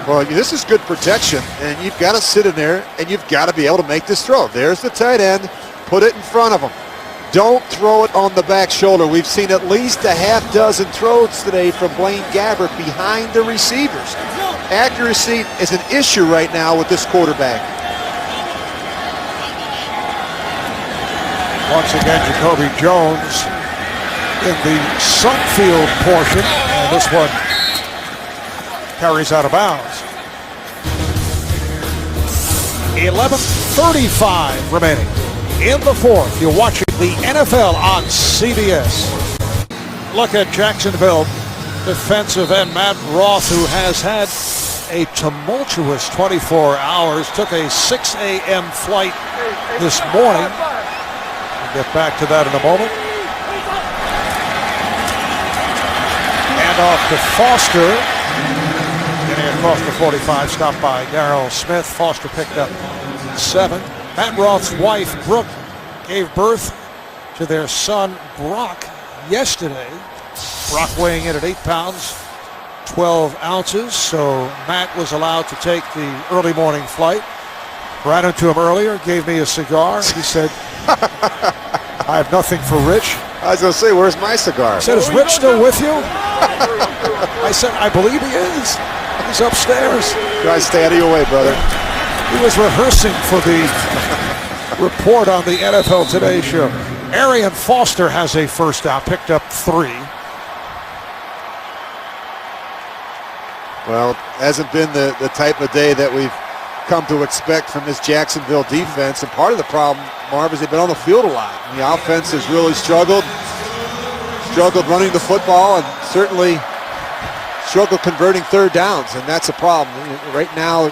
[SPEAKER 2] Well, this is good protection, and you've got to sit in there, and you've got to be able to make this throw. There's the tight end. Put it in front of him. Don't throw it on the back shoulder. We've seen at least a half dozen throws today from Blaine Gabbert behind the receivers. Accuracy is an issue right now with this quarterback.
[SPEAKER 1] Once again, Jacoby Jones in the Sunfield portion, and this one carries out of bounds. 11:35 remaining in the fourth. You're watching the NFL on CBS. Look at Jacksonville defensive end Matt Roth, who has had a tumultuous 24 hours. Took a 6 a.m. flight this morning. We'll get back to that in a moment. And off to Foster. Getting across the 45, stopped by Darrell Smith. Foster picked up 7. Matt Roth's wife, Brooke, gave birth to their son, Brock, yesterday. Brock weighing in at 8 pounds, 12 ounces. So Matt was allowed to take the early morning flight. Ran into him earlier, gave me a cigar. He said, I have nothing for Rich.
[SPEAKER 2] I was going to say, where's my cigar?
[SPEAKER 1] I said, is Rich still with you? I said, I believe he is. He's upstairs.
[SPEAKER 2] Try to stay out of your way, brother.
[SPEAKER 1] He was rehearsing for the report on the NFL Today show. Arian Foster has a first down, picked up 3.
[SPEAKER 2] Well, hasn't been the type of day that we've come to expect from this Jacksonville defense. And part of the problem, Marv, is they've been on the field a lot. And the offense has really struggled running the football, and certainly struggled converting third downs, and that's a problem. Right now,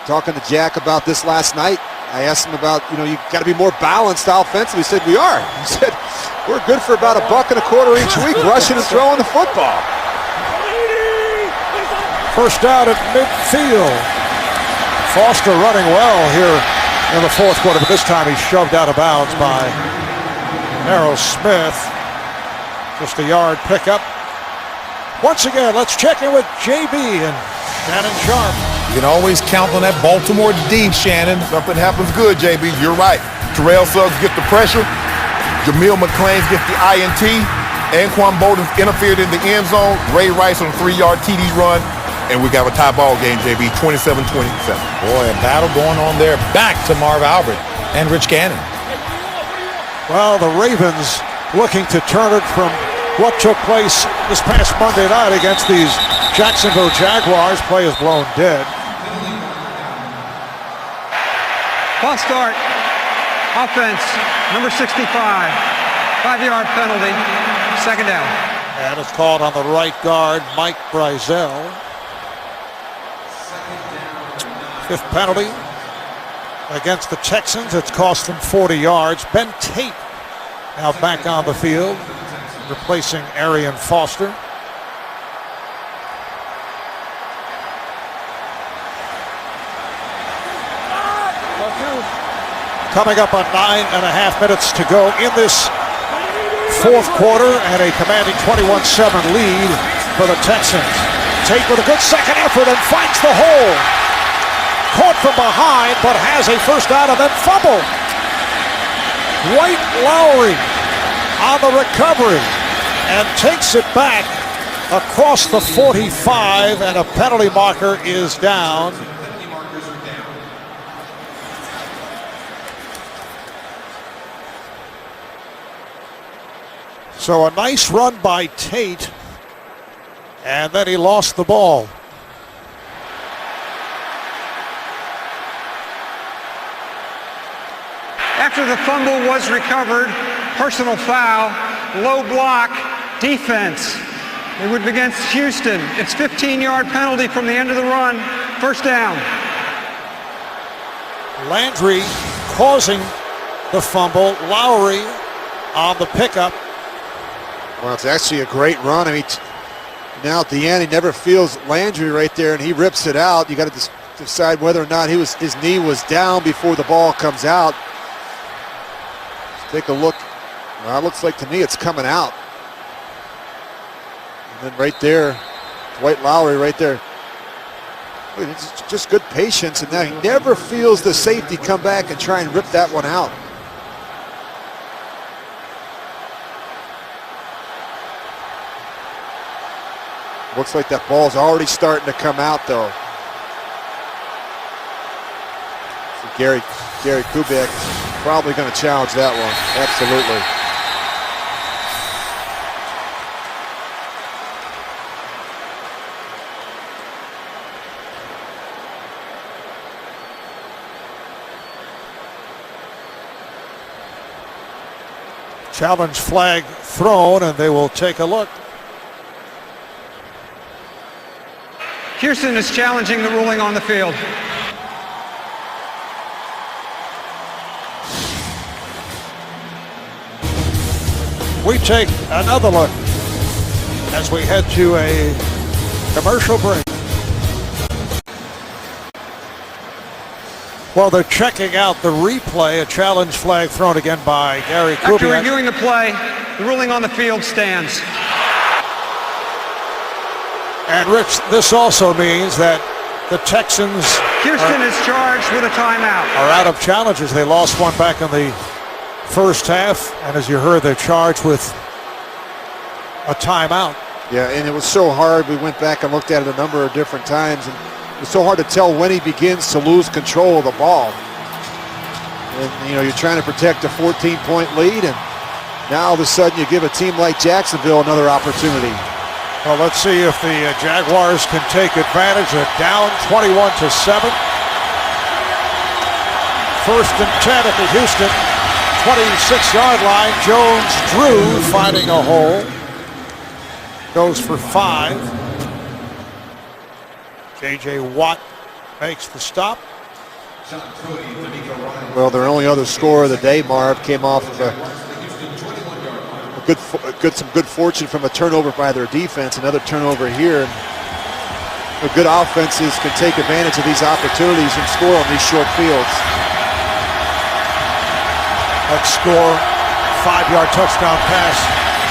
[SPEAKER 2] talking to Jack about this last night, I asked him about, you got to be more balanced offensively. He said, we are. He said, we're good for about $1.25 each week, rushing and throwing the football.
[SPEAKER 1] First down at midfield. Foster running well here in the fourth quarter, but this time he's shoved out of bounds by Darrell Smith. Just a yard pickup. Once again, let's check in with JB and Shannon Sharp.
[SPEAKER 6] You can always count on that Baltimore D, Shannon.
[SPEAKER 5] Something happens good, JB. You're right. Terrell Suggs get the pressure. Jamil McClain gets the INT. Anquan Bolden interfered in the end zone. Ray Rice on a 3-yard TD run. And we got a tie ball game, JB, 27-27.
[SPEAKER 6] Boy, a battle going on there. Back to Marv Albert and Rich Gannon.
[SPEAKER 1] Well, the Ravens looking to turn it from what took place this past Monday night against these Jacksonville Jaguars. Play is blown dead.
[SPEAKER 4] False start. Offense, number 65. 5-yard penalty. Second down.
[SPEAKER 1] And it's called on the right guard, Mike Brizell. 5th penalty against the Texans. It's cost them 40 yards. Ben Tate now back on the field, replacing Arian Foster. Coming up on 9.5 minutes to go in this fourth quarter, and a commanding 21-7 lead for the Texans. Tate with a good second effort and finds the hole. Caught from behind, but has a first down and then fumble. Dwight Lowry on the recovery and takes it back across the 45, and a penalty marker is down. So a nice run by Tate, and then he lost the ball.
[SPEAKER 4] After the fumble was recovered, personal foul, low block, defense. It would be against Houston. It's 15-yard penalty from the end of the run. First down.
[SPEAKER 1] Landry causing the fumble. Lowry on the pickup.
[SPEAKER 2] Well, it's actually a great run. I mean, now at the end, he never feels Landry right there, and he rips it out. You got to decide whether or not his knee was down before the ball comes out. Take a look. Well, it looks like to me it's coming out. And then right there, Dwight Lowry right there. It's just good patience, and now he never feels the safety come back and try and rip that one out. Looks like that ball's already starting to come out, though. So Gary Kubiak is probably going to challenge that one. Absolutely.
[SPEAKER 1] Challenge flag thrown, and they will take a look.
[SPEAKER 4] Kirsten is challenging the ruling on the field.
[SPEAKER 1] We take another look as we head to a commercial break. Well, they're checking out the replay. A challenge flag thrown again by Gary Kubiak.
[SPEAKER 4] After reviewing the play, the ruling on the field stands.
[SPEAKER 1] And Rich, this also means that the Texans
[SPEAKER 4] Kirsten is charged with a timeout.
[SPEAKER 1] Are out of challenges. They lost one back in the first half, and as you heard, they're charged with a timeout.
[SPEAKER 2] Yeah, and it was so hard. We went back and looked at it a number of different times, and it's so hard to tell when he begins to lose control of the ball. And, you know, you're trying to protect a 14-point lead, and now all of a sudden you give a team like Jacksonville another opportunity.
[SPEAKER 1] Well, let's see if the Jaguars can take advantage. They're down 21-7. First and 10 at the Houston 26-yard line. Jones-Drew finding a hole. Goes for 5. J.J. Watt makes the stop.
[SPEAKER 2] Well, their only other score of the day, Marv, came off of some good fortune from a turnover by their defense. Another turnover here. The good offenses can take advantage of these opportunities and score on these short fields.
[SPEAKER 1] Let's score. 5-yard touchdown pass.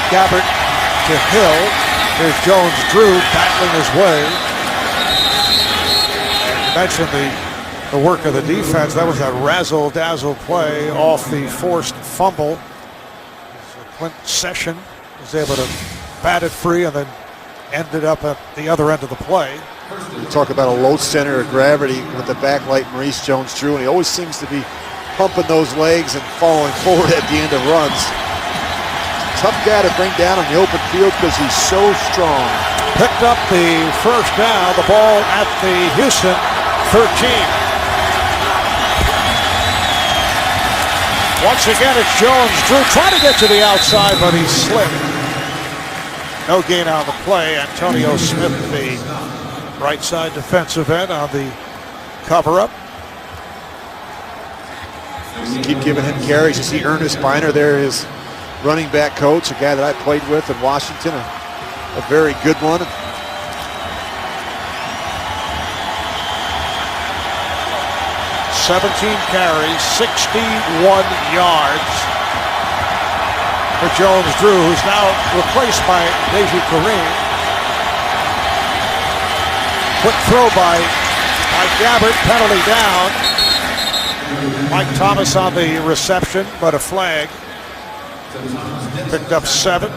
[SPEAKER 1] Gabbert to Hill. Here's Jones-Drew battling his way. You mentioned the work of the defense. That was a razzle-dazzle play off the forced fumble. Clint Session was able to bat it free and then ended up at the other end of the play.
[SPEAKER 2] You talk about a low center of gravity with the back like Maurice Jones-Drew, and he always seems to be pumping those legs and falling forward at the end of runs. Tough guy to bring down on the open field because he's so strong.
[SPEAKER 1] Picked up the first down, the ball at the Houston 13. Once again, it's Jones-Drew trying to get to the outside, but he slipped. No gain on the play. Antonio Smith, the right side defensive end, on the cover-up.
[SPEAKER 2] You keep giving him carries. You see Ernest Biner there, his running back coach, a guy that I played with in Washington, a very good one.
[SPEAKER 1] 17 carries, 61 yards for Jones-Drew, who's now replaced by Deji Kareem. Quick throw by Gabbert, penalty down. Mike Thomas on the reception, but a flag. Picked up 7.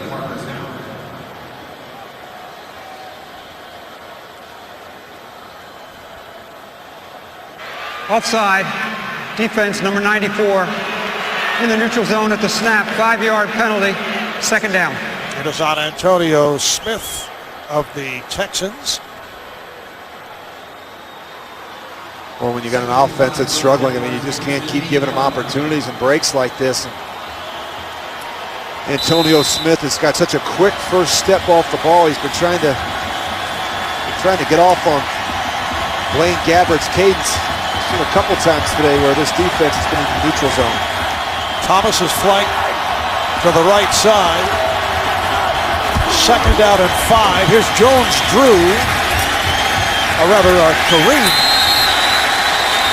[SPEAKER 4] Offside, defense number 94 in the neutral zone at the snap, 5-yard penalty, second down.
[SPEAKER 1] It is on Antonio Smith of the Texans.
[SPEAKER 2] Well, when you got an offense that's struggling, I mean, you just can't keep giving them opportunities and breaks like this. Antonio Smith has got such a quick first step off the ball. He's been trying to get off on Blaine Gabbert's cadence. Seen a couple times today where this defense has been in the neutral zone.
[SPEAKER 1] Thomas is flanked to the right side. Second down and 5. Here's Jones-Drew, or rather Kareem,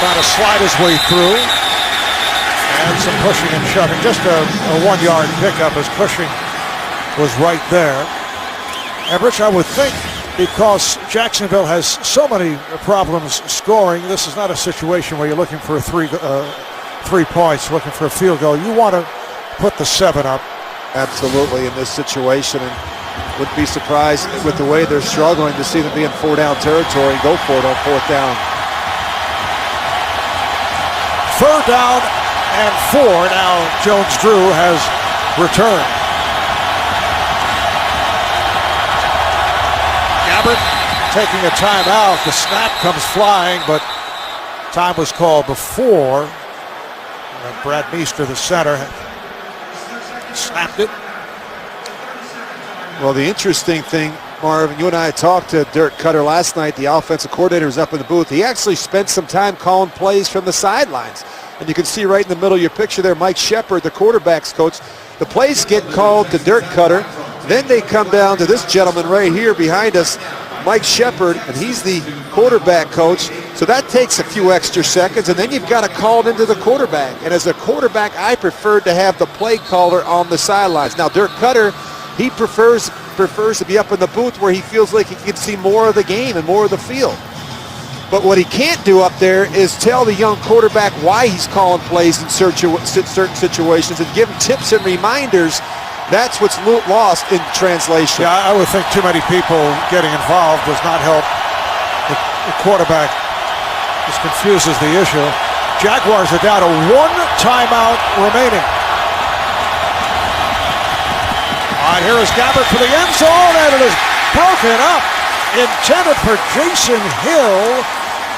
[SPEAKER 1] trying to slide his way through. And some pushing and shoving. Just a 1-yard pickup as Cushing was right there. And Rich, I would think, because Jacksonville has so many problems scoring, this is not a situation where you're looking for 3 points, looking for a field goal. You want to put the 7 up.
[SPEAKER 2] Absolutely, in this situation. And Wouldn't be surprised with the way they're struggling to see them be in 4-down territory and go for it on 4th down.
[SPEAKER 1] 3rd down and 4. Now Jones-Drew has returned. Gabbert taking a timeout. The snap comes flying, but time was called before. Brad Meester, the center, snapped it.
[SPEAKER 2] Well, the interesting thing, Marvin, you and I talked to Dirk Cutter last night. The offensive coordinator was up in the booth. He actually spent some time calling plays from the sidelines. And you can see right in the middle of your picture there, Mike Shepard, the quarterback's coach. The plays get called to Dirk Cutter. Then they come down to this gentleman right here behind us, Mike Shepard, and he's the quarterback coach. So that takes a few extra seconds, and then you've got to call it into the quarterback. And as a quarterback, I preferred to have the play caller on the sidelines. Now, Dirk Cutter, he prefers to be up in the booth where he feels like he can see more of the game and more of the field. But what he can't do up there is tell the young quarterback why he's calling plays in certain situations and give him tips and reminders. That's what's lost in translation.
[SPEAKER 1] Yeah, I would think too many people getting involved does not help the quarterback. This confuses the issue. Jaguars are down to 1 timeout remaining. All right, here is Gabbert for the end zone, and it is broken up. Intended for Jason Hill.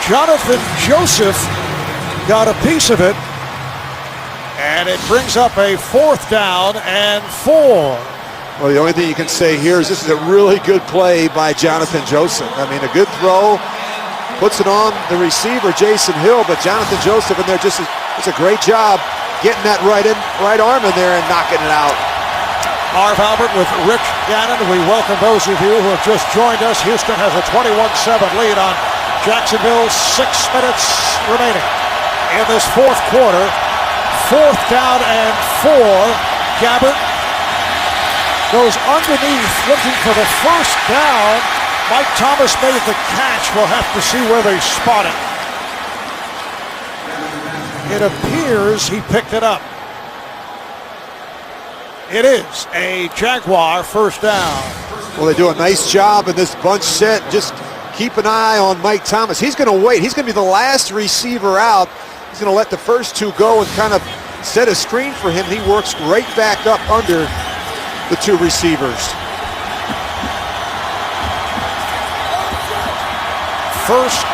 [SPEAKER 1] Jonathan Joseph got a piece of it. And it brings up a 4th down and 4.
[SPEAKER 2] Well, the only thing you can say here is this is a really good play by Jonathan Joseph. I mean, a good throw, puts it on the receiver, Jason Hill, but Jonathan Joseph in there just does a great job getting that right arm in there and knocking it out.
[SPEAKER 1] Marv Albert with Rich Gannon. We welcome those of you who have just joined us. Houston has a 21-7 lead on Jacksonville. 6 minutes remaining in this 4th quarter. 4th down and 4. Gabbert goes underneath looking for the 1st down. Mike Thomas made the catch. We'll have to see where they spot it. It appears he picked it up. It is a Jaguar 1st down.
[SPEAKER 2] Well, they do a nice job in this bunch set. Just keep an eye on Mike Thomas. He's going to wait. He's going to be the last receiver out. He's going to let the first 2 go and kind of set a screen for him. He works right back up under the 2 receivers.
[SPEAKER 1] 1st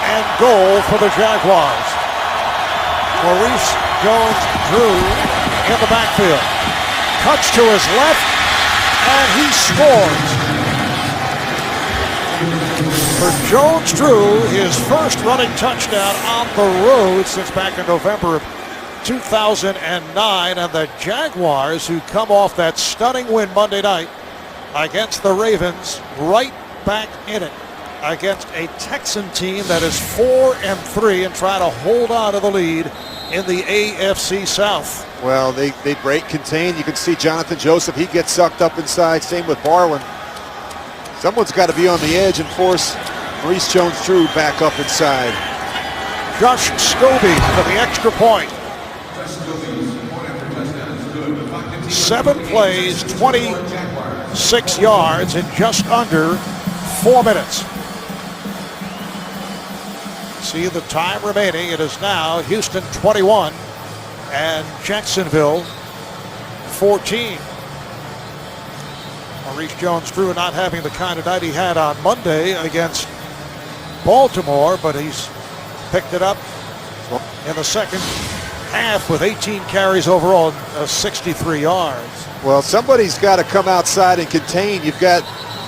[SPEAKER 1] and goal for the Jaguars. Maurice Jones-Drew in the backfield. Cuts to his left, and he scores. For Jones-Drew, his first running touchdown on the road since back in November of 2009. And the Jaguars, who come off that stunning win Monday night against the Ravens, right back in it against a Texan team that is 4-3 and trying to hold on to the lead in the AFC South.
[SPEAKER 2] Well, they break contain. You can see Jonathan Joseph. He gets sucked up inside. Same with Barwin. Someone's got to be on the edge and force Maurice Jones-Drew back up inside.
[SPEAKER 1] Josh Scobie for the extra point. 7 plays, 26 yards in just under 4 minutes. See the time remaining. It is now Houston 21 and Jacksonville 14. Maurice Jones-Drew not having the kind of night he had on Monday against Baltimore, but he's picked it up in the second half with 18 carries overall, 63 yards.
[SPEAKER 2] Well, somebody's got to come outside and contain. You've got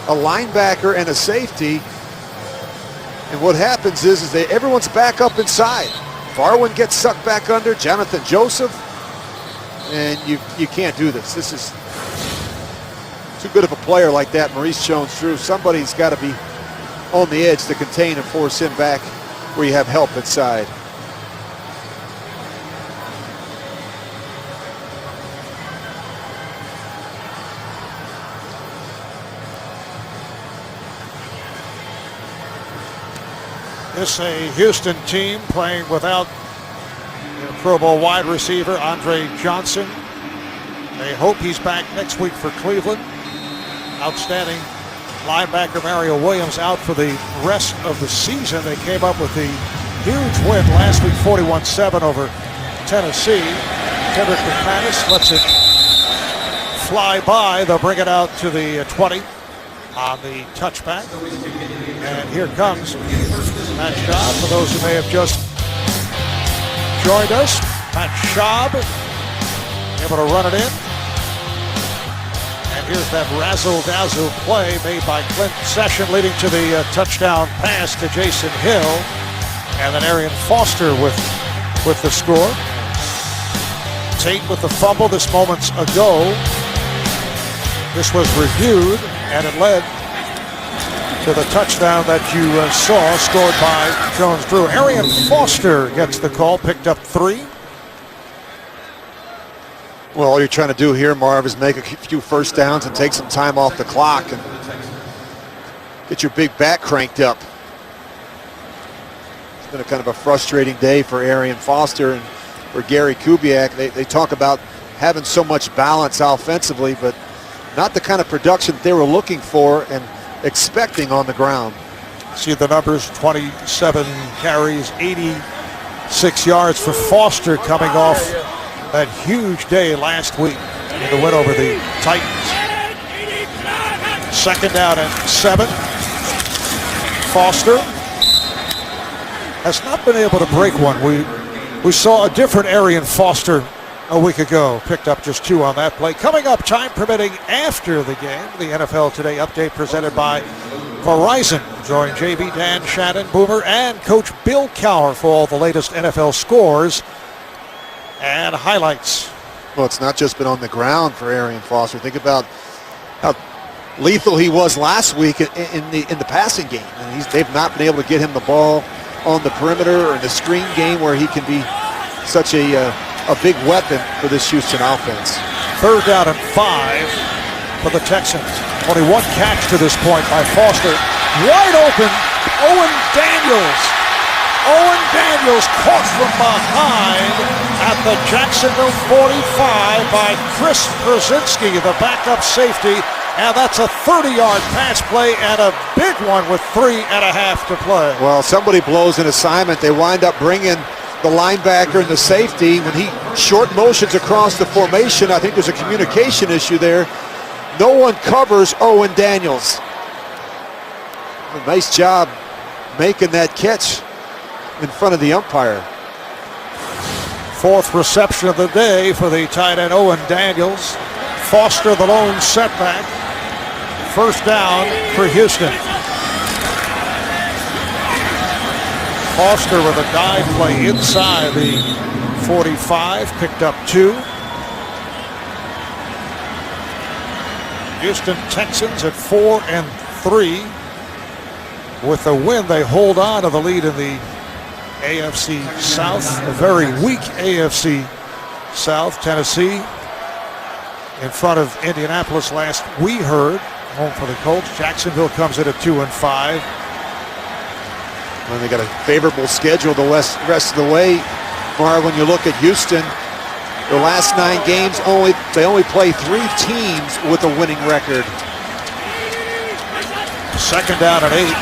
[SPEAKER 2] a linebacker and a safety. And what happens is everyone's back up inside. Barwin gets sucked back under, Jonathan Joseph, and you can't do this. This is too good of a player like that, Maurice Jones-Drew. Somebody's got to be on the edge to contain and force him back where you have help inside.
[SPEAKER 1] This is a Houston team playing without Pro Bowl wide receiver Andre Johnson. They hope he's back next week for Cleveland. outstanding linebacker Mario Williams out for the rest of the season. They came up with the huge win last week, 41-7 over Tennessee. Kendrick McManus lets it fly by. They'll bring it out to the 20 on the touchback. And here comes Matt Schaub. For those who may have just joined us, Matt Schaub able to run it in. And here's that razzle-dazzle play made by Clint Session, leading to the touchdown pass to Jason Hill. And then Arian Foster with the score. Tate with the fumble this moments ago. This was reviewed, and it led to the touchdown that you saw, scored by Jones-Drew. Arian Foster gets the call, picked up 3.
[SPEAKER 2] Well, all you're trying to do here, Marv, is make a few first downs and take some time off the clock and get your big back cranked up. It's been a kind of a frustrating day for Arian Foster and for Gary Kubiak. They talk about having so much balance offensively, but not the kind of production that they were looking for and expecting on the ground.
[SPEAKER 1] See the numbers, 27 carries, 86 yards for Foster, coming off that huge day last week in the win over the Titans. 2nd down and 7. Foster has not been able to break one. We saw a different Arian Foster a week ago. Picked up just 2 on that play. Coming up, time permitting, after the game, the NFL Today update presented by Verizon. Join JB, Dan, Shannon, Boomer, and Coach Bill Cowher for all the latest NFL scores and highlights.
[SPEAKER 2] Well, it's not just been on the ground for Arian Foster. Think about how lethal he was last week in the passing game. And they've not been able to get him the ball on the perimeter or in the screen game where he can be such a big weapon for this Houston offense.
[SPEAKER 1] 3rd down and 5 for the Texans. Only 1 catch to this point by Foster. Wide open, Owen Daniels. Owen Daniels caught from behind at the Jacksonville 45 by Chris Brzezinski, the backup safety. And that's a 30-yard pass play and a big one with 3.5 to play.
[SPEAKER 2] Well, somebody blows an assignment. They wind up bringing the linebacker and the safety. When he short motions across the formation, I think there's a communication issue there. No one covers Owen Daniels. A nice job making that catch in front of the umpire.
[SPEAKER 1] 4th reception of the day for the tight end Owen Daniels. Foster the lone setback. 1st down for Houston. Foster with a dive play inside the 45, picked up 2. Houston Texans at 4-3. With the win, they hold on to the lead in the AFC South, a very weak AFC South. Tennessee in front of Indianapolis last we heard, home for the Colts. Jacksonville comes in at 2-5.
[SPEAKER 2] Well, they got a favorable schedule the rest of the way. Marv, when you look at Houston, their last 9 games, they only play 3 teams with a winning record.
[SPEAKER 1] 2nd down and 8.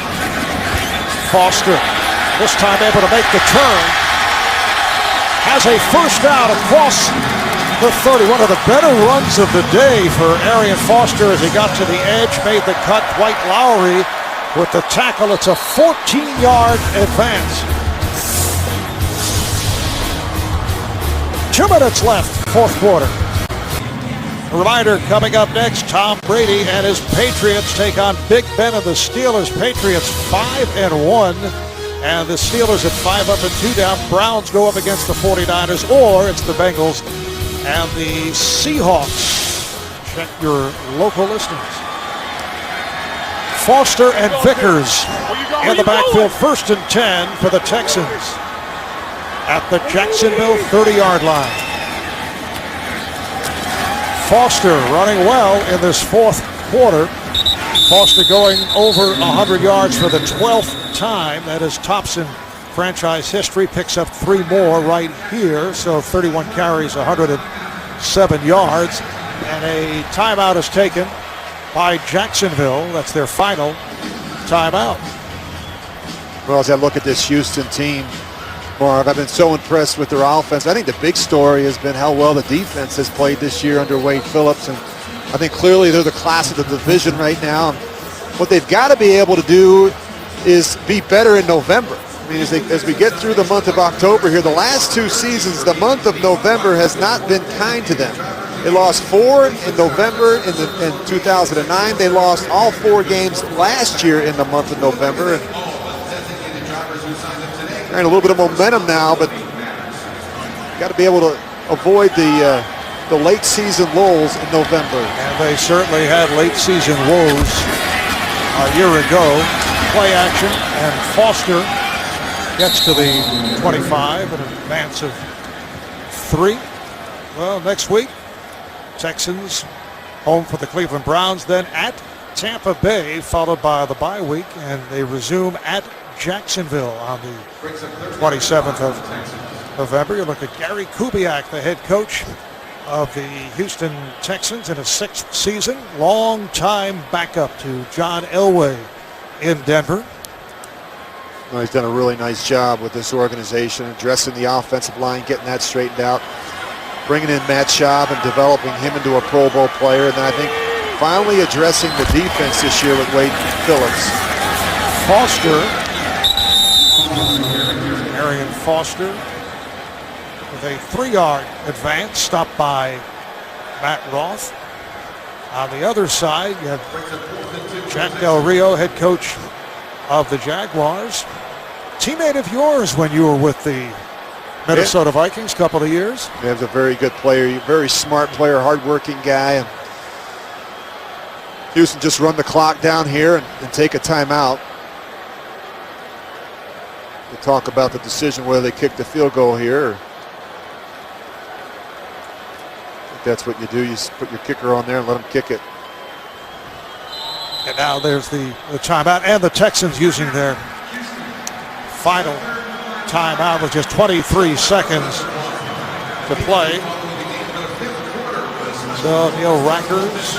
[SPEAKER 1] Foster, this time able to make the turn. Has a 1st down across the 30. One of the better runs of the day for Arian Foster as he got to the edge, made the cut. Dwight Lowry with the tackle. It's a 14-yard advance. 2 minutes left, 4th quarter. A reminder, coming up next, Tom Brady and his Patriots take on Big Ben and the Steelers. Patriots 5-1, and the Steelers at 5 up and 2 down. Browns go up against the 49ers, or it's the Bengals and the Seahawks. Check your local listings. Foster and Vickers in the backfield. 1st and 10 for the Texans at the Jacksonville 30-yard line. Foster running well in this 4th quarter. Foster going over 100 yards for the 12th time. That is tops in franchise history. Picks up 3 more right here. So 31 carries, 107 yards. And a timeout is taken by Jacksonville. That's their final timeout.
[SPEAKER 2] Well, as I look at this Houston team, Marv, I've been so impressed with their offense. I think the big story has been how well the defense has played this year under Wade Phillips. And I think clearly they're the class of the division right now. What they've got to be able to do is be better in November. I mean, as we get through the month of October here, the last 2 seasons, the month of November has not been kind to them. They lost 4 in November in 2009. They lost all 4 games last year in the month of November. And a little bit of momentum now, but got to be able to avoid the late season lulls in November.
[SPEAKER 1] And they certainly had late season woes a year ago. Play action, and Foster gets to the 25 in an advance of 3. Well, next week, Texans home for the Cleveland Browns, then at Tampa Bay, followed by the bye week, and they resume at Jacksonville on the 27th of November. You look at Gary Kubiak, the head coach of the Houston Texans in his 6th season, long-time backup to John Elway in Denver.
[SPEAKER 2] Well, he's done a really nice job with this organization, addressing the offensive line, getting that straightened out, bringing in Matt Schaub and developing him into a Pro Bowl player, and then I think finally addressing the defense this year with Wade Phillips.
[SPEAKER 1] Arian Foster with a 3-yard advance, stopped by Matt Roth. On the other side, you have Jack Del Rio, head coach of the Jaguars. Teammate of yours when you were with the Minnesota Vikings a couple of years.
[SPEAKER 2] He was a very good player, very smart player, hardworking guy. And Houston just run the clock down here and take a timeout. We'll talk about the decision whether they kick the field goal here. I think that's what you do. You put your kicker on there and let him kick it.
[SPEAKER 1] And now there's the timeout, and the Texans using their final timeout with just 23 seconds to play. So Neil Rackers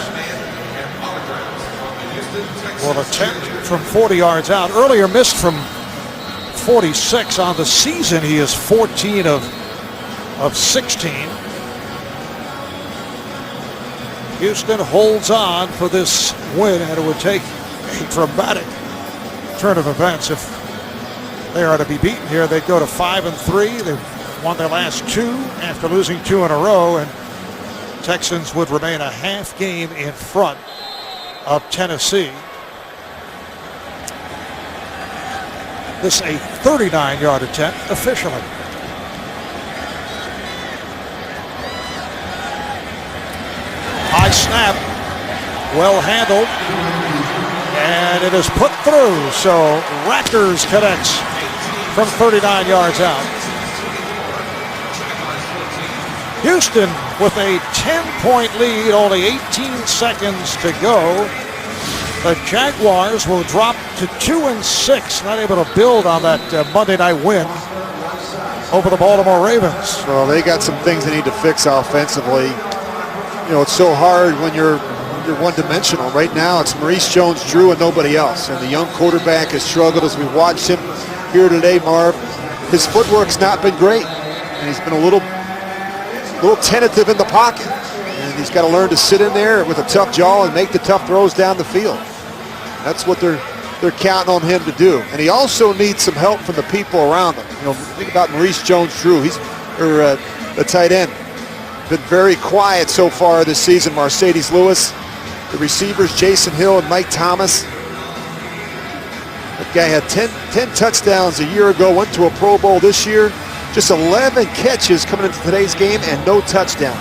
[SPEAKER 1] will attempt from 40 yards out. Earlier missed from 46 on the season. He is 14 of 16. Houston holds on for this win, and it would take a dramatic turn of events if they are to be beaten here. They'd go to 5-3. They've won their last 2 after losing 2 in a row, and Texans would remain a half game in front of Tennessee. This a 39-yard attempt officially. High snap, well handled, and it is put through. So Rackers connects from 39 yards out. Houston with a 10-point lead, only 18 seconds to go. The Jaguars will drop to 2-6, not able to build on that Monday night win over the Baltimore Ravens.
[SPEAKER 2] Well, they got some things they need to fix offensively. You know, it's so hard when you're one-dimensional. Right now, it's Maurice Jones-Drew and nobody else. And the young quarterback has struggled as we watched him here today, Marv. His footwork's not been great. And he's been a little tentative in the pocket. And he's got to learn to sit in there with a tough jaw and make the tough throws down the field. That's what they're counting on him to do. And he also needs some help from the people around him. You know, think about Maurice Jones-Drew. He's the tight end. Been very quiet so far this season. Mercedes Lewis, the receivers Jason Hill and Mike Thomas. That guy had 10 touchdowns a year ago, went to a Pro Bowl this year. Just 11 catches coming into today's game and no touchdowns.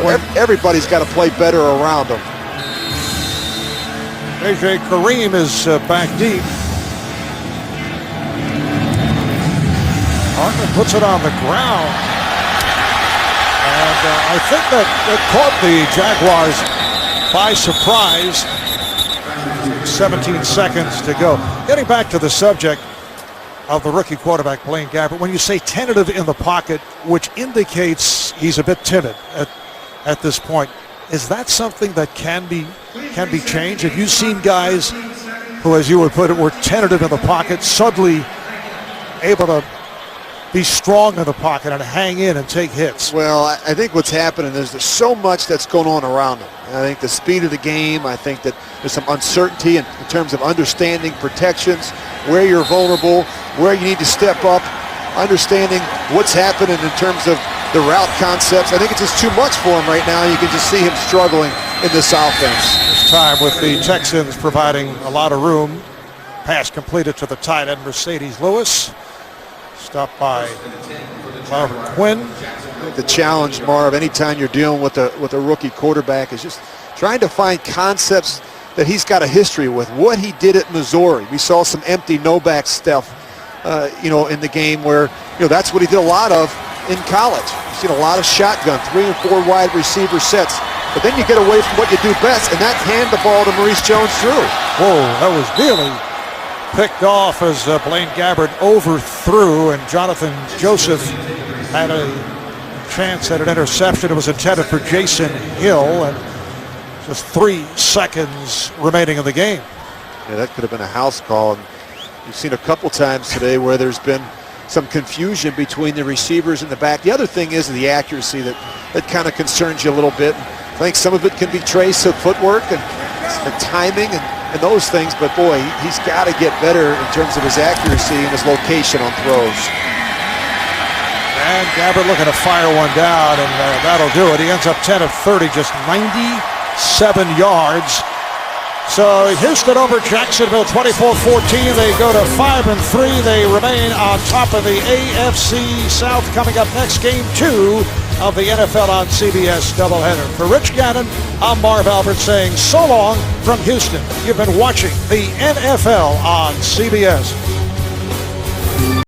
[SPEAKER 2] Well, everybody's got to play better around him.
[SPEAKER 1] A.J. Kareem is back deep. Hartman puts it on the ground. And I think that caught the Jaguars by surprise. 17 seconds to go. Getting back to the subject of the rookie quarterback Blaine Gabbert, when you say tentative in the pocket, which indicates he's a bit timid at this point, Is that something that can be changed? Have you seen guys who, as you would put it, were tentative in the pocket, suddenly able to be strong in the pocket and hang in and take hits?
[SPEAKER 2] Well, I think what's happening is there's so much that's going on around them. I think the speed of the game, I think that there's some uncertainty in terms of understanding protections, where you're vulnerable, where you need to step up, understanding what's happening in terms of the route concepts. I think it's just too much for him right now. You can just see him struggling in this offense.
[SPEAKER 1] This time with the Texans providing a lot of room. Pass completed to the tight end, Mercedes Lewis. Stopped by Marvin Quinn.
[SPEAKER 2] The challenge, Marv, anytime you're dealing with a rookie quarterback, is just trying to find concepts that he's got a history with. What he did at Missouri. We saw some empty no-back stuff, in the game where, that's what he did a lot of in college. You've seen a lot of shotgun, 3 and 4 wide receiver sets. But then you get away from what you do best, and that's hand the ball to Maurice Jones-Drew.
[SPEAKER 1] Whoa, that was nearly picked off as Blaine Gabbert overthrew, and Jonathan Joseph had a chance at an interception. It was intended for Jason Hill, and just 3 seconds remaining in the game.
[SPEAKER 2] Yeah, that could have been a house call. And you've seen a couple times today where there's been some confusion between the receivers in the back. The other thing is the accuracy that kind of concerns you a little bit. I think some of it can be traced to footwork and timing and those things, but boy, he's got to get better in terms of his accuracy and his location on throws.
[SPEAKER 1] And Gabbert looking to fire one down, and that'll do it. He ends up 10 of 30, just 97 yards. So Houston over Jacksonville 24-14. They go to 5-3. They remain on top of the AFC South. Coming up next, game 2 of the NFL on CBS doubleheader. For Rich Gannon, I'm Marv Albert saying so long from Houston. You've been watching the NFL on CBS.